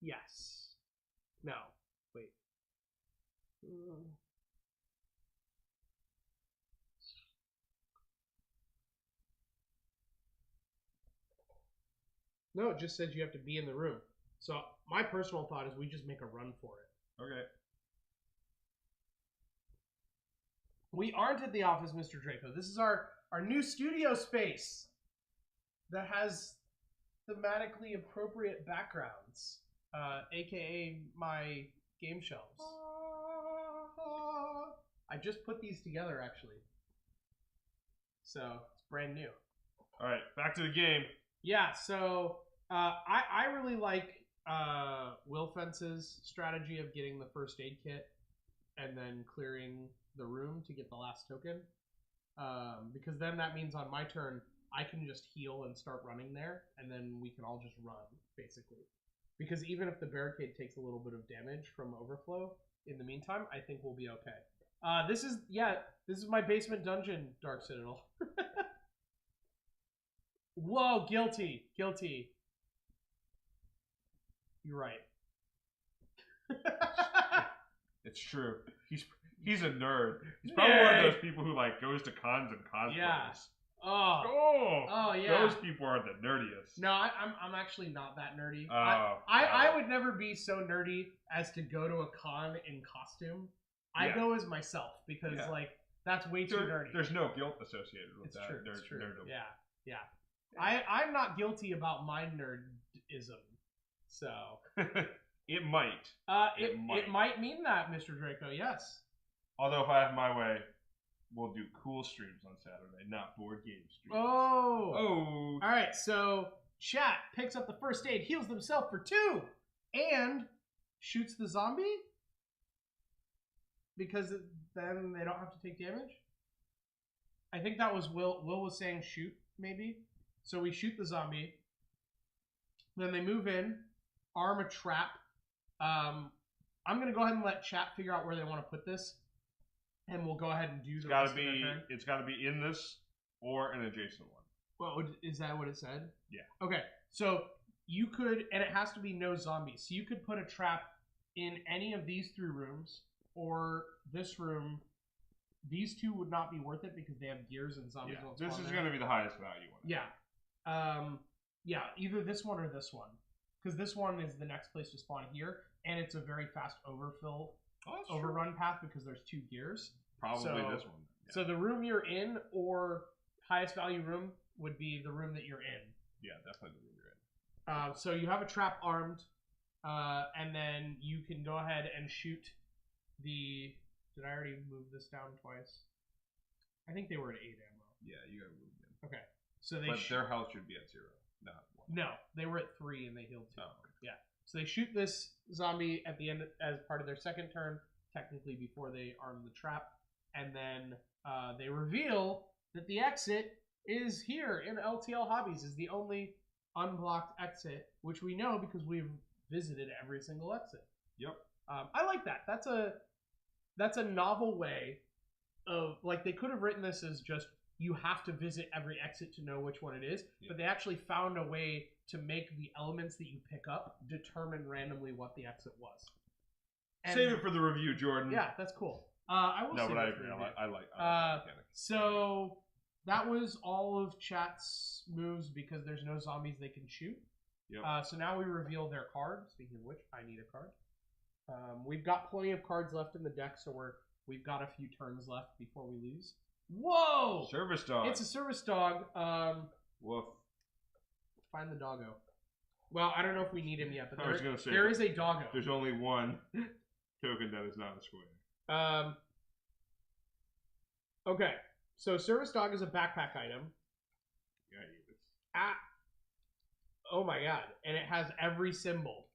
[SPEAKER 1] Yes. No. Wait. No, it just says you have to be in the room. So my personal thought is we just make a run for it.
[SPEAKER 2] Okay.
[SPEAKER 1] We aren't at the office, Mr. Draco. This is our new studio space that has thematically appropriate backgrounds, aka my game shelves. I just put these together, actually. So it's brand new.
[SPEAKER 2] All right, back to the game.
[SPEAKER 1] Yeah, so I really like Will Fence's strategy of getting the first aid kit and then clearing the room to get the last token. Because then that means on my turn, I can just heal and start running there, and then we can all just run, basically. Because even if the barricade takes a little bit of damage from overflow, in the meantime, I think we'll be okay. This is my basement dungeon, Dark Citadel. Whoa, guilty. You're right.
[SPEAKER 2] It's true. He's a nerd. He's probably one of those people who like goes to cons and cosplays.
[SPEAKER 1] Yeah. Oh.
[SPEAKER 2] Oh,
[SPEAKER 1] Yeah.
[SPEAKER 2] Those people are the nerdiest.
[SPEAKER 1] No, I'm actually not that nerdy.
[SPEAKER 2] Oh,
[SPEAKER 1] I would never be so nerdy as to go to a con in costume. I go as myself because like that's way too nerdy.
[SPEAKER 2] There's no guilt associated with
[SPEAKER 1] It's
[SPEAKER 2] that.
[SPEAKER 1] true. It's true.
[SPEAKER 2] Nerdom.
[SPEAKER 1] Yeah. I'm not guilty about my nerdism. So
[SPEAKER 2] It might.
[SPEAKER 1] It might mean that, Mr. Draco. Yes.
[SPEAKER 2] Although if I have my way, we'll do cool streams on Saturday, not board game streams.
[SPEAKER 1] Oh. All right. So chat picks up the first aid, heals themselves for 2, and shoots the zombie because then they don't have to take damage. I think that was Will. Will was saying shoot maybe. So we shoot the zombie. Then they move in, arm a trap. I'm gonna go ahead and let chat figure out where they want to put this, and we'll go ahead and do the rest of their turn.
[SPEAKER 2] It's got to be in this or an adjacent one.
[SPEAKER 1] Well, is that what it said?
[SPEAKER 2] Yeah.
[SPEAKER 1] Okay, so you could, and it has to be no zombies. So you could put a trap in any of these 3 rooms or this room. These 2 would not be worth it because they have gears and zombies.
[SPEAKER 2] Yeah. This is going to be the highest value one.
[SPEAKER 1] Yeah. Yeah, either this one or this one. Because this one is the next place to spawn here, and it's a very fast overrun path because there's 2 gears.
[SPEAKER 2] Probably this one. Yeah.
[SPEAKER 1] So the room you're in or highest value room would be the room that you're in.
[SPEAKER 2] Yeah, definitely the room you're in.
[SPEAKER 1] So you have a trap armed, and then you can go ahead and shoot the... Did I already move this down twice? I think they were at 8 ammo.
[SPEAKER 2] Yeah, you gotta move them.
[SPEAKER 1] Okay. So
[SPEAKER 2] their health should be at 0, not 1.
[SPEAKER 1] No, they were at 3 and they healed 2.
[SPEAKER 2] Oh, okay.
[SPEAKER 1] Yeah. So they shoot this zombie at the end as part of their second turn, technically before they arm the trap, and then they reveal that the exit is here in LTL Hobbies, is the only unblocked exit, which we know because we've visited every single exit.
[SPEAKER 2] Yep.
[SPEAKER 1] I like that. That's a novel way of, like, they could have written this as just you have to visit every exit to know which one it is, but they actually found a way to make the elements that you pick up determine randomly what the exit was. And
[SPEAKER 2] save it for the review, Jordan.
[SPEAKER 1] Yeah, that's cool. I will.
[SPEAKER 2] No, but I agree. I like that mechanic.
[SPEAKER 1] So that was all of chat's moves because there's no zombies they can shoot.
[SPEAKER 2] Yep.
[SPEAKER 1] So now we reveal their card. Speaking of which, I need a card. We've got plenty of cards left in the deck, so we've got a few turns left before we lose. Whoa!
[SPEAKER 2] Service dog.
[SPEAKER 1] It's a service dog.
[SPEAKER 2] Woof.
[SPEAKER 1] Find the doggo. Well, I don't know if we need him yet, but there is a doggo.
[SPEAKER 2] There's only one token that is not a square.
[SPEAKER 1] Okay. So service dog is a backpack item.
[SPEAKER 2] Yeah,
[SPEAKER 1] Oh my god. And it has every symbol.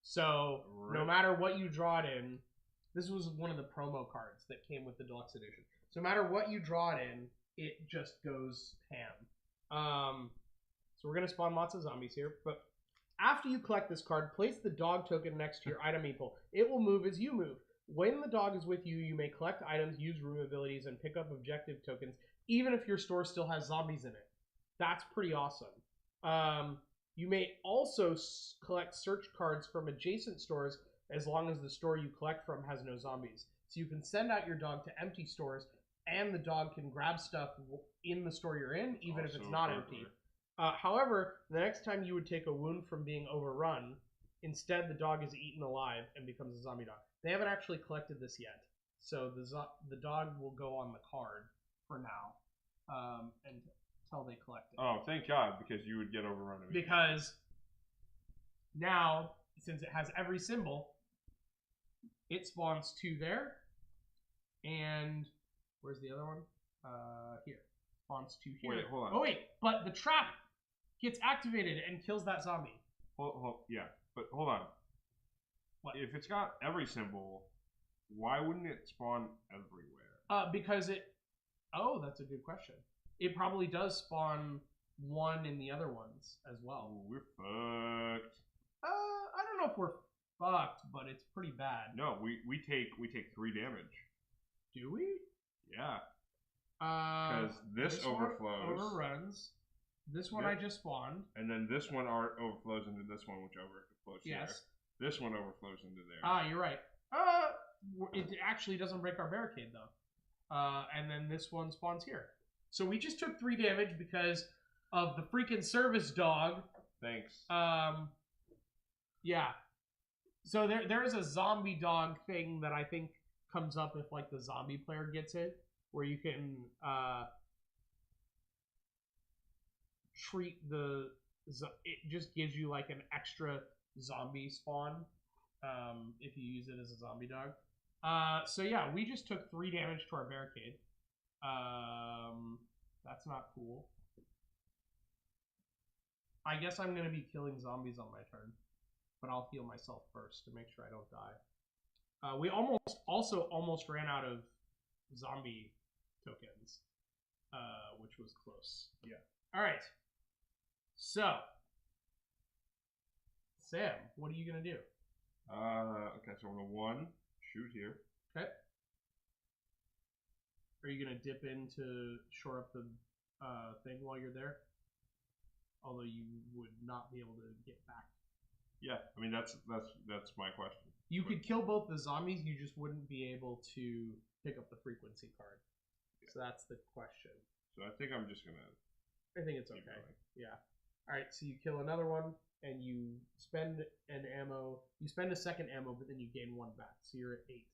[SPEAKER 1] So no matter what you draw it in, this was one of the promo cards that came with the deluxe edition. So no matter what you draw it in, it just goes ham. So we're gonna spawn lots of zombies here, but after you collect this card, place the dog token next to your item meeple. It will move as you move. When the dog is with you, you may collect items, use room abilities, and pick up objective tokens, even if your store still has zombies in it. That's pretty awesome. You may also collect search cards from adjacent stores as long as the store you collect from has no zombies. So you can send out your dog to empty stores, and the dog can grab stuff in the store you're in, even if it's not empty. However, the next time you would take a wound from being overrun, instead the dog is eaten alive and becomes a zombie dog. They haven't actually collected this yet, so the dog will go on the card for now, until they collect it.
[SPEAKER 2] Oh, thank God, because you would get overrun immediately.
[SPEAKER 1] Because now, since it has every symbol, it spawns 2 there, and where's the other one? Here. Spawns 2 here.
[SPEAKER 2] Wait, hold on.
[SPEAKER 1] Oh wait, but the trap gets activated and kills that zombie.
[SPEAKER 2] Yeah, but hold on.
[SPEAKER 1] What?
[SPEAKER 2] If it's got every symbol, why wouldn't it spawn everywhere?
[SPEAKER 1] Because it... Oh, that's a good question. It probably does spawn 1 in the other ones as well.
[SPEAKER 2] Ooh, we're fucked.
[SPEAKER 1] I don't know if we're fucked, but it's pretty bad.
[SPEAKER 2] No, we take 3 damage.
[SPEAKER 1] Do we?
[SPEAKER 2] Yeah. Because this overflows.
[SPEAKER 1] Overruns. This one
[SPEAKER 2] Yep.
[SPEAKER 1] I just spawned.
[SPEAKER 2] And then this one overflows into this one, which overflows
[SPEAKER 1] Yes.
[SPEAKER 2] here. This one overflows into there.
[SPEAKER 1] Ah, you're right. It actually doesn't break our barricade though. And then this one spawns here. So we just took 3 damage because of the freaking service dog.
[SPEAKER 2] Thanks.
[SPEAKER 1] Yeah. So there is a zombie dog thing that I think comes up if like the zombie player gets it, where you can treat it just gives you like an extra zombie spawn if you use it as a zombie dog. So yeah, we just took 3 damage to our barricade. That's not cool. I guess I'm gonna be killing zombies on my turn, but I'll heal myself first to make sure I don't die. We almost ran out of zombie tokens, which was close.
[SPEAKER 2] Yeah.
[SPEAKER 1] All right. So, Sam, what are you gonna do?
[SPEAKER 2] Okay, so I'm gonna shoot here.
[SPEAKER 1] Okay. Are you gonna dip in to shore up the thing while you're there? Although you would not be able to get back.
[SPEAKER 2] Yeah, I mean that's my question.
[SPEAKER 1] You could kill both the zombies, you just wouldn't be able to pick up the frequency card.
[SPEAKER 2] Yeah.
[SPEAKER 1] So that's the question.
[SPEAKER 2] So I think I'm just gonna.
[SPEAKER 1] I think it's
[SPEAKER 2] keep
[SPEAKER 1] okay.
[SPEAKER 2] going.
[SPEAKER 1] Yeah. All right. So you kill another one, and you spend an ammo. You spend a second ammo, but then you gain 1 back. So you're at 8.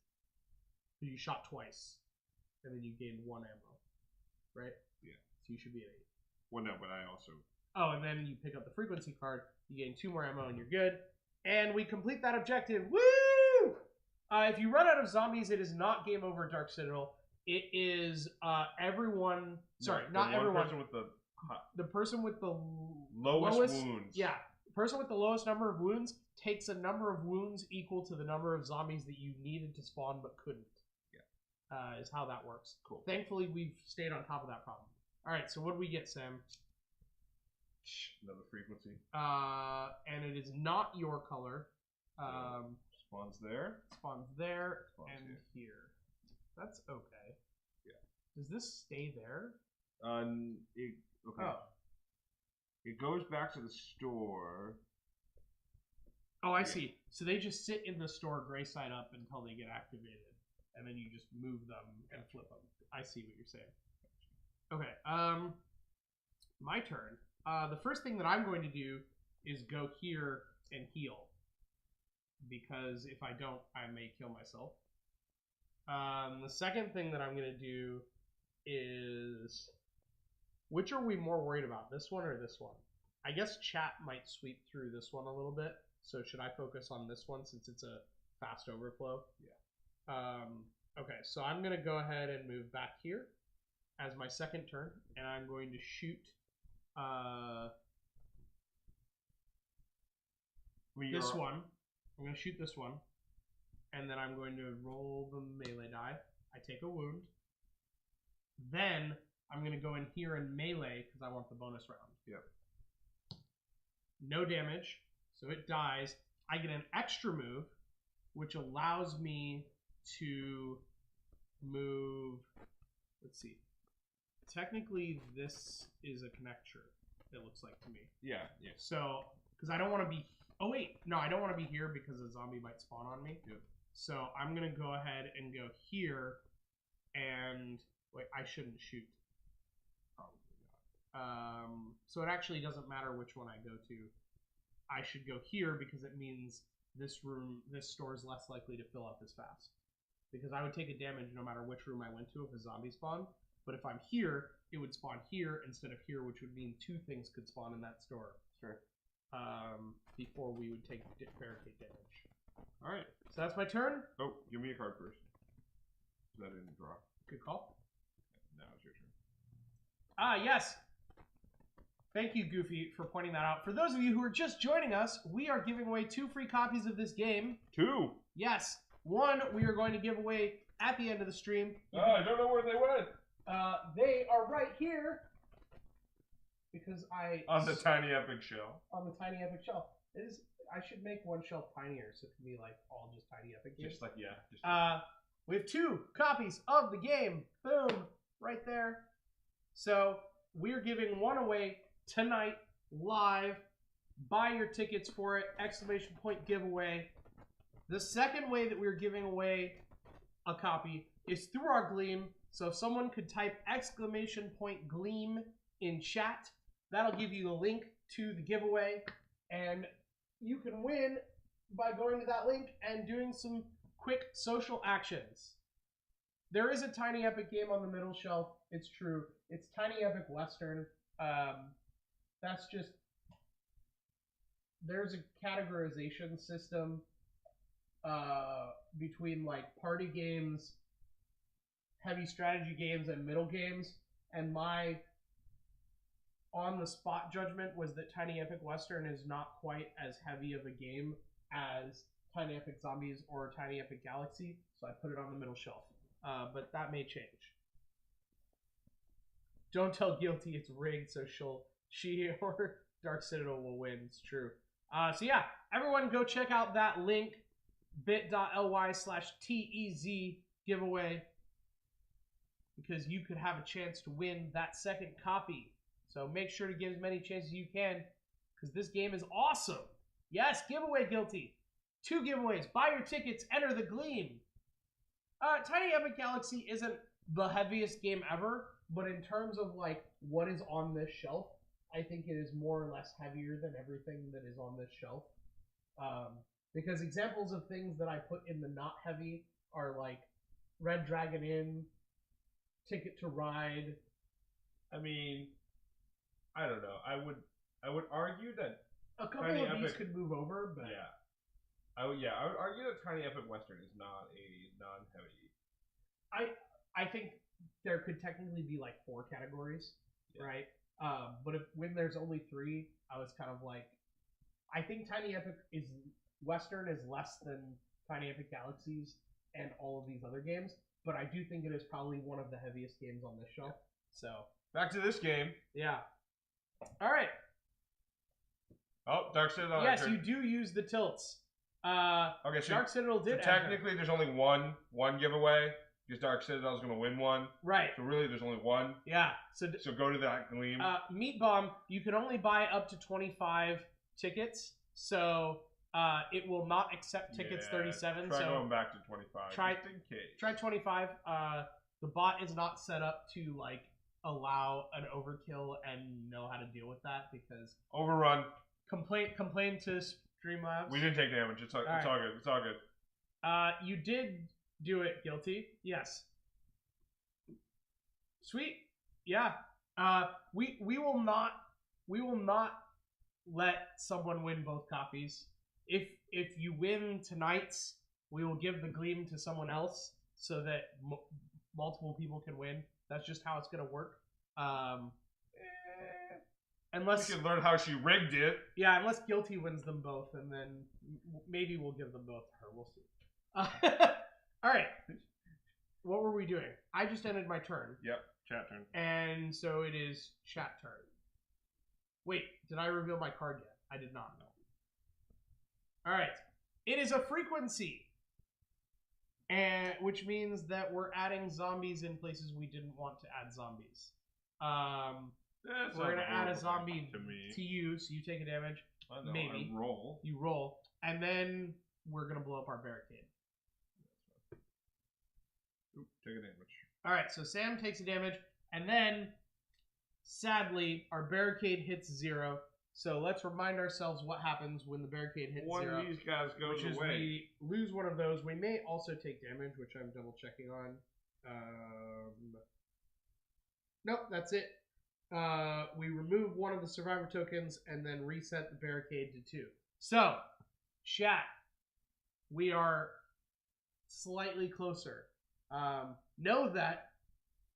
[SPEAKER 1] So you shot twice, and then you gained 1 ammo, right?
[SPEAKER 2] Yeah.
[SPEAKER 1] So you should be at 8.
[SPEAKER 2] Well, no, but I also.
[SPEAKER 1] Oh, and then you pick up the frequency card. You gain 2 more ammo, and you're good. And we complete that objective. Woo! If you run out of zombies, it is not game over, Dark Citadel. It is everyone. Sorry,
[SPEAKER 2] the
[SPEAKER 1] not
[SPEAKER 2] one
[SPEAKER 1] everyone.
[SPEAKER 2] person with the
[SPEAKER 1] The person with the
[SPEAKER 2] lowest wounds.
[SPEAKER 1] Yeah, the person with the lowest number of wounds takes a number of wounds equal to the number of zombies that you needed to spawn but couldn't.
[SPEAKER 2] Yeah.
[SPEAKER 1] Is how that works.
[SPEAKER 2] Cool.
[SPEAKER 1] Thankfully, we've stayed on top of that problem. All right, so what do we get, Sam?
[SPEAKER 2] Another frequency.
[SPEAKER 1] And it is not your color.
[SPEAKER 2] Spawns there.
[SPEAKER 1] Spawns there
[SPEAKER 2] Spawns
[SPEAKER 1] and here. That's okay.
[SPEAKER 2] Yeah.
[SPEAKER 1] Does this stay there?
[SPEAKER 2] Okay.
[SPEAKER 1] Oh.
[SPEAKER 2] It goes back to the store.
[SPEAKER 1] Oh, I
[SPEAKER 2] Yeah.
[SPEAKER 1] see. So they just sit in the store gray side up until they get activated, and then you just move them and flip them. I see what you're saying. Okay. My turn. The first thing that I'm going to do is go here and heal, because if I don't, I may kill myself. The second thing that I'm going to do is, which are we more worried about, this one or this one? I guess chat might sweep through this one a little bit. So should I focus on this one since it's a fast overflow?
[SPEAKER 2] Yeah.
[SPEAKER 1] Okay, so I'm going to go ahead and move back here as my second turn, and I'm going to shoot this one. I'm going to shoot this one, and then I'm going to roll the melee die. I take a wound. Then I'm going to go in here and melee because I want the bonus round.
[SPEAKER 2] Yep.
[SPEAKER 1] No damage, so it dies. I get an extra move, which allows me to move. Let's see. Technically, this is a connector, it looks like to me.
[SPEAKER 2] Yeah. Yeah.
[SPEAKER 1] So, because I don't want to be. Oh, wait. No, I don't want to be here because a zombie might spawn on me.
[SPEAKER 2] Yep.
[SPEAKER 1] So, I'm going to go ahead and go here. And. Wait, I shouldn't shoot. Probably not. So, it actually doesn't matter which one I go to. I should go here because it means this store is less likely to fill up as fast. Because I would take a damage no matter which room I went to if a zombie spawned. But if I'm here, it would spawn here instead of here, which would mean 2 things could spawn in that store.
[SPEAKER 2] Sure.
[SPEAKER 1] Before we would take barricade damage.
[SPEAKER 2] All right.
[SPEAKER 1] So that's my turn.
[SPEAKER 2] Oh, give me a card first. That didn't draw.
[SPEAKER 1] Good call.
[SPEAKER 2] Now it's your turn.
[SPEAKER 1] Ah, yes. Thank you, Goofy, for pointing that out. For those of you who are just joining us, we are giving away 2 free copies of this game.
[SPEAKER 2] 2.
[SPEAKER 1] Yes. 1 we are going to give away at the end of the stream.
[SPEAKER 2] I don't know where they went.
[SPEAKER 1] They are right here. Because
[SPEAKER 2] On the Tiny Epic shell.
[SPEAKER 1] On the Tiny Epic shelf. I should make one shelf tinier so it can be like all just Tiny Epic games.
[SPEAKER 2] Just like, yeah. Just
[SPEAKER 1] We have 2 copies of the game. Boom. Right there. So we're giving 1 away tonight, live. Buy your tickets for it, ! Giveaway. The second way that we're giving away a copy is through our Gleam. So if someone could type ! Gleam in chat, that'll give you a link to the giveaway, and you can win by going to that link and doing some quick social actions. There is a Tiny Epic game on the middle shelf. It's true. It's Tiny Epic Western. That's just... There's a categorization system between like party games, heavy strategy games, and middle games. And my on-the-spot judgment was that Tiny Epic Western is not quite as heavy of a game as Tiny Epic Zombies or Tiny Epic Galaxy, so I put it on the middle shelf. But that may change. Don't tell Guilty it's rigged, so she or Dark Citadel will win. It's true. So yeah, everyone go check out that link, bit.ly/TEZ giveaway, because you could have a chance to win that second copy. So make sure to give as many chances as you can, because this game is awesome. Yes, giveaway Guilty. 2 giveaways. Buy your tickets. Enter the Gleam. Tiny Epic Galaxy isn't the heaviest game ever, but in terms of like what is on this shelf, I think it is more or less heavier than everything that is on this shelf. Because examples of things that I put in the not heavy are like Red Dragon Inn, Ticket to Ride.
[SPEAKER 2] I mean, I don't know. I would argue that
[SPEAKER 1] A couple
[SPEAKER 2] Tiny
[SPEAKER 1] of these
[SPEAKER 2] Epic-
[SPEAKER 1] could move over, but
[SPEAKER 2] yeah. I would argue that Tiny Epic Western is not a non-heavy.
[SPEAKER 1] I think there could technically be like 4 categories,
[SPEAKER 2] Yeah.
[SPEAKER 1] right? But when there's only 3, I was kind of like, I think Tiny Epic Western is less than Tiny Epic Galaxies and all of these other games, but I do think it is probably one of the heaviest games on this shelf. So
[SPEAKER 2] Back to this game.
[SPEAKER 1] yeah. All right.
[SPEAKER 2] Oh, Dark Citadel.
[SPEAKER 1] Yes,
[SPEAKER 2] entered.
[SPEAKER 1] you do use the tilts.
[SPEAKER 2] Okay, so,
[SPEAKER 1] Dark Citadel
[SPEAKER 2] so
[SPEAKER 1] did enter.
[SPEAKER 2] technically there's only one giveaway because Dark Citadel is going to win one.
[SPEAKER 1] Right.
[SPEAKER 2] So really, there's only one.
[SPEAKER 1] Yeah. So
[SPEAKER 2] go to that Gleam.
[SPEAKER 1] Meat Bomb, you can only buy up to 25 tickets, so it will not accept tickets 37.
[SPEAKER 2] Try
[SPEAKER 1] so
[SPEAKER 2] going back to 25.
[SPEAKER 1] try-
[SPEAKER 2] just in case.
[SPEAKER 1] try 25. The bot is not set up to like allow an overkill and know how to deal with that, because
[SPEAKER 2] Overrun.
[SPEAKER 1] complain to Streamlabs.
[SPEAKER 2] We didn't take damage. It's all
[SPEAKER 1] Alright.
[SPEAKER 2] good. It's all good.
[SPEAKER 1] You did do it, Guilty. Yes. Sweet. Yeah. We will not let someone win both copies. If you win tonight's, we will give the Gleam to someone else so that multiple people can win. That's just how it's gonna work. Unless
[SPEAKER 2] You can learn how she rigged it.
[SPEAKER 1] yeah, unless Guilty wins them both, and then maybe we'll give them both to her. We'll see. All right. What were we doing? I just ended my turn,
[SPEAKER 2] Yep. Chat turn.
[SPEAKER 1] and so it is chat turn. Wait, did I reveal my card yet? I did not know. All right. It is a frequency, and which means that we're adding zombies in places we didn't want to add zombies. We're gonna add a zombie
[SPEAKER 2] to me.
[SPEAKER 1] to you, so you take a damage.
[SPEAKER 2] I know,
[SPEAKER 1] maybe.
[SPEAKER 2] I roll.
[SPEAKER 1] You roll, and then we're gonna blow up our barricade.
[SPEAKER 2] Oop, take a damage.
[SPEAKER 1] All right, so Sam takes a damage, and then, sadly, our barricade hits 0. So let's remind ourselves what happens when the barricade hits
[SPEAKER 2] One
[SPEAKER 1] 0.
[SPEAKER 2] of these guys goes
[SPEAKER 1] Which is
[SPEAKER 2] away.
[SPEAKER 1] we lose one of those. We may also take damage, which I'm double checking on. Nope, that's it. We remove one of the survivor tokens and then reset the barricade to 2. So, chat, we are slightly closer. Know that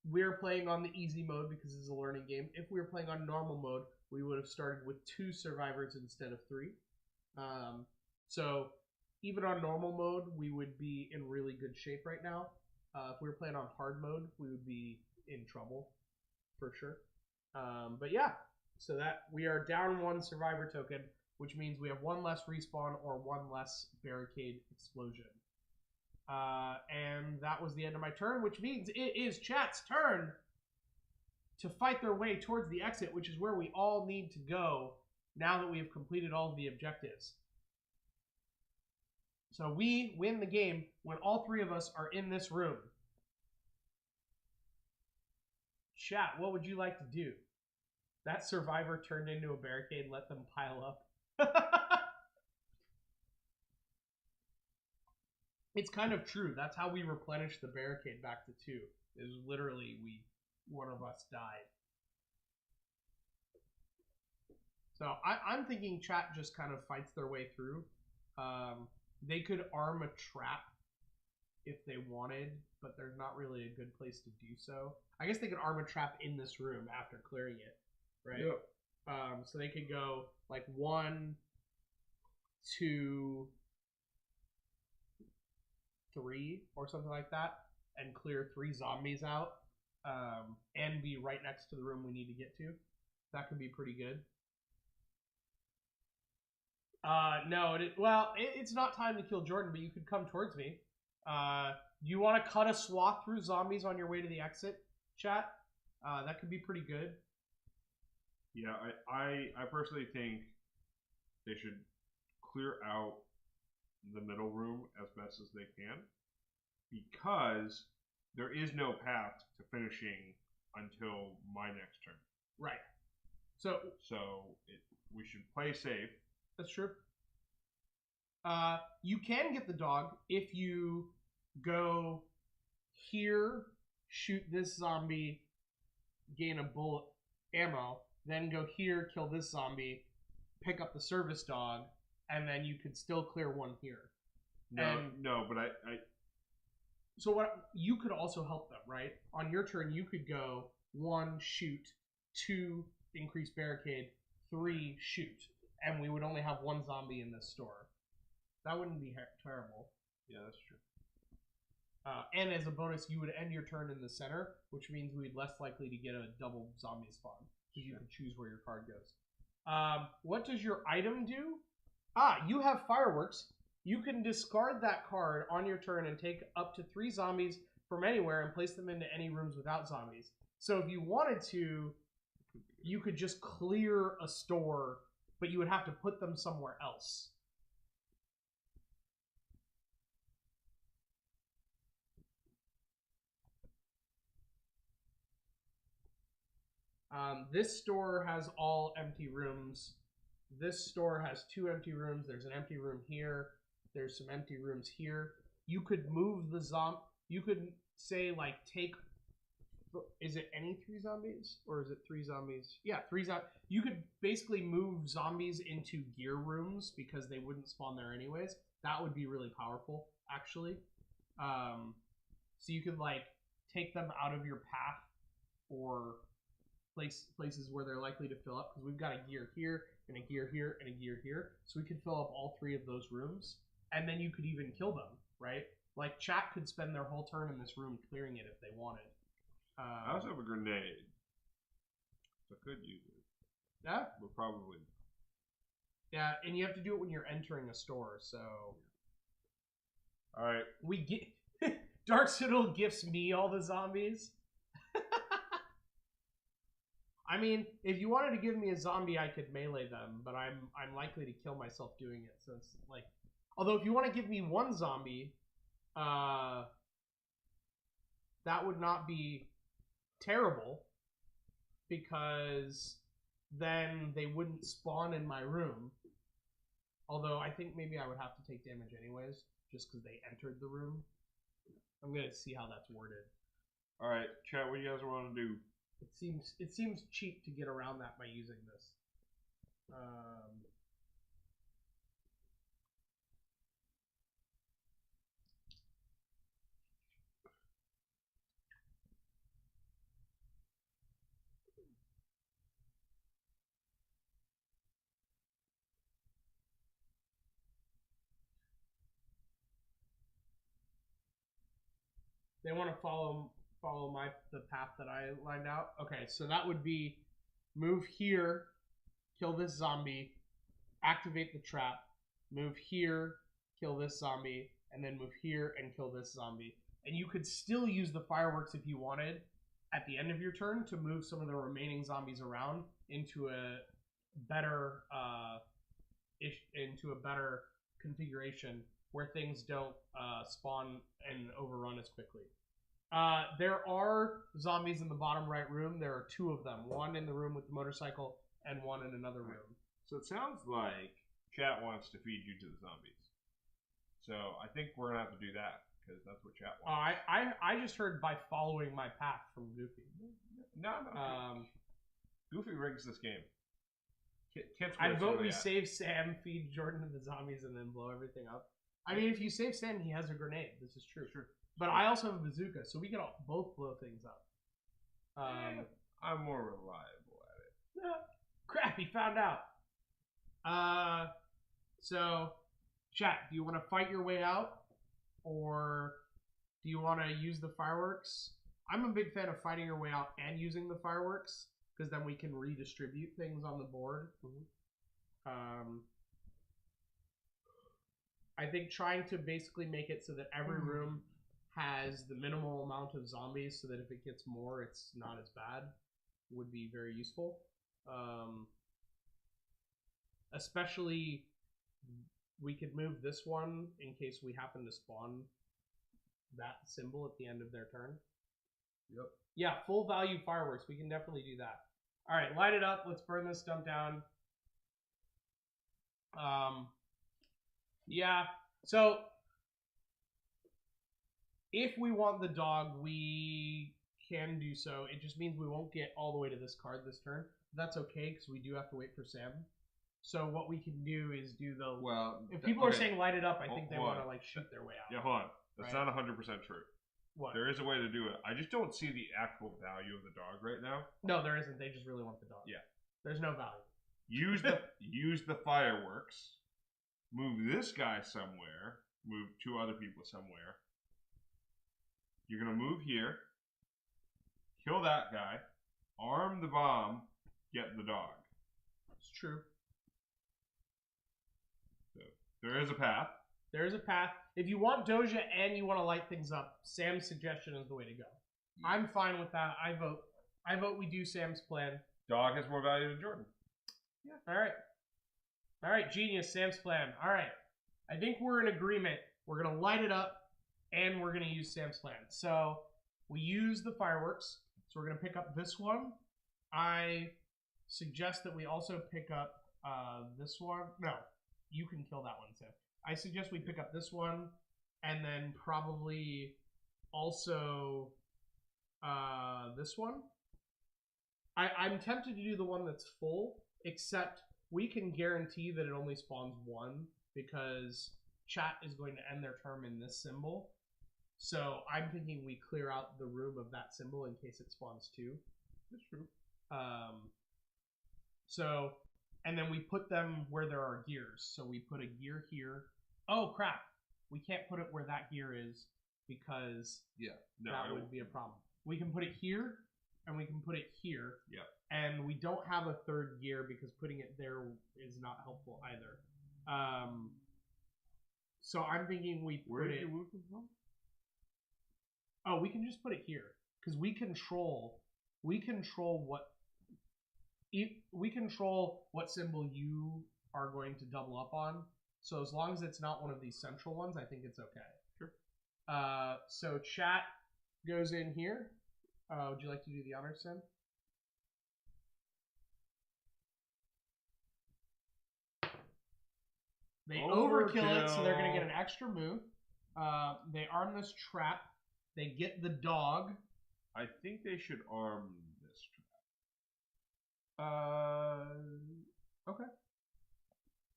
[SPEAKER 1] we're playing on the easy mode because it's a learning game. If we were playing on normal mode, we would have started with 2 survivors instead of 3. So even on normal mode, we would be in really good shape right now. If we were playing on hard mode, we would be in trouble for sure. But yeah, so that we are down 1 survivor token, which means we have 1 less respawn or 1 less barricade explosion. And that was the end of my turn, which means it is chat's turn to fight their way towards the exit, which is where we all need to go now that we have completed all of the objectives. So we win the game when all three of us are in this room. Chat, what would you like to do? That survivor turned into a barricade, let them pile up. It's kind of true. That's how we replenished the barricade back to 2. Is literally one of us died. So I'm thinking chat just kind of fights their way through. They could arm a trap if they wanted, but there's not really a good place to do so. I guess they could arm a trap in this room after clearing it, right?
[SPEAKER 2] Yep.
[SPEAKER 1] So they could go like 1, 2, 3 or something like that, and clear 3 zombies out, and be right next to the room we need to get to. That could be pretty good. No, it's not time to kill Jordan, but you could come towards me. You want to cut a swath through zombies on your way to the exit, chat? That could be pretty good.
[SPEAKER 2] Yeah, I personally think they should clear out the middle room as best as they can, because there is no path to finishing until my next turn.
[SPEAKER 1] Right. So
[SPEAKER 2] we should play safe.
[SPEAKER 1] That's true. You can get the dog if you go here, shoot this zombie, gain a bullet ammo, then go here, kill this zombie, pick up the service dog, and then you could still clear 1 here.
[SPEAKER 2] But I
[SPEAKER 1] So what you could also help them, right? On your turn, you could go 1, shoot, 2, increase barricade, 3, shoot, and we would only have 1 zombie in this store. That wouldn't be terrible.
[SPEAKER 2] Yeah, that's true.
[SPEAKER 1] And as a bonus, you would end your turn in the center, which means we'd less likely to get a double zombie spawn, because you can choose where your card goes. What does your item do? You have fireworks. You can discard that card on your turn and take up to 3 zombies from anywhere and place them into any rooms without zombies. So if you wanted to, you could just clear a store, but you would have to put them somewhere else. This store has all empty rooms. This store has 2 empty rooms. There's an empty room here. There's some empty rooms here. You could move the you could say, like, take... Is it any 3 zombies? Or is it 3 zombies? Yeah, 3 zombies. You could basically move zombies into gear rooms because they wouldn't spawn there anyways. That would be really powerful, actually. So you could, like, take them out of your path or places where they're likely to fill up, because we've got a gear here, and a gear here, and a gear here. So we could fill up all 3 of those rooms, and then you could even kill them, right? Like, chat could spend their whole turn in this room clearing it if they wanted.
[SPEAKER 2] I also have a grenade, so I could use it.
[SPEAKER 1] Yeah?
[SPEAKER 2] But probably.
[SPEAKER 1] Yeah, and you have to do it when you're entering a store, so...
[SPEAKER 2] Alright.
[SPEAKER 1] We get... Dark Citadel gifts me all the zombies. I mean, if you wanted to give me a zombie, I could melee them, but I'm likely to kill myself doing it, so it's like... Although, if you want to give me 1 zombie, that would not be terrible, because then they wouldn't spawn in my room. Although, I think maybe I would have to take damage anyways, just because they entered the room. I'm going to see how that's worded.
[SPEAKER 2] Alright, chat, what do you guys want to do?
[SPEAKER 1] It seems cheap to get around that by using this. They want to follow the path that I lined out. Okay, so that would be move here, kill this zombie, activate the trap, move here, kill this zombie, and then move here and kill this zombie. And you could still use the fireworks if you wanted, at the end of your turn to move some of the remaining zombies around into a better configuration where things don't spawn and overrun as quickly. There are zombies in the bottom right room. There are 2 of them. One in the room with the motorcycle and one in another room.
[SPEAKER 2] So it sounds like chat wants to feed you to the zombies. So I think we're gonna have to do that because that's what chat wants.
[SPEAKER 1] I just heard by following my path from Goofy.
[SPEAKER 2] No. Goofy rigs this game.
[SPEAKER 1] I vote we save Sam, feed Jordan to the zombies, and then blow everything up. I mean, if you save Sam, he has a grenade. This is true.
[SPEAKER 2] Sure.
[SPEAKER 1] But I also have a bazooka, so we can both blow things up.
[SPEAKER 2] I'm more reliable at it.
[SPEAKER 1] Crap, he found out. So, chat, do you want to fight your way out? Or do you want to use the fireworks? I'm a big fan of fighting your way out and using the fireworks, because then we can redistribute things on the board. I think trying to basically make it so that every room has the minimal amount of zombies so that if it gets more, it's not as bad would be very useful. Especially, we could move this one in case we happen to spawn that symbol at the end of their turn.
[SPEAKER 2] Yep.
[SPEAKER 1] Yeah, full value fireworks. We can definitely do that. All right, light it up. Let's burn this dump down. Yeah, so if we want the dog, we can do so. It just means we won't get all the way to this card this turn. That's okay, because we do have to wait for Sam. So what we can do is do the...
[SPEAKER 2] Well...
[SPEAKER 1] If people are saying light it up, I think they want to, like, shoot their way out.
[SPEAKER 2] Yeah, hold on. That's not 100% true.
[SPEAKER 1] What?
[SPEAKER 2] There is a way to do it. I just don't see the actual value of the dog right now.
[SPEAKER 1] No, there isn't. They just really want the dog.
[SPEAKER 2] Yeah.
[SPEAKER 1] There's no value.
[SPEAKER 2] Use the fireworks. Move this guy somewhere. Move 2 other people somewhere. You're going to move here. Kill that guy. Arm the bomb. Get the dog.
[SPEAKER 1] It's true.
[SPEAKER 2] So, there is a path.
[SPEAKER 1] There is a path. If you want Doja and you want to light things up, Sam's suggestion is the way to go. Yeah. I'm fine with that. I vote we do Sam's plan.
[SPEAKER 2] Dog has more value than Jordan.
[SPEAKER 1] Yeah. All right, genius, Sam's plan. All right. I think we're in agreement. We're going to light it up, and we're going to use Sam's plan. So we use the fireworks. So we're going to pick up this one. I suggest that we also pick up this one. No, you can kill that one, Sam. I suggest we pick up this one, and then probably also this one. I'm tempted to do the one that's full, except we can guarantee that it only spawns 1 because chat is going to end their term in this symbol. So I'm thinking we clear out the room of that symbol in case it spawns 2.
[SPEAKER 2] That's true.
[SPEAKER 1] So, and then we put them where there are gears. So we put a gear here. Oh crap! We can't put it where that gear is because that would be a problem. We can put it here, and we can put it here.
[SPEAKER 2] Yeah.
[SPEAKER 1] And we don't have a 3rd gear because putting it there is not helpful either. So I'm thinking we put
[SPEAKER 2] Where did you move them from?
[SPEAKER 1] Oh, we can just put it here because we control what symbol you are going to double up on. So as long as it's not one of these central ones, I think it's okay.
[SPEAKER 2] Sure.
[SPEAKER 1] So chat goes in here. Would you like to do the honors, Sam? They overkill it, so they're going to get an extra move. They arm this trap. They get the dog.
[SPEAKER 2] I think they should arm this trap.
[SPEAKER 1] Okay.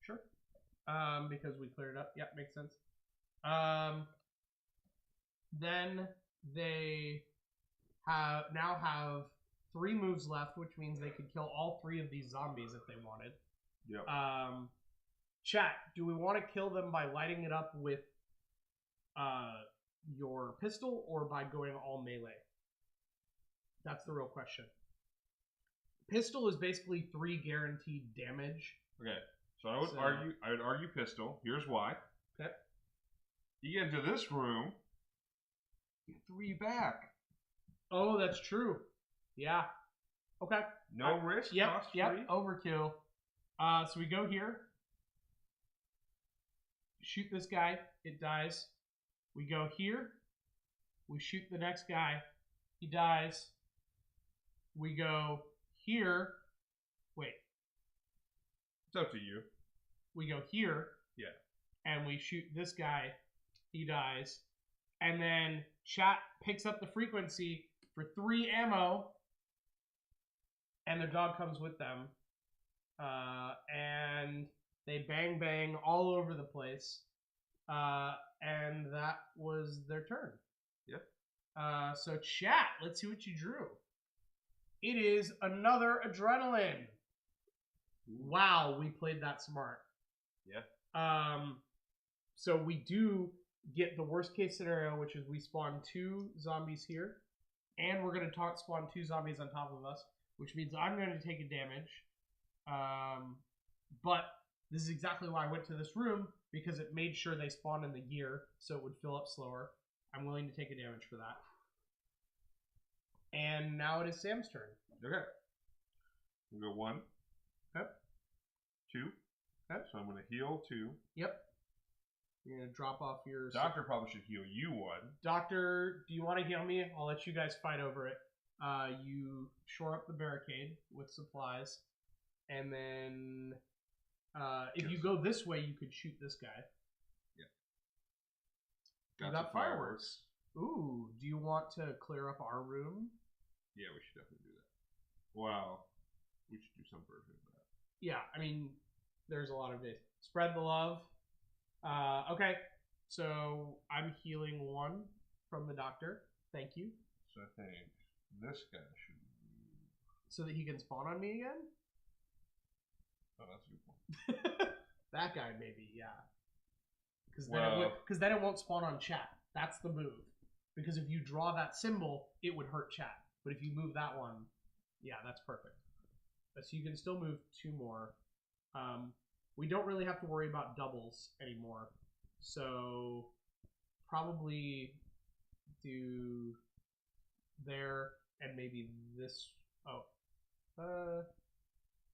[SPEAKER 1] Sure. Because we cleared it up. Yeah, makes sense. Then they now have 3 moves left, which means they could kill all 3 of these zombies if they wanted.
[SPEAKER 2] Yep.
[SPEAKER 1] Chat, do we want to kill them by lighting it up with your pistol or by going all melee? That's the real question. Pistol is basically 3 guaranteed damage.
[SPEAKER 2] Okay, so I would argue pistol. Here's why.
[SPEAKER 1] Okay.
[SPEAKER 2] You get into this room, you get 3 back.
[SPEAKER 1] Oh, that's true. Yeah. Okay.
[SPEAKER 2] No risk.
[SPEAKER 1] Yep.
[SPEAKER 2] Cost
[SPEAKER 1] Yep.
[SPEAKER 2] free.
[SPEAKER 1] Overkill. So we go here. Shoot this guy. It dies. We go here. We shoot the next guy. He dies. We go here. Wait.
[SPEAKER 2] It's up to you.
[SPEAKER 1] We go here.
[SPEAKER 2] Yeah.
[SPEAKER 1] And we shoot this guy. He dies. And then chat picks up the frequency for 3 ammo. And their dog comes with them. And they bang bang all over the place. And that was their turn.
[SPEAKER 2] Yep.
[SPEAKER 1] So chat, let's see what you drew. It is another adrenaline. Wow, we played that smart.
[SPEAKER 2] Yeah.
[SPEAKER 1] So we do get the worst case scenario, which is we spawn 2 zombies here, and we're gonna spawn 2 zombies on top of us, which means I'm going to take a damage. But this is exactly why I went to this room, because it made sure they spawned in the gear, so it would fill up slower. I'm willing to take a damage for that. And now it is Sam's turn.
[SPEAKER 2] Okay. We go 1.
[SPEAKER 1] Yep.
[SPEAKER 2] 2.
[SPEAKER 1] Yep.
[SPEAKER 2] So I'm going to heal 2.
[SPEAKER 1] Yep. You're going to drop off your...
[SPEAKER 2] Doctor probably should heal you 1.
[SPEAKER 1] Doctor, do you want to heal me? I'll let you guys fight over it. You shore up the barricade with supplies. And then... if you go this way, you could shoot this guy.
[SPEAKER 2] Yeah.
[SPEAKER 1] You got fireworks. Ooh, do you want to clear up our room?
[SPEAKER 2] Yeah, we should definitely do that. Wow. We should do some version of that.
[SPEAKER 1] Yeah, I mean, there's a lot of ways. Spread the love. Okay, so I'm healing 1 from the doctor. Thank you.
[SPEAKER 2] So I think this guy should be...
[SPEAKER 1] So that he can spawn on me again?
[SPEAKER 2] Oh, that's a good point.
[SPEAKER 1] That guy, maybe, yeah. Because
[SPEAKER 2] Well-
[SPEAKER 1] then it won't spawn on chat. That's the move. Because if you draw that symbol, it would hurt chat. But if you move that one, yeah, that's perfect. So you can still move 2 more. We don't really have to worry about doubles anymore. So probably do there and maybe this.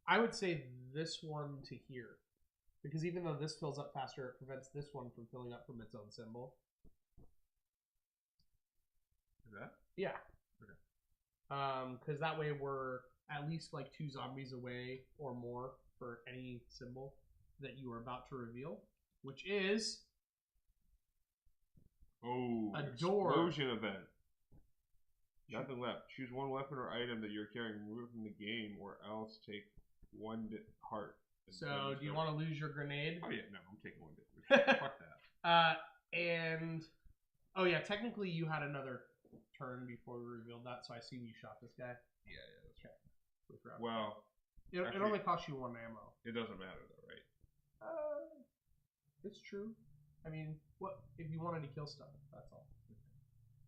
[SPEAKER 1] I would say this one to here. Because even though this fills up faster, it prevents this one from filling up from its own symbol.
[SPEAKER 2] Is that?
[SPEAKER 1] Yeah.
[SPEAKER 2] Okay.
[SPEAKER 1] Because that way we're at least like 2 zombies away or more for any symbol that you are about to reveal, which is
[SPEAKER 2] Oh,
[SPEAKER 1] a door.
[SPEAKER 2] Explosion event. Nothing left. Choose 1 weapon or item that you're carrying, remove it from the game, or else take 1 heart.
[SPEAKER 1] So, do you want to lose your grenade?
[SPEAKER 2] Oh yeah, no, I'm taking 1 damage. Fuck that.
[SPEAKER 1] And oh yeah, technically you had another turn before we revealed that, so I assume you shot this guy.
[SPEAKER 2] Yeah, that's right.
[SPEAKER 1] With round.
[SPEAKER 2] Well,
[SPEAKER 1] it
[SPEAKER 2] actually-
[SPEAKER 1] only costs you 1 ammo.
[SPEAKER 2] it doesn't matter though, right?
[SPEAKER 1] It's true. I mean, what if you wanted to kill stuff? That's all.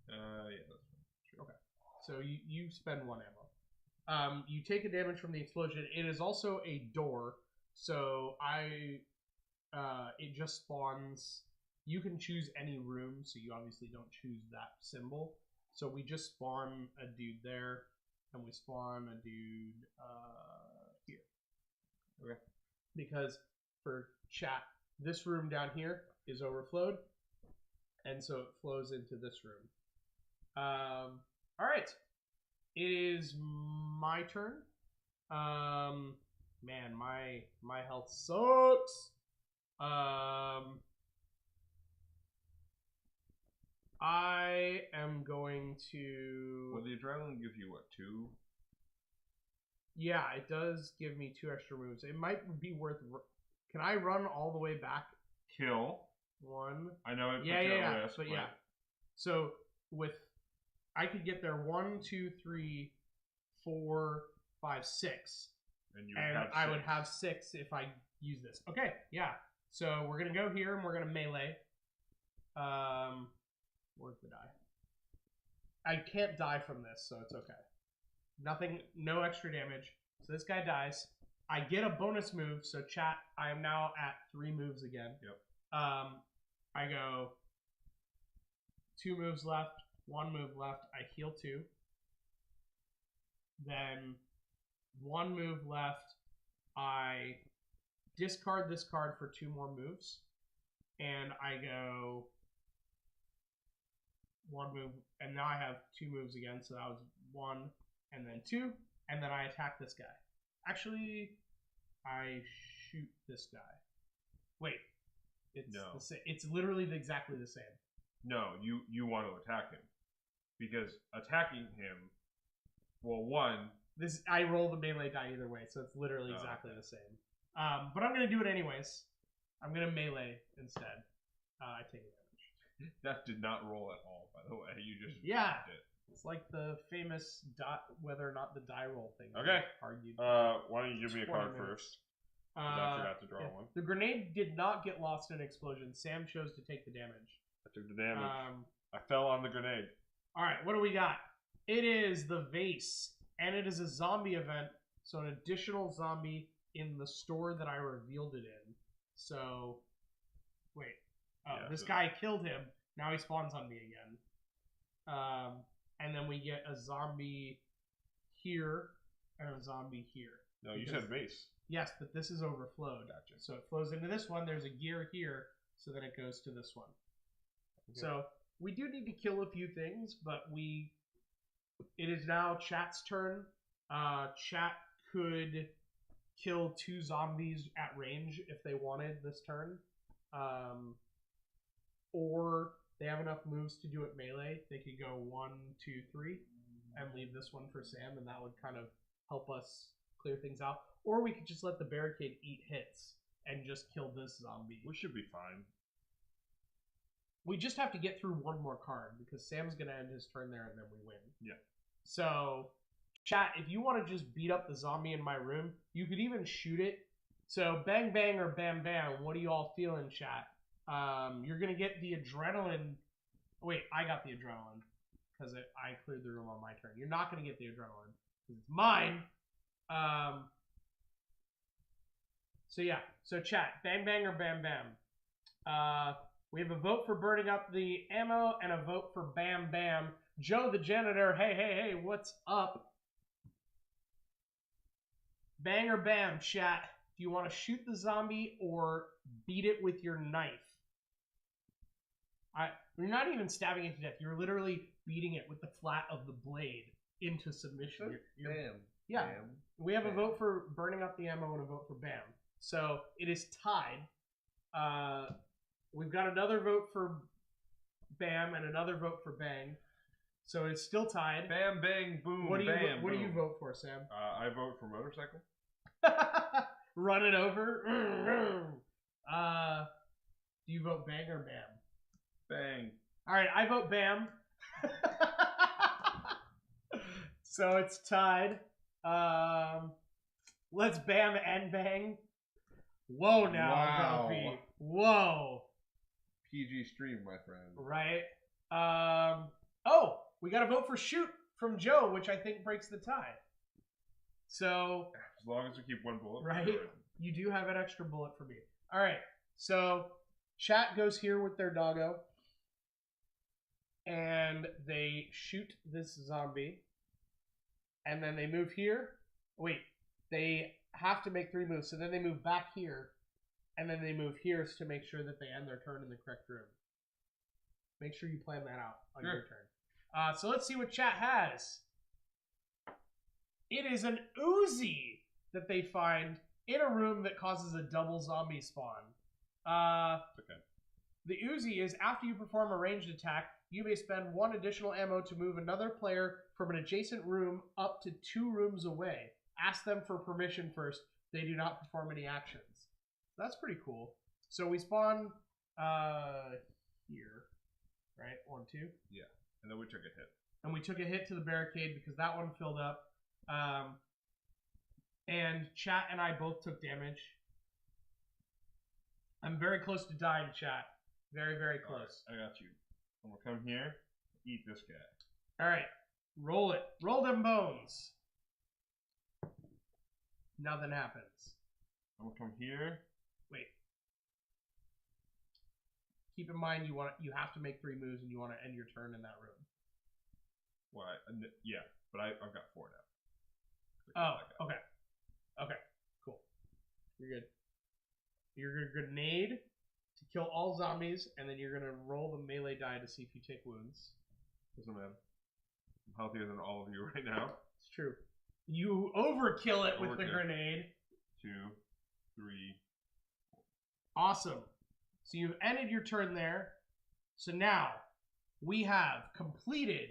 [SPEAKER 2] Yeah, that's fine.
[SPEAKER 1] Okay. So you spend 1 ammo. You take a damage from the explosion. It is also a door, so it just spawns. You can choose any room, so you obviously don't choose that symbol. So we just spawn a dude there, and we spawn a dude here.
[SPEAKER 2] Okay.
[SPEAKER 1] Because for chat, this room down here is overflowed, and so it flows into this room. All right, it is my turn. Man, my health sucks. I am going to.
[SPEAKER 2] Well, the adrenaline gives you what, 2?
[SPEAKER 1] Yeah, it does give me 2 extra moves. It might be worth. Can I run all the way back?
[SPEAKER 2] Kill.
[SPEAKER 1] 1.
[SPEAKER 2] I know it puts
[SPEAKER 1] Yeah,
[SPEAKER 2] you
[SPEAKER 1] yeah,
[SPEAKER 2] at
[SPEAKER 1] yeah.
[SPEAKER 2] risk,
[SPEAKER 1] But yeah. So I could get there 1, 2, 3, 4, 5, 6.
[SPEAKER 2] and you
[SPEAKER 1] And
[SPEAKER 2] have
[SPEAKER 1] I would
[SPEAKER 2] 6.
[SPEAKER 1] have 6 if I use this. Okay, yeah. So we're gonna go here and we're gonna melee. Where's the die? I can't die from this, so it's okay. Nothing, no extra damage. So this guy dies. I get a bonus move, so chat, I am now at 3 moves again.
[SPEAKER 2] Yep.
[SPEAKER 1] I go 2 moves left, 1 move left. I heal 2. Then 1 move left. I discard this card for 2 more moves. And I go 1 move. And now I have 2 moves again. So that was 1 and then 2. And then I attack this guy. Actually, I shoot this guy. Wait. It's literally exactly the same.
[SPEAKER 2] No, you want to attack him. Because attacking him, well,
[SPEAKER 1] I roll the melee die either way, so it's literally exactly the same. But I'm going to do it anyways. I'm going to melee instead. I take damage.
[SPEAKER 2] That did not roll at all, by the way. You just
[SPEAKER 1] did.
[SPEAKER 2] It's
[SPEAKER 1] like the famous whether or not the die roll thing.
[SPEAKER 2] Okay.
[SPEAKER 1] Argued.
[SPEAKER 2] Why don't you give me a card first? I forgot to draw one.
[SPEAKER 1] The grenade did not get lost in an explosion. Sam chose to take the damage.
[SPEAKER 2] I took the damage. I fell on the grenade.
[SPEAKER 1] All right, what do we got? It is the Vase, and it is a zombie event, so an additional zombie in the store that I revealed it in. So, wait. This guy killed him. Now he spawns on me again. And then we get a zombie here and a zombie here.
[SPEAKER 2] No, you said Vase.
[SPEAKER 1] Yes, but this is overflowed.
[SPEAKER 2] Gotcha.
[SPEAKER 1] So it flows into this one. There's a gear here, so then it goes to this one. Okay. So we do need to kill a few things, but it is now chat's turn. Chat could kill 2 zombies at range if they wanted this turn. Or they have enough moves to do it melee. They could go 1, 2, 3 and leave this one for Sam, and that would kind of help us clear things out. Or we could just let the barricade eat hits and just kill this zombie.
[SPEAKER 2] We should be fine.
[SPEAKER 1] We just have to get through 1 more card because Sam's going to end his turn there and then we win.
[SPEAKER 2] Yeah.
[SPEAKER 1] So, chat, if you want to just beat up the zombie in my room, you could even shoot it. So, bang, bang, or bam, bam, what do you all feel in chat? You're going to get the adrenaline. Wait, I got the adrenaline because I cleared the room on my turn. You're not going to get the adrenaline because it's mine. So, yeah. So, chat, bang, bang, or bam, bam. We have a vote for burning up the ammo and a vote for bam, bam. Joe the janitor, hey, what's up? Bang or bam, chat. Do you want to shoot the zombie or beat it with your knife? You're not even stabbing it to death. You're literally beating it with the flat of the blade into submission.
[SPEAKER 2] Bam.
[SPEAKER 1] Yeah.
[SPEAKER 2] Bam.
[SPEAKER 1] We have a vote for burning up the ammo and a vote for bam. So it is tied. We've got another vote for bam and another vote for bang. So it's still tied.
[SPEAKER 2] Bam, bang, boom,
[SPEAKER 1] what do
[SPEAKER 2] bam,
[SPEAKER 1] What do you vote for, Sam?
[SPEAKER 2] I vote for motorcycle.
[SPEAKER 1] Run it over. Do you vote bang or bam?
[SPEAKER 2] Bang.
[SPEAKER 1] All right, I vote bam. So it's tied. Let's bam and bang. Whoa now,
[SPEAKER 2] wow.
[SPEAKER 1] Duffy. Whoa.
[SPEAKER 2] PG stream, my friend.
[SPEAKER 1] Right. Oh, we got to vote for shoot from Joe, which I think breaks the tie. So
[SPEAKER 2] as long as we keep 1 bullet.
[SPEAKER 1] Right. You do have an extra bullet for me. All right. So chat goes here with their doggo. And they shoot this zombie. And then they move here. Wait. They have to make 3 moves. So then they move back here. And then they move here to make sure that they end their turn in the correct room. Make sure you plan that out on your turn. So let's see what chat has. It is an Uzi that they find in a room that causes a double zombie spawn.
[SPEAKER 2] Okay.
[SPEAKER 1] The Uzi is after you perform a ranged attack, you may spend 1 additional ammo to move another player from an adjacent room up to 2 rooms away. Ask them for permission first. They do not perform any actions. That's pretty cool. So we spawn here, right? 1, 2.
[SPEAKER 2] Yeah, and then we took a hit.
[SPEAKER 1] And we took a hit to the barricade because that one filled up. And chat and I both took damage. I'm very close to dying, chat. Very, very close.
[SPEAKER 2] Right, I got you. I'm gonna come here, eat this guy.
[SPEAKER 1] All right, roll it. Roll them bones. Nothing happens.
[SPEAKER 2] I'm gonna come here.
[SPEAKER 1] Wait. Keep in mind you have to make 3 moves and you want to end your turn in that room.
[SPEAKER 2] Well, yeah, but I've got 4 now.
[SPEAKER 1] Oh, okay. Okay, cool. You're good. You're going to grenade to kill all zombies, and then you're going to roll the melee die to see if you take wounds.
[SPEAKER 2] Doesn't matter. I'm healthier than all of you right now.
[SPEAKER 1] It's true. You overkill it with the
[SPEAKER 2] Overkill.
[SPEAKER 1] grenade.
[SPEAKER 2] 2, 3.
[SPEAKER 1] Awesome. So you've ended your turn there. So now we have completed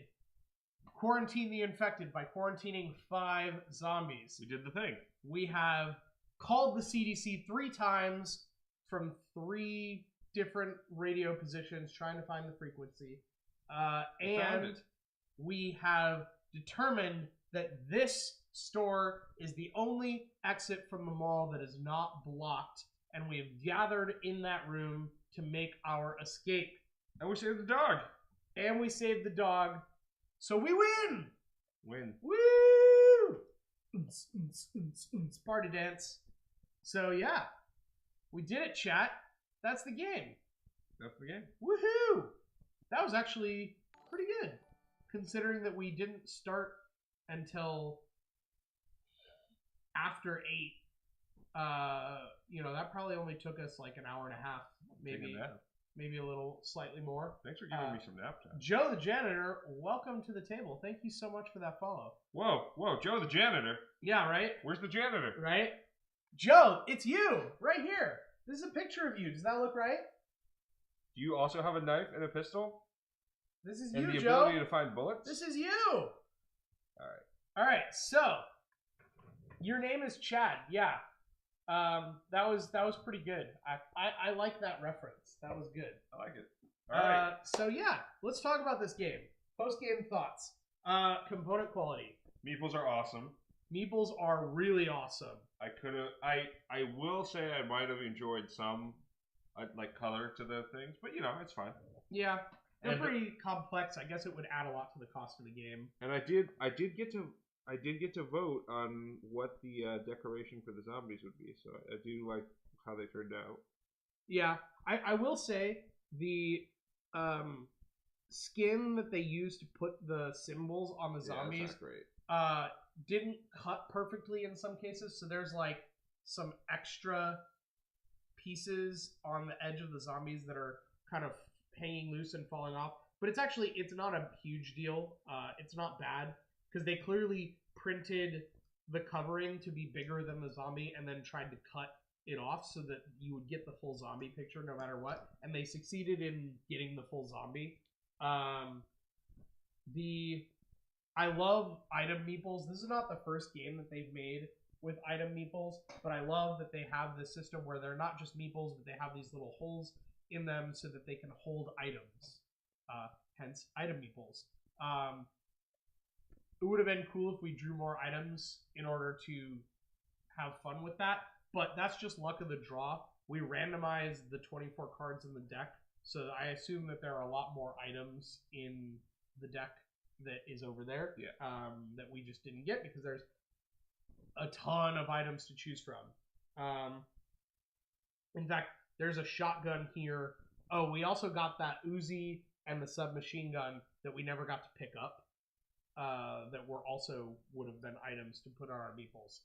[SPEAKER 1] Quarantine the Infected by quarantining 5 zombies.
[SPEAKER 2] We did the thing.
[SPEAKER 1] We have called the CDC 3 times from 3 different radio positions trying to find the frequency.
[SPEAKER 2] found
[SPEAKER 1] And
[SPEAKER 2] it.
[SPEAKER 1] we have determined that this store is the only exit from the mall that is not blocked. And we have gathered in that room to make our escape.
[SPEAKER 2] And we saved the dog.
[SPEAKER 1] And we saved the dog. So we win!
[SPEAKER 2] Win.
[SPEAKER 1] Woo! Party dance. So yeah, we did it, chat. That's the game.
[SPEAKER 2] That's the game.
[SPEAKER 1] Woohoo! That was actually pretty good, considering that we didn't start until after 8. That probably only took us like an hour and a half,
[SPEAKER 2] Take a nap.
[SPEAKER 1] maybe a little slightly more.
[SPEAKER 2] Thanks for giving me some nap time.
[SPEAKER 1] Joe the janitor, welcome to the table. Thank you so much for that follow.
[SPEAKER 2] Whoa, Joe the janitor.
[SPEAKER 1] Yeah, right?
[SPEAKER 2] Where's the janitor?
[SPEAKER 1] Right? Joe, it's you, right here. This is a picture of you. Does that look right?
[SPEAKER 2] Do you also have a knife and a pistol?
[SPEAKER 1] This is
[SPEAKER 2] And
[SPEAKER 1] you,
[SPEAKER 2] the
[SPEAKER 1] Joe.
[SPEAKER 2] ability to find bullets?
[SPEAKER 1] This is you.
[SPEAKER 2] Alright.
[SPEAKER 1] All right, so your name is Chad. Yeah. That was pretty good. I like that reference. That was good.
[SPEAKER 2] I like it. Alright.
[SPEAKER 1] So yeah, let's talk about this game. Post game thoughts. Component quality.
[SPEAKER 2] Meeples are awesome.
[SPEAKER 1] Meeples are really awesome.
[SPEAKER 2] I will say I might have enjoyed some like color to the things, but it's fine.
[SPEAKER 1] Yeah, they're
[SPEAKER 2] And-
[SPEAKER 1] pretty complex. I guess it would add a lot to the cost of the game.
[SPEAKER 2] And I did get to vote on what the decoration for the zombies would be, so I do like how they turned out.
[SPEAKER 1] Yeah, I will say the skin that they used to put the symbols on the zombies
[SPEAKER 2] Yeah, that's not great.
[SPEAKER 1] didn't cut perfectly in some cases, so there's like some extra pieces on the edge of the zombies that are kind of hanging loose and falling off. But it's not a huge deal. It's not bad because they clearly printed the covering to be bigger than the zombie and then tried to cut it off so that you would get the full zombie picture no matter what. And they succeeded in getting the full zombie. I love item meeples. This is not the first game that they've made with item meeples, but I love that they have this system where they're not just meeples, but they have these little holes in them so that they can hold items. Hence, item meeples. It would have been cool if we drew more items in order to have fun with that, but that's just luck of the draw. We randomized the 24 cards in the deck, so I assume that there are a lot more items in the deck that is over there that we just didn't get because there's a ton of items to choose from. In fact, there's a shotgun here. Oh, we also got that Uzi and the submachine gun that we never got to pick up. That would have been items to put on our meeples.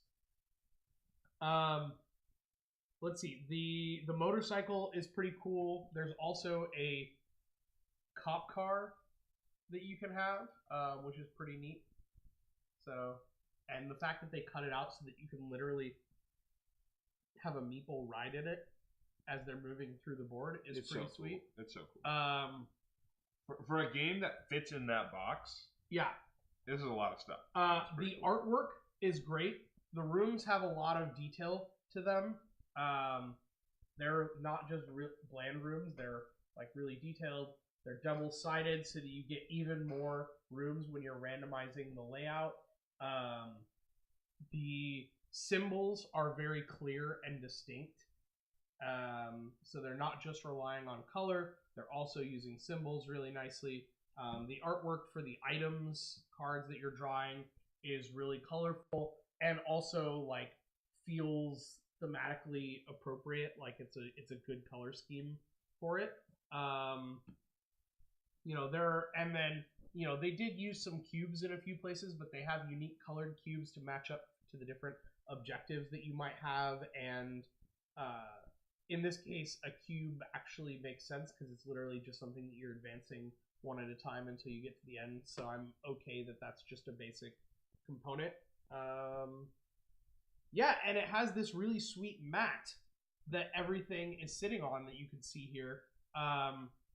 [SPEAKER 1] Let's see. The motorcycle is pretty cool. There's also a cop car that you can have, which is pretty neat. So, and the fact that they cut it out so that you can literally have a meeple ride in it as they're moving through the board is pretty sweet.
[SPEAKER 2] Cool. It's so cool. For a game that fits in that box,
[SPEAKER 1] yeah,
[SPEAKER 2] this is a lot of stuff.
[SPEAKER 1] The artwork is great. The rooms have a lot of detail to them. They're not just bland rooms. They're like really detailed. They're double-sided so that you get even more rooms when you're randomizing the layout. The symbols are very clear and distinct. So they're not just relying on color. They're also using symbols really nicely. The artwork for the items, cards that you're drawing is really colorful and also like feels thematically appropriate. Like it's a good color scheme for it. They did use some cubes in a few places, but they have unique colored cubes to match up to the different objectives that you might have, and in this case, a cube actually makes sense because it's literally just something that you're advancing one at a time until you get to the end. So I'm okay that that's just a basic component. Yeah, and it has this really sweet mat that everything is sitting on that you can see here,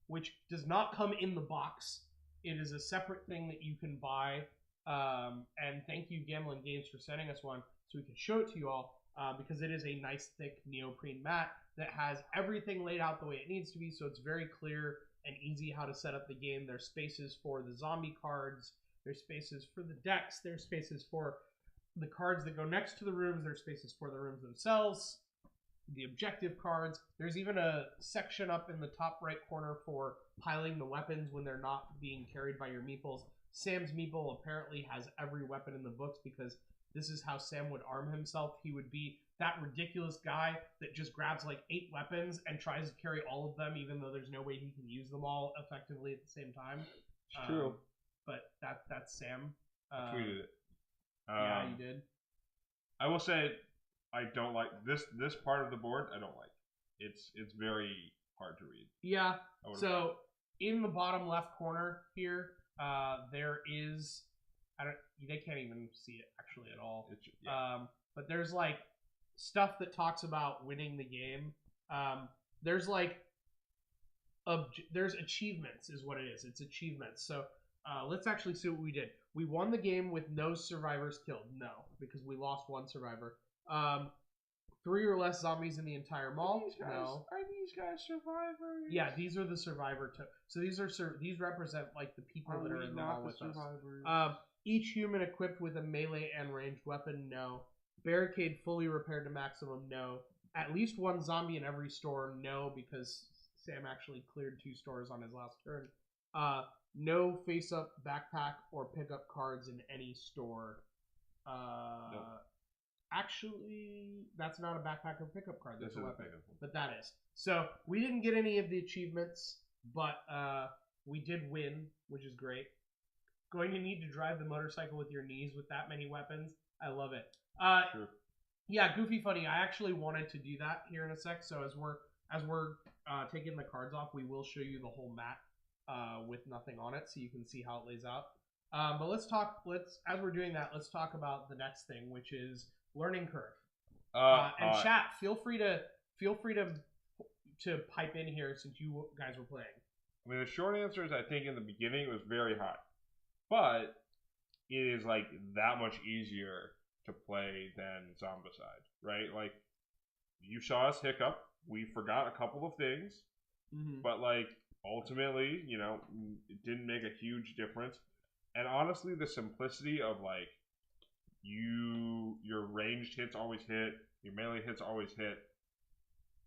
[SPEAKER 1] which does not come in the box. It is a separate thing that you can buy. And thank you, Gamblin Games, for sending us one so we can show it to you all, because it is a nice, thick neoprene mat that has everything laid out the way it needs to be, so it's very clear and easy how to set up the game. There's spaces for the zombie cards, there's spaces for the decks, there's spaces for the cards that go next to the rooms, there's spaces for the rooms themselves, the objective cards. There's even a section up in the top right corner for piling the weapons when they're not being carried by your meeples. Sam's meeple apparently has every weapon in the books because this is how Sam would arm himself. He would be that ridiculous guy that just grabs like 8 weapons and tries to carry all of them, even though there's no way he can use them all effectively at the same time.
[SPEAKER 2] It's true.
[SPEAKER 1] But that's Sam.
[SPEAKER 2] I tweeted it.
[SPEAKER 1] Yeah, you did.
[SPEAKER 2] I will say I don't like this part of the board. I don't like. It's very hard to read.
[SPEAKER 1] Yeah. So in the bottom left corner here, there is they can't even see it actually at all. But there's like stuff that talks about winning the game. There's like there's achievements is what it is. It's achievements. So let's actually see what we did. We won the game with no survivors killed. No, because we lost 1 survivor. 3 or less zombies in the entire mall. No.
[SPEAKER 2] Are these guys survivors?
[SPEAKER 1] Yeah, these are the survivor. So these represent like the people that are in the mall with us. Each human equipped with a melee and ranged weapon. No. Barricade fully repaired to maximum. No. At least 1 zombie in every store. No, because Sam actually cleared 2 stores on his last turn. No face-up backpack or pickup cards in any store.
[SPEAKER 2] Nope.
[SPEAKER 1] Actually, that's not a backpack or pickup card. That's a weapon. But that is. So we didn't get any of the achievements, but we did win, which is great. Going to need to drive the motorcycle with your knees with that many weapons. I love it.
[SPEAKER 2] True.
[SPEAKER 1] Yeah, Goofy Funny. I actually wanted to do that here in a sec. So as we're taking the cards off, we will show you the whole mat with nothing on it, so you can see how it lays out. But as we're doing that, let's talk about the next thing, which is learning curve. And chat, feel free to pipe in here since you guys were playing.
[SPEAKER 2] I mean, the short answer is I think in the beginning it was very high, but it is like that much easier to play than Zombicide, right? Like you saw us hiccup, we forgot a couple of things, but like ultimately, you know, it didn't make a huge difference. And honestly, the simplicity of like your ranged hits always hit, your melee hits always hit.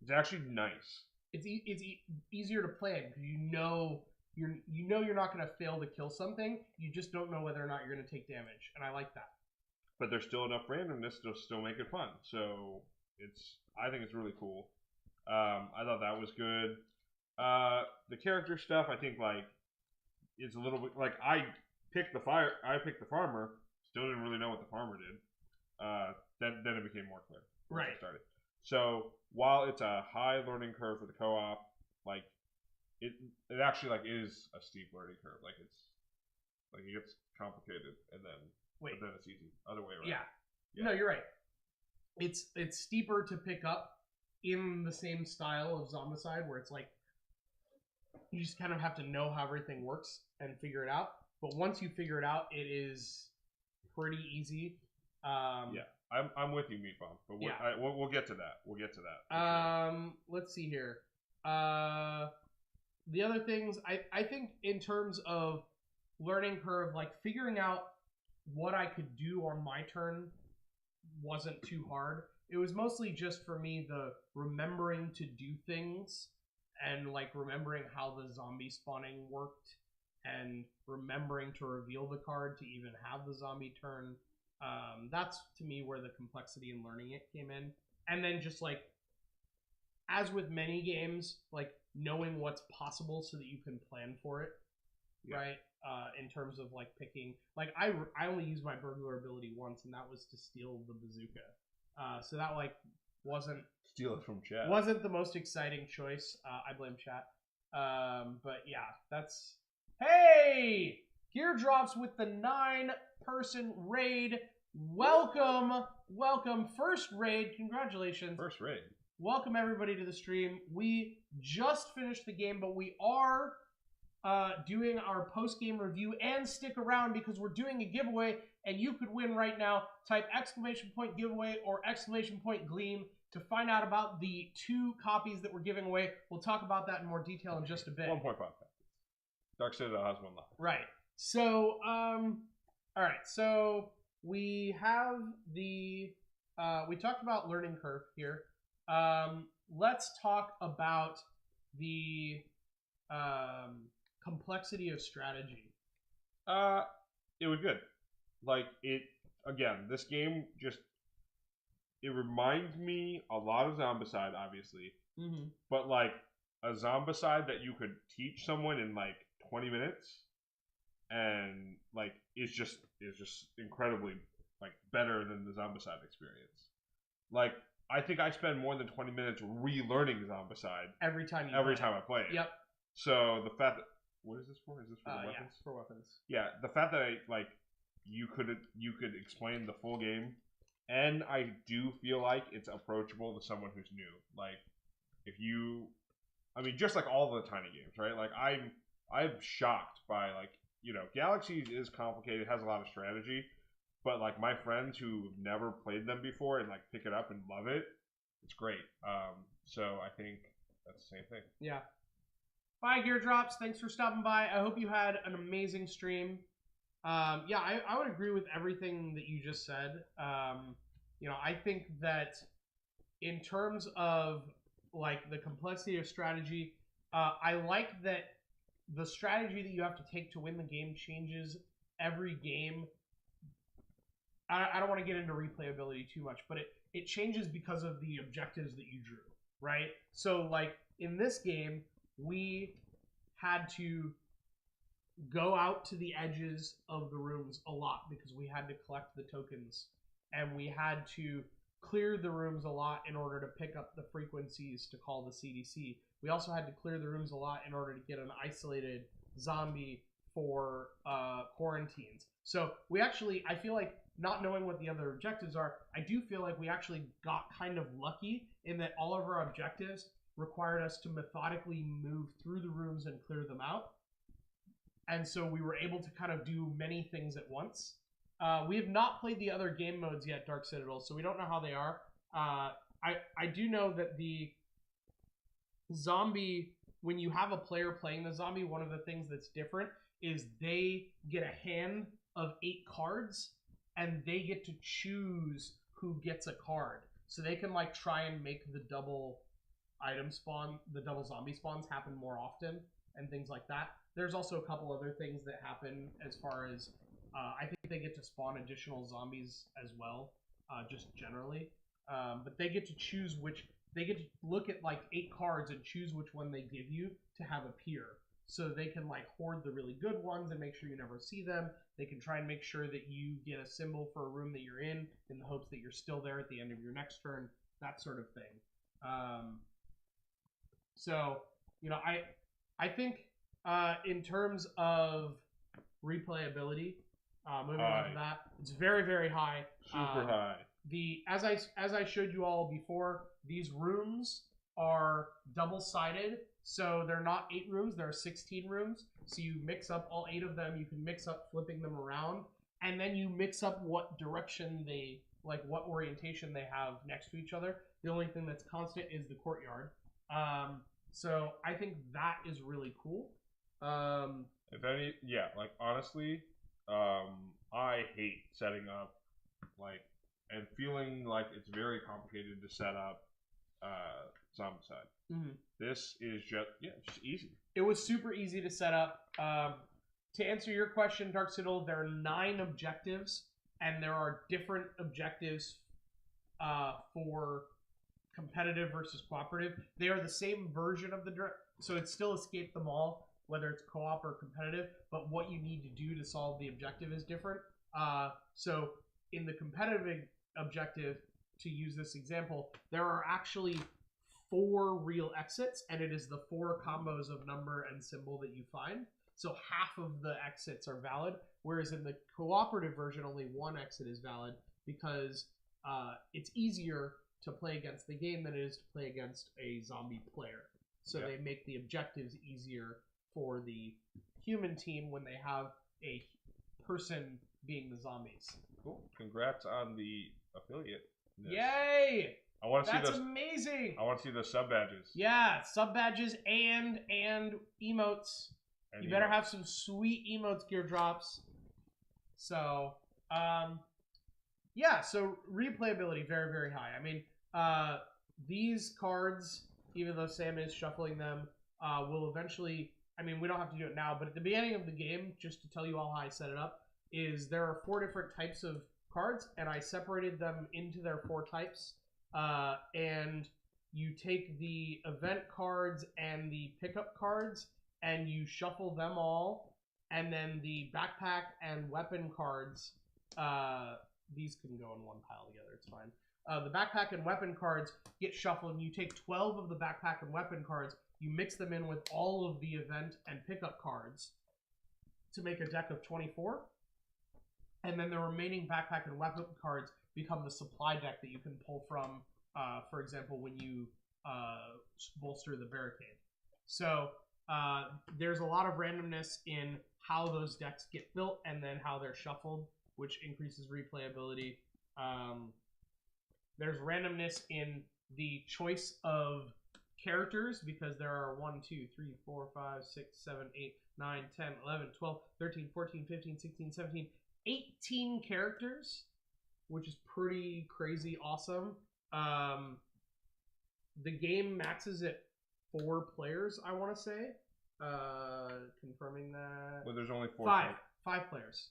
[SPEAKER 2] It's actually nice.
[SPEAKER 1] It's easier to plan because you know you're not going to fail to kill something. You just don't know whether or not you're going to take damage, and I like that.
[SPEAKER 2] But there's still enough randomness to still make it fun. So I think it's really cool. I thought that was good. The character stuff, I think like it's a little bit like I picked the farmer. Still didn't really know what the farmer did. Then it became more clear.
[SPEAKER 1] Right.
[SPEAKER 2] Started. So while it's a high learning curve for the co-op, like it actually like is a steep learning curve. Like it gets complicated and then but then it's easy. Other way around.
[SPEAKER 1] Yeah. No, you're right. It's steeper to pick up in the same style of Zombicide where it's like you just kind of have to know how everything works and figure it out. But once you figure it out, it is pretty easy.
[SPEAKER 2] I'm with you, Meat Bomb. But we'll get to that. We'll get to that.
[SPEAKER 1] Sure. Let's see here. The other things I think in terms of learning curve, like figuring out what I could do on my turn wasn't too hard. It was mostly just for me the remembering to do things and like remembering how the zombie spawning worked and remembering to reveal the card to even have the zombie turn. That's to me where the complexity in learning it came in. And then just like, as with many games, like knowing what's possible so that you can plan for it, right? in terms of like picking. Like I only used my burglar ability once, and that was to steal the bazooka. So that like wasn't
[SPEAKER 2] Steal it from chat.
[SPEAKER 1] the most exciting choice. I blame chat. But yeah, that's hey, Gear Drops with the 9-person raid. Welcome, first raid. Congratulations.
[SPEAKER 2] First raid.
[SPEAKER 1] Welcome everybody to the stream. We just finished the game, but we are doing our post-game review, and stick around because we're doing a giveaway, and you could win right now. Type !giveaway or !gleam to find out about the 2 copies that we're giving away. We'll talk about that in more detail in just a bit.
[SPEAKER 2] 1.5 copies. Dark Citadel has one left.
[SPEAKER 1] Right. So, all right. So we have the we talked about learning curve here. Let's talk about the complexity of strategy.
[SPEAKER 2] It was good. Like, it, again, this game just, it reminds me a lot of Zombicide, obviously.
[SPEAKER 1] Mm-hmm.
[SPEAKER 2] But, like, a Zombicide that you could teach someone in, like, 20 minutes. And, like, is just incredibly, like, better than the Zombicide experience. Like, I think I spend more than 20 minutes relearning Zombicide
[SPEAKER 1] Every time
[SPEAKER 2] I play it.
[SPEAKER 1] Yep.
[SPEAKER 2] So the fact that, what is this for? Is this for the weapons?
[SPEAKER 1] Yeah, for weapons.
[SPEAKER 2] Yeah, the fact that you could explain the full game, and I do feel like it's approachable to someone who's new. Like, just like all the tiny games, right? Like, I'm shocked by, like, Galaxies is complicated, has a lot of strategy, but like my friends who've never played them before and like pick it up and love it, it's great. So I think that's the same thing.
[SPEAKER 1] Yeah. Bye, Gear Drops. Thanks for stopping by. I hope you had an amazing stream. Yeah, I would agree with everything that you just said. I think that in terms of like the complexity of strategy, I like that the strategy that you have to take to win the game changes every game. I don't want to get into replayability too much, but it changes because of the objectives that you drew, right? So like in this game, we had to go out to the edges of the rooms a lot because we had to collect the tokens, and we had to clear the rooms a lot in order to pick up the frequencies to call the CDC. We also had to clear the rooms a lot in order to get an isolated zombie for quarantines. So we actually, I feel like, not knowing what the other objectives are, I do feel like we actually got kind of lucky in that all of our objectives required us to methodically move through the rooms and clear them out. And so we were able to kind of do many things at once. We have not played the other game modes yet, Dark Citadel, so we don't know how they are. I do know that the zombie, when you have a player playing the zombie, one of the things that's different is they get a hand of 8 cards, and they get to choose who gets a card. So they can like try and make the double item spawn, the double zombie spawns happen more often and things like that. There's also a couple other things that happen as far as I think they get to spawn additional zombies as well, just generally. But they get to choose they get to look at like 8 cards and choose which one they give you to have appear. So they can like hoard the really good ones and make sure you never see them. They can try and make sure that you get a symbol for a room that you're in the hopes that you're still there at the end of your next turn, that sort of thing. So, I think in terms of replayability, moving on to that, it's very, very high.
[SPEAKER 2] Super high.
[SPEAKER 1] As I showed you all before, these rooms are double-sided, so they're not 8 rooms, there are 16 rooms. So you mix up all 8 of them, you can mix up flipping them around, and then you mix up what direction they, like what orientation they have next to each other. The only thing that's constant is the courtyard. So I think that is really cool.
[SPEAKER 2] Honestly, I hate setting up, like, and feeling like it's very complicated to set up Zombicide.
[SPEAKER 1] Mm-hmm.
[SPEAKER 2] This is just easy.
[SPEAKER 1] It was super easy to set up. To answer your question, Dark Citadel, there are 9 objectives, and there are different objectives for competitive versus cooperative. They are the same version of so it's still Escape them All, whether it's co-op or competitive, but what you need to do to solve the objective is different. So in the competitive objective, to use this example, there are actually 4 real exits, and it is the 4 combos of number and symbol that you find. So half of the exits are valid, whereas in the cooperative version, only 1 exit is valid because it's easier to play against the game than it is to play against a zombie player. So they make the objectives easier for the human team when they have a person being the zombies.
[SPEAKER 2] Cool. Congrats on the affiliate.
[SPEAKER 1] Yay!
[SPEAKER 2] I want to see
[SPEAKER 1] That's
[SPEAKER 2] those.
[SPEAKER 1] amazing.
[SPEAKER 2] I want to see those sub badges.
[SPEAKER 1] Yeah, sub badges and emotes.
[SPEAKER 2] And
[SPEAKER 1] You better have some sweet emotes gear drops. So, yeah, so replayability very, very high. I mean, these cards, even though Sam is shuffling them, will eventually, I mean, we don't have to do it now, but at the beginning of the game, just to tell you all how I set it up, is there are 4 different types of cards, and I separated them into their 4 types. And you take the event cards and the pickup cards, and you shuffle them all, and then the backpack and weapon cards, these can go in one pile together, it's fine. The backpack and weapon cards get shuffled, and you take 12 of the backpack and weapon cards, you mix them in with all of the event and pickup cards to make a deck of 24, and then the remaining backpack and weapon cards become the supply deck that you can pull from, for example, when you bolster the barricade. So there's a lot of randomness in how those decks get built and then how they're shuffled, which increases replayability. There's randomness in the choice of characters because there are 1, 2, 3, 4, 5, 6, 7, 8, 9, 10, 11, 12, 13, 14, 15, 16, 17, 18 characters, which is pretty crazy awesome. The game maxes at 4 players, I want to say. Confirming that.
[SPEAKER 2] Well, there's only 4.
[SPEAKER 1] 5 players.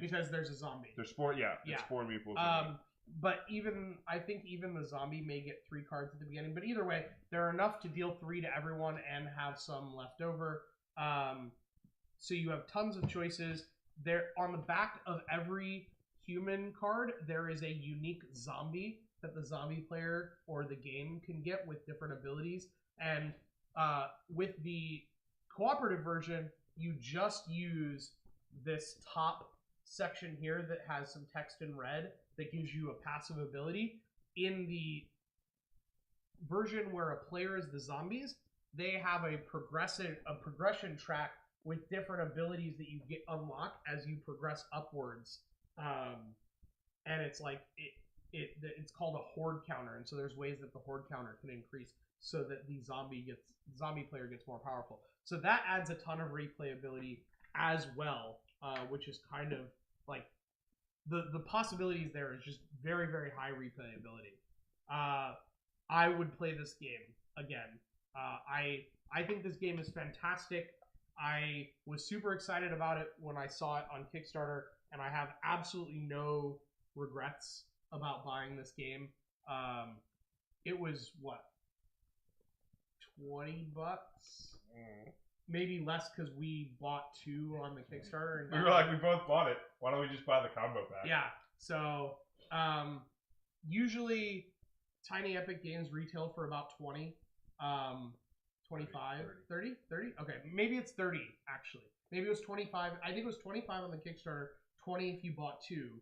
[SPEAKER 1] Because there's a zombie.
[SPEAKER 2] There's 4. Yeah, it's 4 people.
[SPEAKER 1] But I think even the zombie may get 3 cards at the beginning. But either way, there are enough to deal 3 to everyone and have some left over. So you have tons of choices. There on the back of every human card, there is a unique zombie that the zombie player or the game can get with different abilities. And with the cooperative version, you just use this top section here that has some text in red that gives you a passive ability. In the version where a player is the zombies, they have a progression track with different abilities that you get unlocked as you progress upwards. And it's like it's called a horde counter, and so there's ways that the horde counter can increase so that the zombie player gets more powerful. So that adds a ton of replayability as well, which is kind of like the possibilities there is just very, very high replayability. I would play this game again. I think this game is fantastic. I was super excited about it when I saw it on Kickstarter, and I have absolutely no regrets about buying this game. It was what, $20? Maybe less because we bought 2 on the Kickstarter. And
[SPEAKER 2] we were like, we both bought it. Why don't we just buy the combo pack?
[SPEAKER 1] Yeah. So usually Tiny Epic games retail for about 20. 25, 30? Okay, maybe it's 30 actually. Maybe it was 25. I think it was 25 on the Kickstarter, 20 if you bought 2,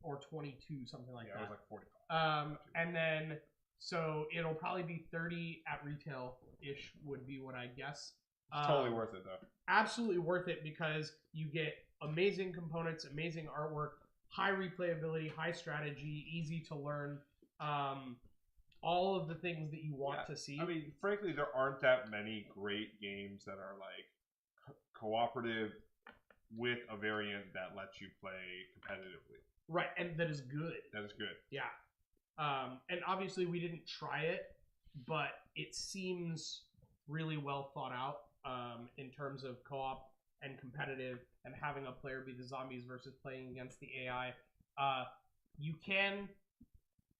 [SPEAKER 1] or 22, something like that.
[SPEAKER 2] Yeah, it was like 45.
[SPEAKER 1] And then, so it'll probably be 30 at retail-ish would be what I guess.
[SPEAKER 2] It's totally worth it though.
[SPEAKER 1] Absolutely worth it because you get amazing components, amazing artwork, high replayability, high strategy, easy to learn. All of the things that you want to see.
[SPEAKER 2] I mean, frankly, there aren't that many great games that are like cooperative with a variant that lets you play competitively.
[SPEAKER 1] Right, and that is good.
[SPEAKER 2] That is good.
[SPEAKER 1] Yeah. And obviously we didn't try it, but it seems really well thought out in terms of co-op and competitive and having a player be the zombies versus playing against the AI. You can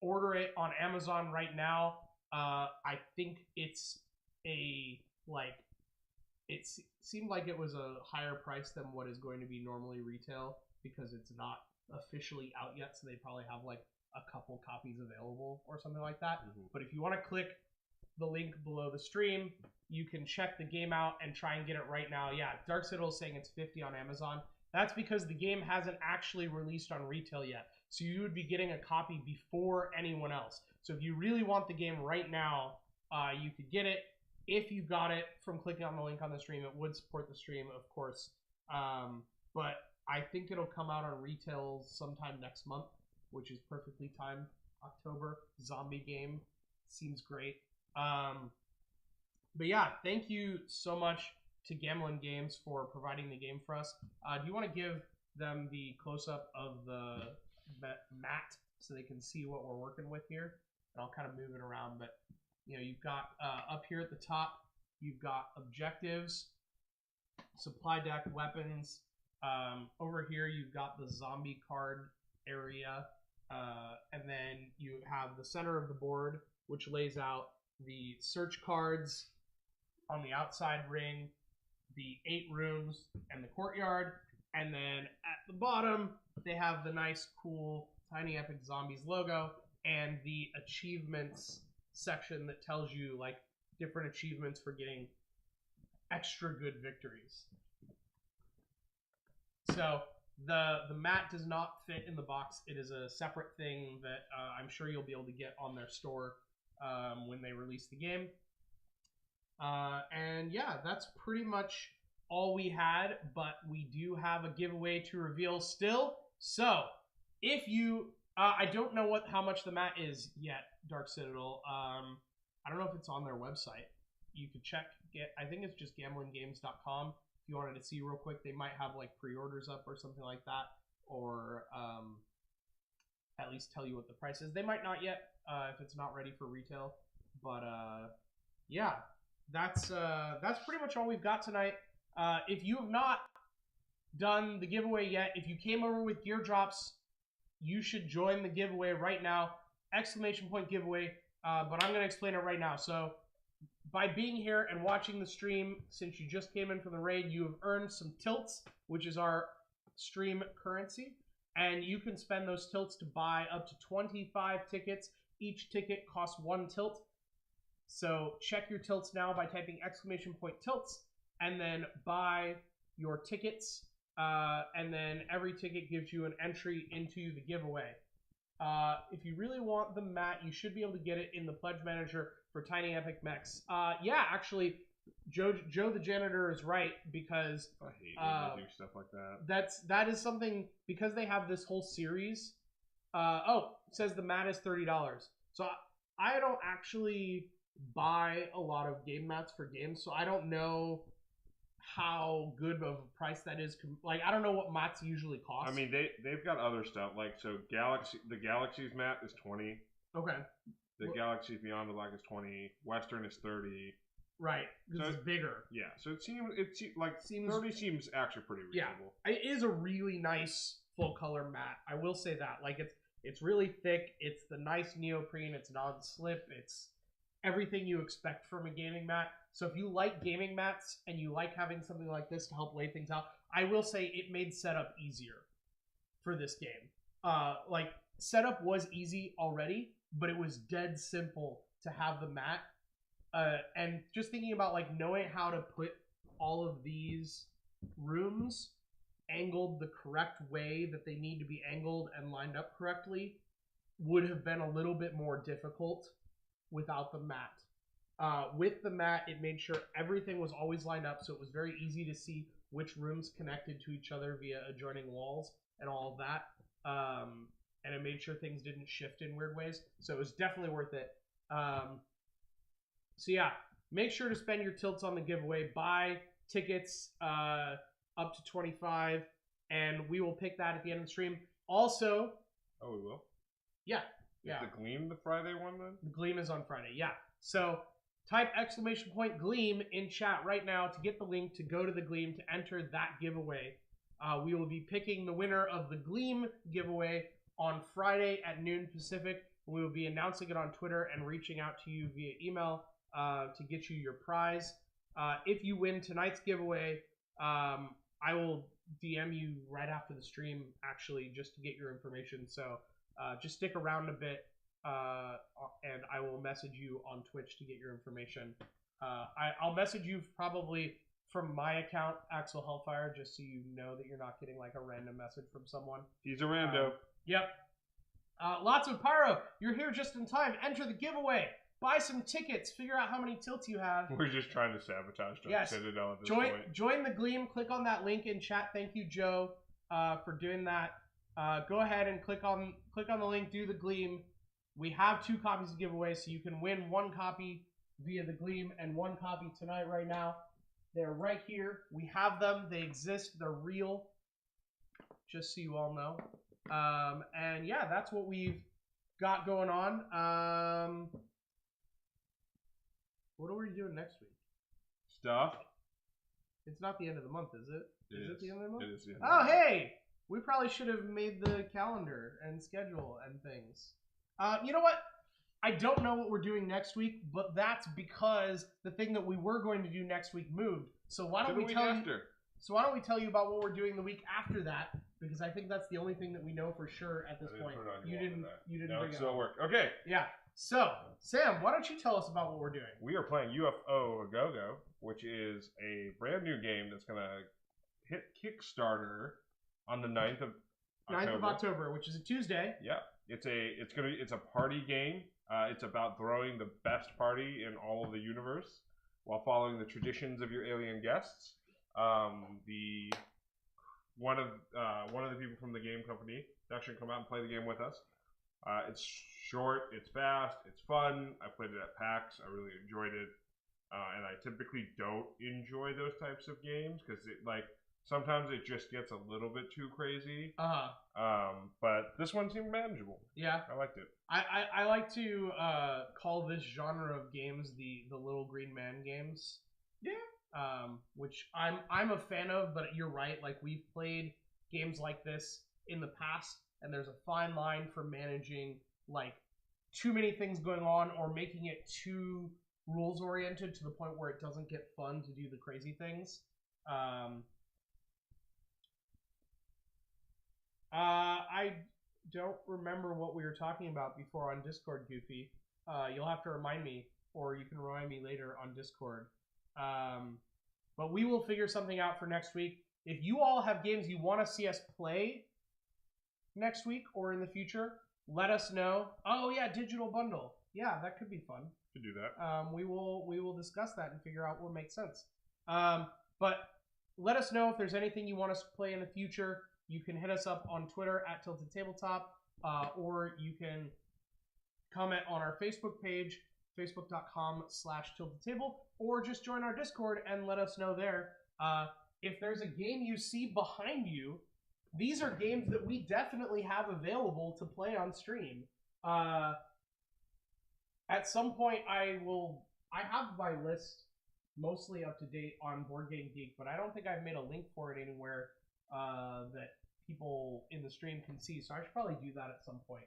[SPEAKER 1] order it on Amazon right now. I think it's a like seemed like it was a higher price than what is going to be normally retail because it's not officially out yet, so they probably have like a couple copies available or something like that. But if you want to click the link below the stream, you can check the game out and try and get it right now. Yeah, Dark Citadel is saying it's $50 on Amazon. That's because the game hasn't actually released on retail yet. So you would be getting a copy before anyone else. So if you really want the game right now, you could get it. If you got it from clicking on the link on the stream, it would support the stream, of course. But I think it'll come out on retail sometime next month, which is perfectly timed. October. Zombie game. Seems great. But yeah, thank you so much to Gamelin Games for providing the game for us. Do you want to give them the close-up of the mat so they can see what we're working with here? And I'll kind of move it around, but you've got up here at the top, you've got objectives, supply deck, weapons. Over here, you've got the zombie card area, and then you have the center of the board, which lays out the search cards on the outside ring, the 8 rooms, and the courtyard. And then at the bottom, they have the nice, cool Tiny Epic Zombies logo and the achievements section that tells you like different achievements for getting extra good victories. So the mat does not fit in the box. It is a separate thing that I'm sure you'll be able to get on their store when they release the game. And yeah, that's pretty much all we had, but we do have a giveaway to reveal still. So if you, I don't know how much the mat is yet, Dark Citadel. I don't know if it's on their website. You could check. I think it's just GamblingGames.com. If you wanted to see real quick, they might have like pre-orders up or something like that, or at least tell you what the price is. They might not yet if it's not ready for retail. But yeah, that's pretty much all we've got tonight. If you have not done the giveaway yet, if you came over with gear drops, you should join the giveaway right now. Exclamation point giveaway. But I'm going to explain it right now. So by being here and watching the stream, since you just came in from the raid, you have earned some tilts, which is our stream currency. And you can spend those tilts to buy up to 25 tickets. Each ticket costs 1 tilt. So check your tilts now by typing exclamation point tilts and then buy your tickets. And then every ticket gives you an entry into the giveaway. If you really want the mat, you should be able to get it in the pledge manager for Tiny Epic Mechs. Yeah, actually, Joe the janitor is right, because
[SPEAKER 2] I hate when they do stuff like that.
[SPEAKER 1] That is something, because they have this whole series. Oh, it says the mat is $30. So I don't actually buy a lot of game mats for games, so I don't know how good of a price that is. Like, I don't know what mats usually cost.
[SPEAKER 2] I mean, they've got other stuff, like, so the Galaxy's mat is 20.
[SPEAKER 1] Okay.
[SPEAKER 2] The Galaxy Beyond the Black is 20. Western is 30.
[SPEAKER 1] Right, because it's bigger.
[SPEAKER 2] Yeah, so it seems 30 seems actually pretty reasonable.
[SPEAKER 1] Yeah, it is a really nice full color mat. I will say that. Like, it's really thick. It's the nice neoprene. It's non-slip. It's everything you expect from a gaming mat. So if you like gaming mats and you like having something like this to help lay things out, I will say it made setup easier for this game. Like, setup was easy already, but it was dead simple to have the mat. And just thinking about like knowing how to put all of these rooms angled the correct way that they need to be angled and lined up correctly would have been a little bit more difficult without the mat. With the mat, it made sure everything was always lined up, so it was very easy to see which rooms connected to each other via adjoining walls and all of that. And it made sure things didn't shift in weird ways, so it was definitely worth it. So yeah, make sure to spend your tilts on the giveaway. Buy tickets up to 25, and we will pick that at the end of the stream. Also...
[SPEAKER 2] Oh, we will?
[SPEAKER 1] Yeah.
[SPEAKER 2] Is the Gleam the Friday one then?
[SPEAKER 1] The Gleam is on Friday, yeah. So type exclamation point Gleam in chat right now to get the link to go to the Gleam to enter that giveaway. We will be picking the winner of the Gleam giveaway on Friday at noon Pacific. We will be announcing it on Twitter and reaching out to you via email to get you your prize. If you win tonight's giveaway, I will DM you right after the stream, actually, just to get your information. So just stick around a bit, and I will message you on Twitch to get your information. I'll message you probably from my account, Axel Hellfire, just so you know that you're not getting like a random message from someone.
[SPEAKER 2] He's a rando.
[SPEAKER 1] Yep. Lots of Pyro. You're here just in time. Enter the giveaway. Buy some tickets. Figure out how many tilts you have.
[SPEAKER 2] We're just trying to sabotage
[SPEAKER 1] Yes.
[SPEAKER 2] Citadel at this point.
[SPEAKER 1] Join the Gleam. Click on that link in chat. Thank you, Joe, for doing that. Go ahead and click on the link. Do the Gleam. We have 2 copies to give away, so you can win 1 copy via the Gleam and 1 copy tonight right now. They're right here. We have them. They exist. They're real. Just so you all know. And yeah, that's what we've got going on. What are we doing next week?
[SPEAKER 2] Stuff.
[SPEAKER 1] It's not the end of the month, is it? Is it the end of the month?
[SPEAKER 2] It is the end
[SPEAKER 1] Oh, hey! We probably should have made the calendar and schedule and things. You know what? I don't know what we're doing next week, but that's because the thing that we were going to do next week moved. So why don't we tell you? So why don't we tell you about what we're doing the week after that? Because I think that's the only thing that we know for sure at this point. You didn't
[SPEAKER 2] No,
[SPEAKER 1] bring
[SPEAKER 2] it
[SPEAKER 1] it
[SPEAKER 2] still
[SPEAKER 1] up.
[SPEAKER 2] work. Okay.
[SPEAKER 1] Yeah. So Sam, why don't you tell us about what we're doing?
[SPEAKER 2] We are playing UFO A Go-Go, which is a brand new game that's going to hit Kickstarter on the 9th of October.
[SPEAKER 1] 9th of October, which is a Tuesday.
[SPEAKER 2] Yeah. It's a party game. It's about throwing the best party in all of the universe while following the traditions of your alien guests. One of the people from the game company actually come out and play the game with us. It's short, it's fast, it's fun. I played it at PAX. I really enjoyed it, and I typically don't enjoy those types of games because sometimes it just gets a little bit too crazy. But this one seemed manageable.
[SPEAKER 1] Yeah,
[SPEAKER 2] I liked it.
[SPEAKER 1] I like to call this genre of games the little green man games. Yeah. Which I'm a fan of, but you're right. Like, we've played games like this in the past, and there's a fine line for managing like too many things going on or making it too rules oriented to the point where it doesn't get fun to do the crazy things. I don't remember what we were talking about before on Discord, Goofy. You'll have to remind me, or you can remind me later on Discord. But we will figure something out for next week. If you all have games you want to see us play next week or in the future, let us know. Oh yeah, digital bundle. Yeah, that could be fun.
[SPEAKER 2] Could do that.
[SPEAKER 1] We will discuss that and figure out what makes sense. But let us know if there's anything you want us to play in the future. You can hit us up on Twitter at Tilted Tabletop, or you can comment on our Facebook page, facebook.com/tiltedtable, or just join our Discord and let us know there. If there's a game you see behind you, these are games that we definitely have available to play on stream. At some point, I have my list mostly up to date on Board Game Geek, but I don't think I've made a link for it anywhere that people in the stream can see, so I should probably do that at some point.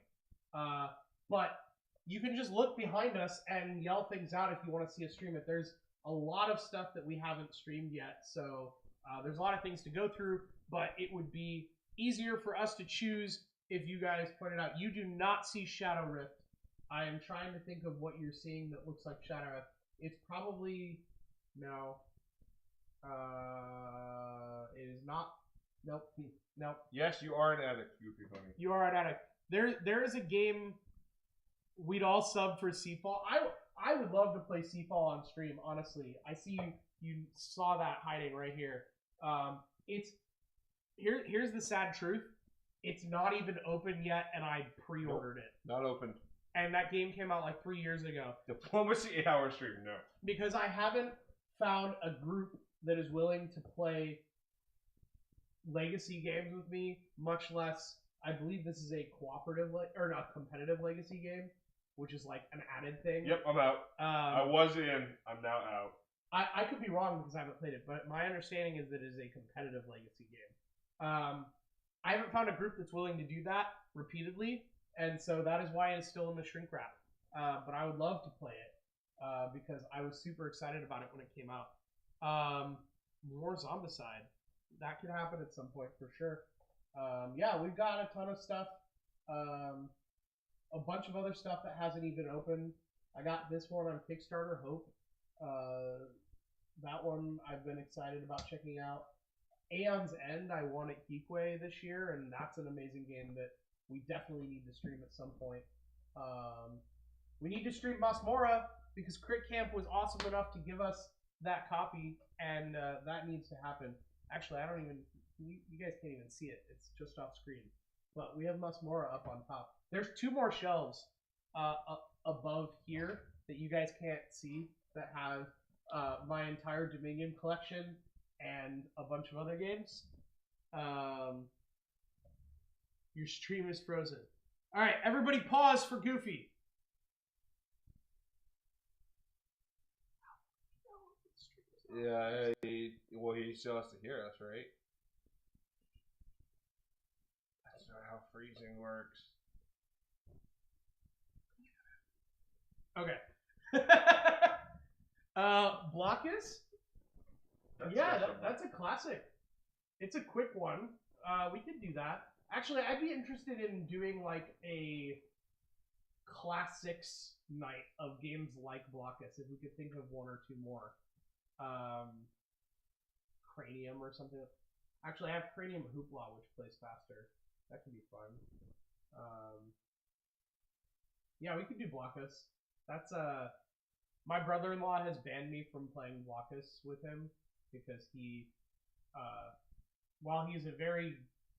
[SPEAKER 1] But you can just look behind us and yell things out if you want to see us stream it. There's a lot of stuff that we haven't streamed yet, so there's a lot of things to go through, but it would be easier for us to choose if you guys pointed out. You do not see Shadow Rift. I am trying to think of what you're seeing that looks like Shadow Rift. It's probably... No. It is not... Nope. Nope.
[SPEAKER 2] Yes, you are an addict, Goofy Funny.
[SPEAKER 1] You are an addict. There is a game we'd all sub for Seafall. I would love to play Seafall on stream, honestly. I see you saw that hiding right here. Here's the sad truth. It's not even open yet, and I pre-ordered it.
[SPEAKER 2] Not open.
[SPEAKER 1] And that game came out like 3 years ago.
[SPEAKER 2] Diplomacy 8-hour stream, no.
[SPEAKER 1] Because I haven't found a group that is willing to play legacy games with me, much less, I believe this is a cooperative, or not competitive legacy game, which is like an added thing.
[SPEAKER 2] Yep, I'm out. I was in, I'm now out.
[SPEAKER 1] I could be wrong because I haven't played it, but my understanding is that it is a competitive legacy game. I haven't found a group that's willing to do that repeatedly, and so that is why it is still in the shrink wrap. But I would love to play it because I was super excited about it when it came out. More Zombicide. That could happen at some point for sure. Yeah, we've got a ton of stuff. A bunch of other stuff that hasn't even opened. I got this one on Kickstarter, Hope. That one I've been excited about checking out. Aeon's End, I won at Geekway this year, and that's an amazing game that we definitely need to stream at some point. We need to stream Masmorra because Crit Camp was awesome enough to give us that copy, and that needs to happen. Actually, I don't even, you guys can't even see it. It's just off screen. But we have Masmorra up on top. There's 2 more shelves above here that you guys can't see that have my entire Dominion collection and a bunch of other games. Your stream is frozen. All right, everybody pause for Goofy.
[SPEAKER 2] Yeah, he still has to hear us, right? That's not how freezing works.
[SPEAKER 1] Okay. Blockus? That's a classic. It's a quick one. We could do that. Actually, I'd be interested in doing like a classics night of games like Blockus, if we could think of 1 or 2 more. Cranium or something. Actually, I have Cranium Hoopla, which plays faster. That could be fun. Yeah, we could do Blockus. That's my brother-in-law has banned me from playing Blockus with him because he, while he's a very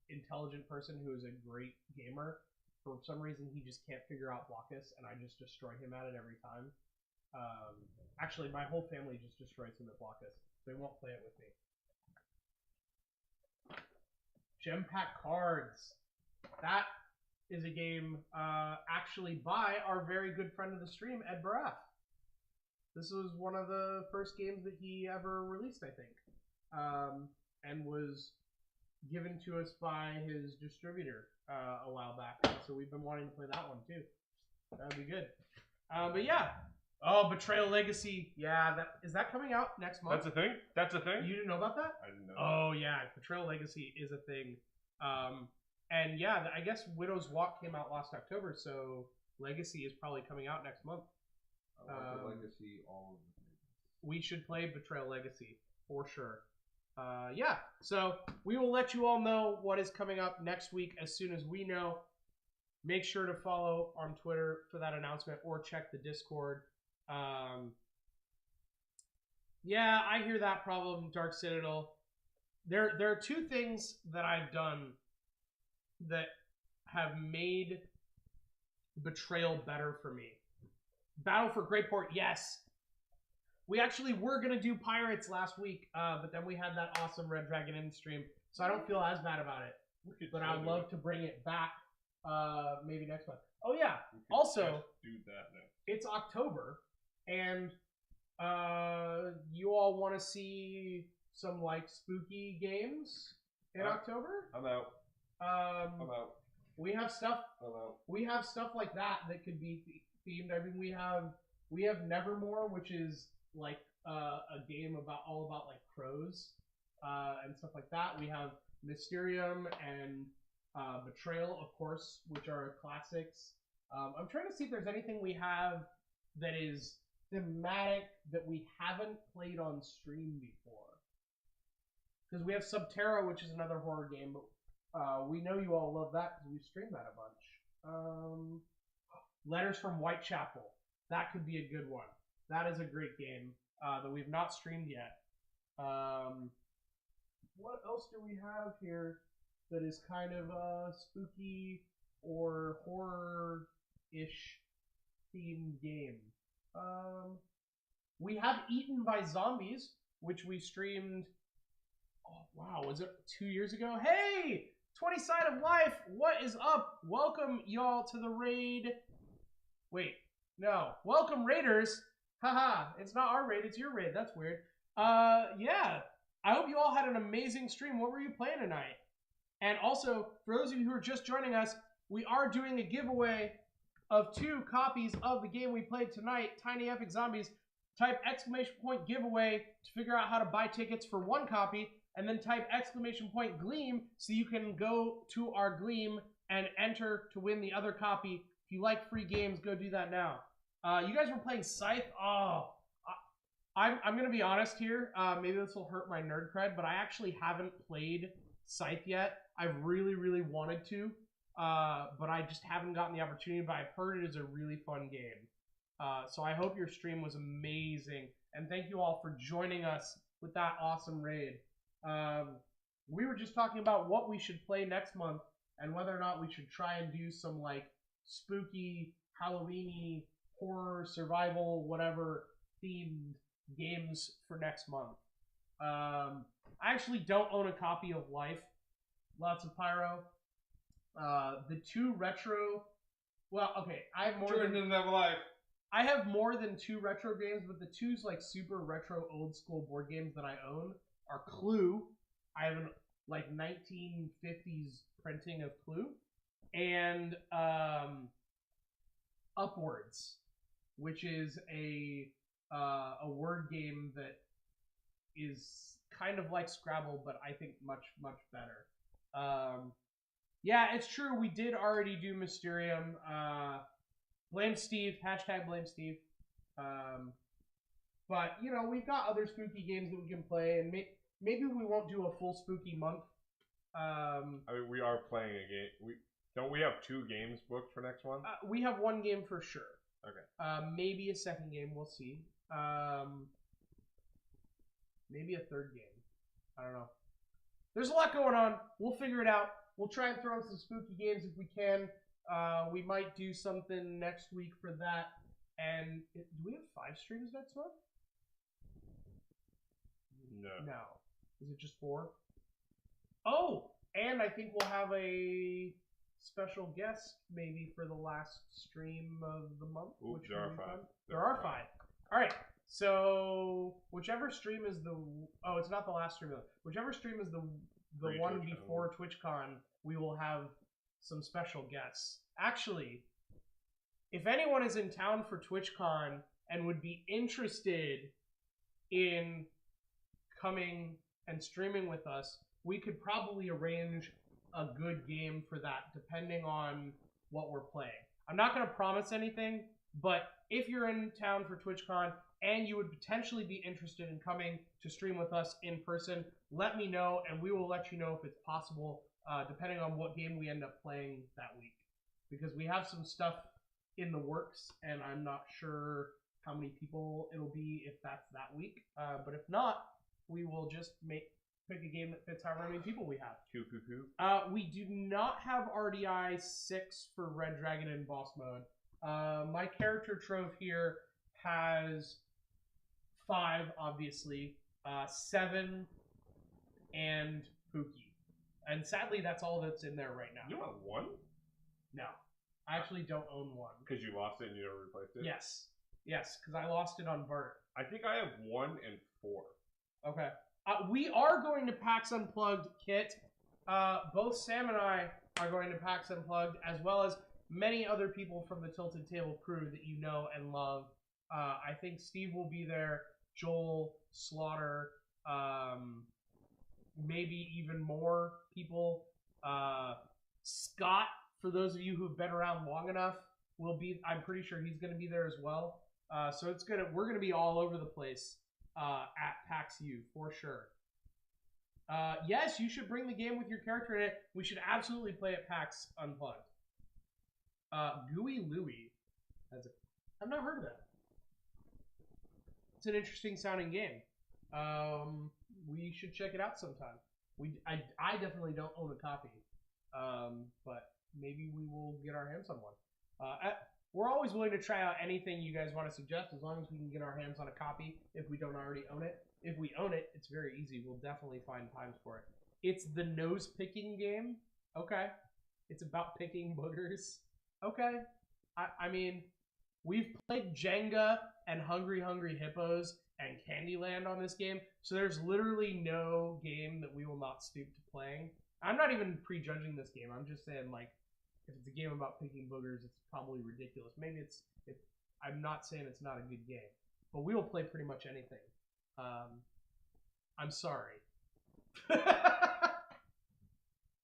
[SPEAKER 1] intelligent person who is a great gamer, for some reason he just can't figure out Blockus, and I just destroy him at it every time. Actually, my whole family just destroys him at Blockus. They won't play it with me. Gem Pack Cards. That is a game actually by our very good friend of the stream, Ed Baraff. This was one of the first games that he ever released, I think, and was given to us by his distributor a while back. So we've been wanting to play that one too. That would be good. But yeah. Oh, Betrayal Legacy. Yeah, is that coming out next month?
[SPEAKER 2] That's a thing? That's a thing?
[SPEAKER 1] You didn't know about that?
[SPEAKER 2] I didn't know.
[SPEAKER 1] Oh, yeah. Betrayal Legacy is a thing. And yeah, I guess Widow's Walk came out last October, so Legacy is probably coming out next month.
[SPEAKER 2] I want the Legacy all of the things.
[SPEAKER 1] We should play Betrayal Legacy, for sure. Yeah, so we will let you all know what is coming up next week as soon as we know. Make sure to follow on Twitter for that announcement or check the Discord. Yeah, I hear that problem, Dark Citadel. There are 2 things that I've done that have made Betrayal better for me. Battle for Greyport, yes. We actually were going to do Pirates last week, but then we had that awesome Red Dragon Inn stream, so I don't feel as bad about it. But I would love to bring it back maybe next month. Oh, yeah. Also,
[SPEAKER 2] do that now.
[SPEAKER 1] It's October, and you all want to see some like spooky games in October?
[SPEAKER 2] I'm out. I'm out.
[SPEAKER 1] We have stuff.
[SPEAKER 2] I'm out.
[SPEAKER 1] We have stuff like that could be themed. I mean, we have Nevermore, which is like a game all about like crows and stuff like that. We have Mysterium and Betrayal, of course, which are classics. I'm trying to see if there's anything we have that is thematic that we haven't played on stream before. Because we have Subterra, which is another horror game, but we know you all love that because we streamed that a bunch. Letters from Whitechapel. That could be a good one. That is a great game that we've not streamed yet. What else do we have here that is kind of spooky or horror-ish themed game? We have Eaten by Zombies, which we streamed. Oh wow, was it 2 years ago? Hey, 20 Side of Life, what is up? Welcome y'all to the raid. Wait, no, welcome raiders. Haha, it's not our raid, it's your raid. That's weird. Yeah, I hope you all had an amazing stream. What were you playing tonight? And also, for those of you who are just joining us, we are doing a giveaway of 2 copies of the game we played tonight, Tiny Epic Zombies. type exclamation point giveaway to figure out how to buy tickets for 1 copy, and then type exclamation point Gleam so you can go to our Gleam and enter to win the other copy. If you like free games, go do that now. You guys were playing Scythe. Oh, I'm going to be honest here. Maybe this will hurt my nerd cred, but I actually haven't played Scythe yet. I really, really wanted to, but I just haven't gotten the opportunity. But I've heard it is a really fun game. So I hope your stream was amazing, and thank you all for joining us with that awesome raid. We were just talking about what we should play next month and whether or not we should try and do some like spooky, Halloween-y, horror, survival, whatever themed games for next month. I actually don't own a copy of Life. Lots of Pyro. The 2 retro. Well, okay, I have more
[SPEAKER 2] Jordan
[SPEAKER 1] than
[SPEAKER 2] doesn't have a life.
[SPEAKER 1] I have more than 2 retro games, but the 2's like super retro old school board games that I own are Clue. I have an like 1950s printing of Clue, and Upwards, which is a word game that is kind of like Scrabble, but I think much better. Yeah, it's true. We did already do Mysterium. Blame Steve. Hashtag blame Steve. But you know, we've got other spooky games that we can play, and maybe we won't do a full spooky month.
[SPEAKER 2] I mean, we are playing a game. Don't we have 2 games booked for next one?
[SPEAKER 1] We have 1 game for sure.
[SPEAKER 2] Okay.
[SPEAKER 1] Maybe a second game. We'll see. Maybe a third game. I don't know. There's a lot going on. We'll figure it out. We'll try and throw in some spooky games if we can. We might do something next week for that. And do we have 5 streams next month? No. Is it just 4? Oh, and I think we'll have a special guest maybe for the last stream of the month.
[SPEAKER 2] Ooh,
[SPEAKER 1] which
[SPEAKER 2] there are
[SPEAKER 1] will be
[SPEAKER 2] 5.
[SPEAKER 1] fun. There are 5. All right. So whichever stream is the it's not the last stream. Whichever stream is the one
[SPEAKER 2] TwitchCon.
[SPEAKER 1] before TwitchCon, we will have some special guests. Actually, if anyone is in town for TwitchCon and would be interested in coming and streaming with us, we could probably arrange a good game for that, depending on what we're playing. I'm not going to promise anything, but if you're in town for TwitchCon and you would potentially be interested in coming to stream with us in person, let me know, and we will let you know if it's possible, depending on what game we end up playing that week. Because we have some stuff in the works, and I'm not sure how many people it'll be if that's that week. But if not, we will just pick a game that fits however many people we have. We do not have RDI 6 for Red Dragon in boss mode. My character trove here has 5, obviously, 7, and Pookie. And sadly, that's all that's in there right now.
[SPEAKER 2] You want 1?
[SPEAKER 1] No. I actually don't own 1.
[SPEAKER 2] Because you lost it and you never replaced it?
[SPEAKER 1] Yes. Yes, because I lost it on Bart.
[SPEAKER 2] I think I have 1 and 4.
[SPEAKER 1] Okay. We are going to PAX Unplugged, Kit. Both Sam and I are going to PAX Unplugged, as well as many other people from the Tilted Table crew that you know and love. I think Steve will be there, Joel, Slaughter, maybe even more people. Scott, for those of you who've been around long enough, will be. I'm pretty sure he's going to be there as well. So we're gonna be all over the place at PAX U for sure. Yes, you should bring the game with your character in it. We should absolutely play at PAX Unplugged. Gooey Louie I've not heard of that. It's an interesting sounding game. We should check it out sometime. I definitely don't own a copy, but maybe we will get our hands on one. We're always willing to try out anything you guys want to suggest, as long as we can get our hands on a copy if we don't already own it. If we own it, it's very easy. We'll definitely find times for it. It's the nose-picking game. Okay. It's about picking boogers. Okay. I mean, we've played Jenga and Hungry Hungry Hippos and Candyland on this game, so there's literally no game that we will not stoop to playing. I'm not even prejudging this game. I'm just saying, like, if it's a game about picking boogers, it's probably ridiculous. Maybe I'm not saying it's not a good game. but we will play pretty much anything. I'm sorry.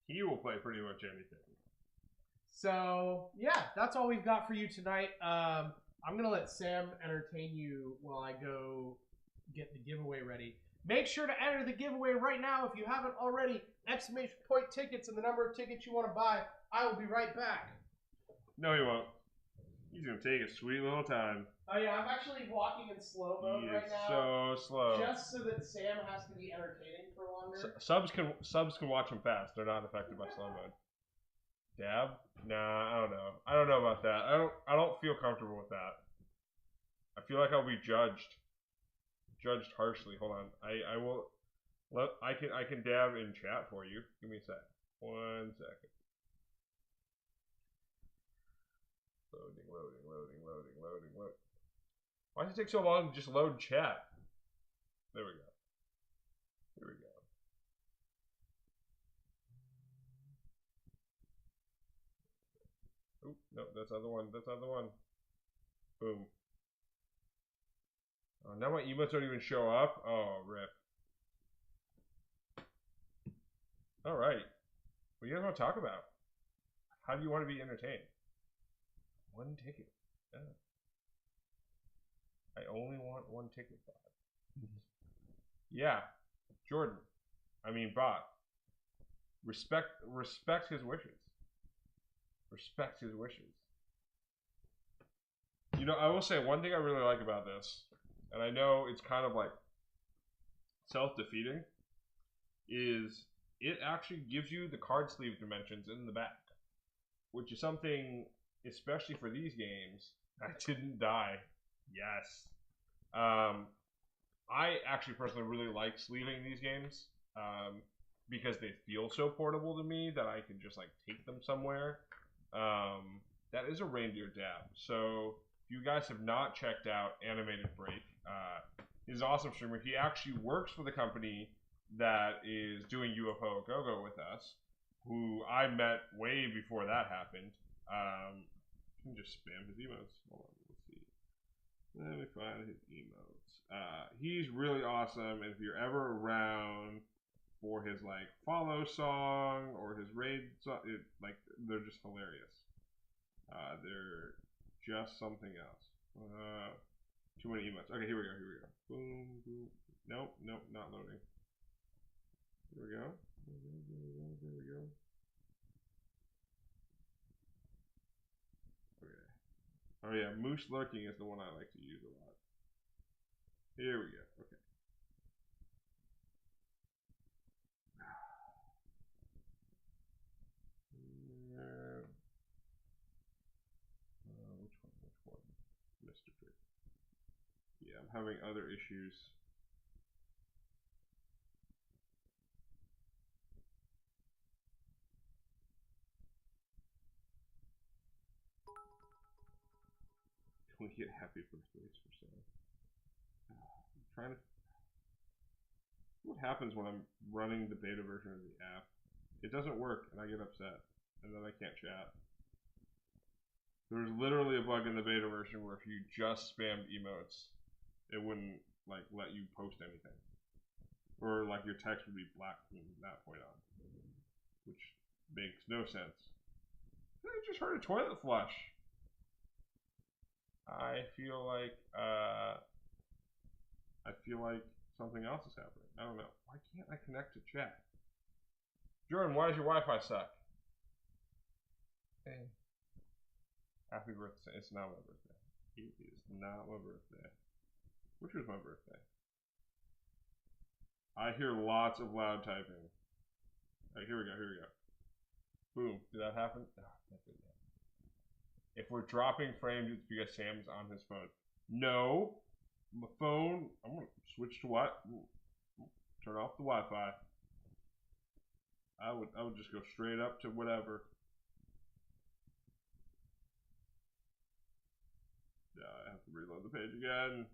[SPEAKER 2] He will play pretty much anything.
[SPEAKER 1] So, yeah, that's all we've got for you tonight. I'm going to let Sam entertain you while I go get the giveaway ready. Make sure to enter the giveaway right now if you haven't already. Exclamation point tickets and the number of tickets you want to buy. I will be right back.
[SPEAKER 2] No, he won't. He's going to take a sweet little time.
[SPEAKER 1] Oh, yeah, I'm actually walking in slow mode
[SPEAKER 2] He
[SPEAKER 1] right
[SPEAKER 2] is
[SPEAKER 1] now.
[SPEAKER 2] so slow.
[SPEAKER 1] Just so that Sam has to be entertaining for longer.
[SPEAKER 2] Subs can watch him fast. They're not affected by slow mode. Dab? Nah, I don't know. I don't know about that. I don't feel comfortable with that. I feel like I'll be judged harshly. Hold on. I can dab in chat for you. Give me a sec. 1 second. Loading. Why does it take so long to just load chat? There we go. Oop, no, that's the other one. Boom. Oh, now my emotes don't even show up? Oh, rip. Alright. What do you guys want to talk about? How do you want to be entertained? 1 ticket. Yeah. I only want 1 ticket, Bot. Yeah. Jordan. I mean, Bot. Respect his wishes. Respect his wishes. You know, I will say one thing I really like about this, and I know it's kind of like self-defeating, is it actually gives you the card sleeve dimensions in the back, which is something, especially for these games. I didn't die. Yes. I actually personally really like sleeving these games because they feel so portable to me that I can just like take them somewhere. That is a reindeer dab. So if you guys have not checked out Animated Break, he's an awesome streamer. He actually works for the company that is doing UFO Go-Go with us, who I met way before that happened. You can just spam his emotes. Hold on, let's see. Let me find his emotes. He's really awesome, and if you're ever around for his like follow song or his raid song, they're just hilarious. They're just something else. Too many emotes. Okay, here we go. Boom, boom. Nope, not loading. Here we go. Okay. Oh yeah, Moose Lurking is the one I like to use a lot. Here we go. Okay. Which one? Mr. Trick. Yeah, I'm having other issues. Can we get happy birthdays for sale? I'm trying to. What happens when I'm running the beta version of the app? It doesn't work, and I get upset, and then I can't chat. There's literally a bug in the beta version where if you just spammed emotes, it wouldn't like let you post anything, or like your text would be black from that point on, which makes no sense. I just heard a toilet flush. I feel like something else is happening. I don't know. Why can't I connect to chat? Jordan, why does your Wi-Fi suck? Hey. Happy birthday. It's not my birthday. It is not my birthday. Which was my birthday? I hear lots of loud typing. Alright, here we go. Boom. Did that happen? Oh, that didn't happen. If we're dropping frames, it's because Sam's on his phone. No. My phone. I'm going to switch to what? Turn off the Wi-Fi. I would just go straight up to whatever. Yeah, I have to reload the page again.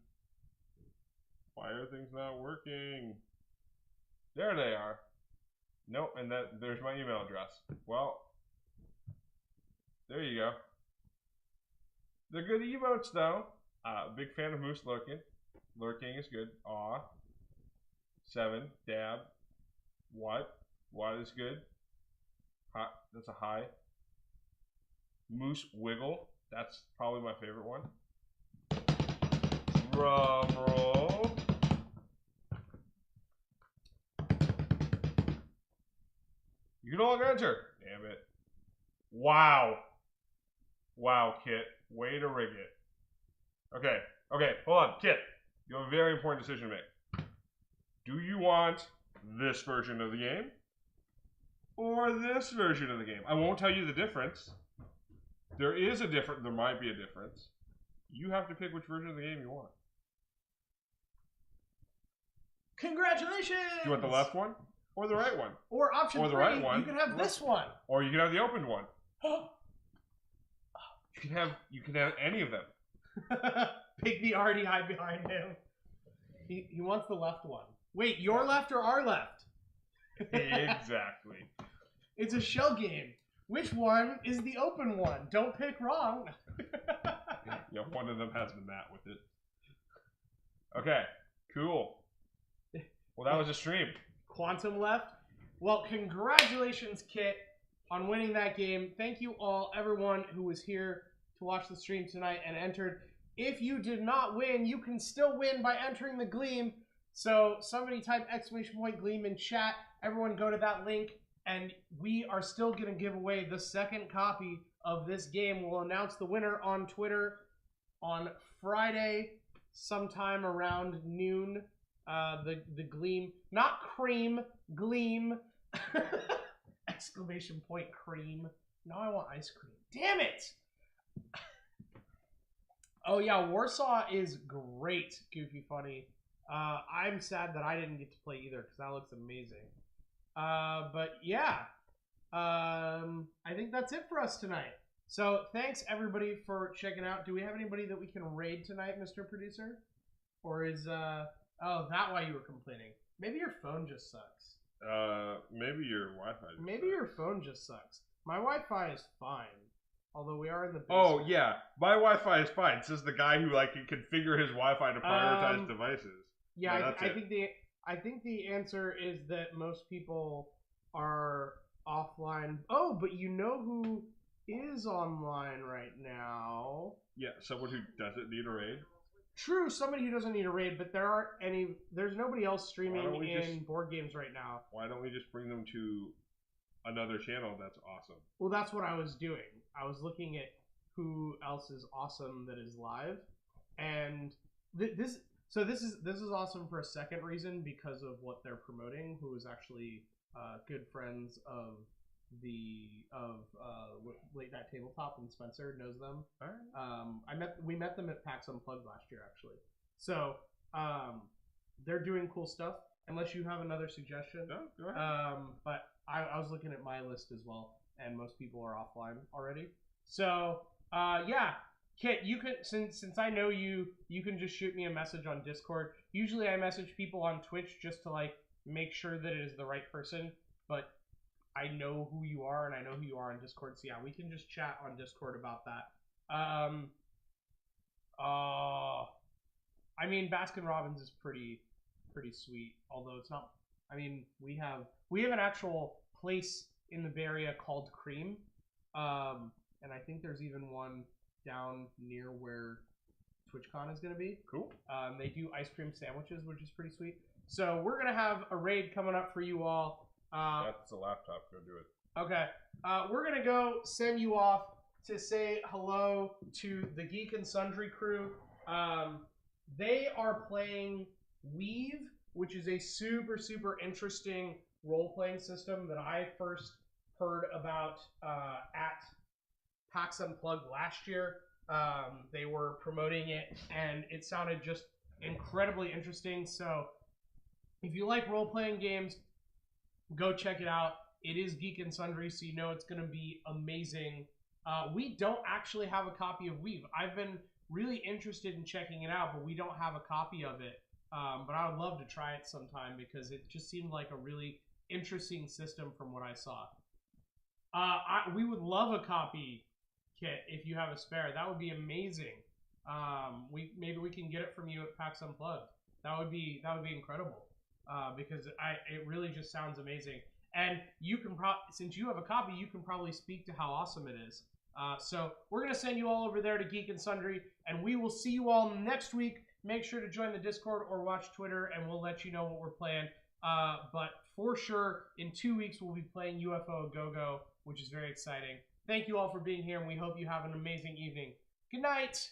[SPEAKER 2] Why are things not working? There they are. Nope, and there's my email address. Well, there you go. They're good emotes though. Big fan of Moose Lurking. Lurking is good. Aw. 7. Dab. What? What is good? Hot. That's a high. Moose Wiggle. That's probably my favorite one. Drum roll. You can no longer enter. Damn it. Wow. Wow, Kit. Way to rig it. Okay. Okay, hold on. Kit, you have a very important decision to make. Do you want this version of the game or this version of the game? I won't tell you the difference. There is a difference. There might be a difference. You have to pick which version of the game you want.
[SPEAKER 1] Congratulations!
[SPEAKER 2] Do you want the left one or the right one?
[SPEAKER 1] Or option
[SPEAKER 2] Or the
[SPEAKER 1] 3,
[SPEAKER 2] right one.
[SPEAKER 1] you can have this one.
[SPEAKER 2] Or you can have the opened one. You can have any of them.
[SPEAKER 1] Pick the RDI behind him. He wants the left one. Wait, your left or our left?
[SPEAKER 2] Exactly.
[SPEAKER 1] It's a shell game. Which one is the open one? Don't pick wrong.
[SPEAKER 2] Yeah, one of them has the mat with it. Okay, cool. Well, that was a stream.
[SPEAKER 1] Quantum left. Well, congratulations, Kit, on winning that game. Thank you all, everyone who was here to watch the stream tonight and entered. If you did not win, you can still win by entering the Gleam. So somebody type !Gleam in chat. Everyone go to that link, and we are still going to give away the second copy of this game. We'll announce the winner on Twitter on Friday, sometime around noon. The Gleam, not cream, Gleam. Exclamation point cream. Now I want ice cream. Damn it! Oh yeah, Warsaw is great, Goofy Funny. I'm sad that I didn't get to play either because that looks amazing. But yeah, I think that's it for us tonight. So thanks everybody for checking out. Do we have anybody that we can raid tonight, Mr. Producer? Or is oh, that why you were complaining? Maybe your phone just sucks.
[SPEAKER 2] Maybe your Wi-Fi.
[SPEAKER 1] Maybe your phone just sucks. My Wi-Fi is fine. Although we are in the basement.
[SPEAKER 2] Oh yeah, my Wi-Fi is fine. Says the guy who like can configure his Wi-Fi to prioritize devices.
[SPEAKER 1] Yeah,
[SPEAKER 2] No,
[SPEAKER 1] I think the answer is that most people are offline. Oh, but you know who is online right now?
[SPEAKER 2] Yeah, someone who doesn't need a raid.
[SPEAKER 1] True, somebody who doesn't need a raid, but there's nobody else streaming in
[SPEAKER 2] just
[SPEAKER 1] board games right now.
[SPEAKER 2] Why don't we just bring them to another channel that's awesome?
[SPEAKER 1] Well, that's what I was doing. I was looking at who else is awesome that is live, and this is awesome for a second reason because of what they're promoting. Who is actually good friends of Late Night Tabletop, and Spencer knows them.
[SPEAKER 2] All right.
[SPEAKER 1] We met them at PAX Unplugged last year actually. So they're doing cool stuff. Unless you have another suggestion.
[SPEAKER 2] No, go ahead.
[SPEAKER 1] But I was looking at my list as well, and most people are offline already. So yeah, Kit, you could since I know you can just shoot me a message on Discord. Usually I message people on Twitch just to like make sure that it is the right person, but I know who you are and I know who you are on Discord. So yeah, we can just chat on Discord about that. I mean, Baskin Robbins is pretty sweet, although it's not. I mean, we have an actual place in the Bay Area called Cream, and I think there's even one down near where TwitchCon is going to be.
[SPEAKER 2] Cool.
[SPEAKER 1] They do ice cream sandwiches, which is pretty sweet. So we're gonna have a raid coming up for you all.
[SPEAKER 2] That's a laptop. Go do it.
[SPEAKER 1] Okay. We're gonna go send you off to say hello to the Geek and Sundry crew. They are playing Weave, which is a super interesting role-playing system that I first heard about at PAX Unplugged last year. They were promoting it, and it sounded just incredibly interesting. So if you like role-playing games, go check it out. It is Geek and Sundry, so you know it's going to be amazing. We don't actually have a copy of Weave. I've been really interested in checking it out, but we don't have a copy of it. But I would love to try it sometime because it just seemed like a really interesting system from what I saw. We would love a copy, Kit, if you have a spare. That would be amazing. maybe we can get it from you at PAX Unplugged. That would be incredible. Because it really just sounds amazing. And you can since you have a copy, you can probably speak to how awesome it is. So we're gonna send you all over there to Geek and Sundry, and we will see you all next week. Make sure to join the Discord or watch Twitter, and we'll let you know what we're playing. But for sure, in 2 weeks we'll be playing UFO Go-Go, which is very exciting. Thank you all for being here, and we hope you have an amazing evening. Good night.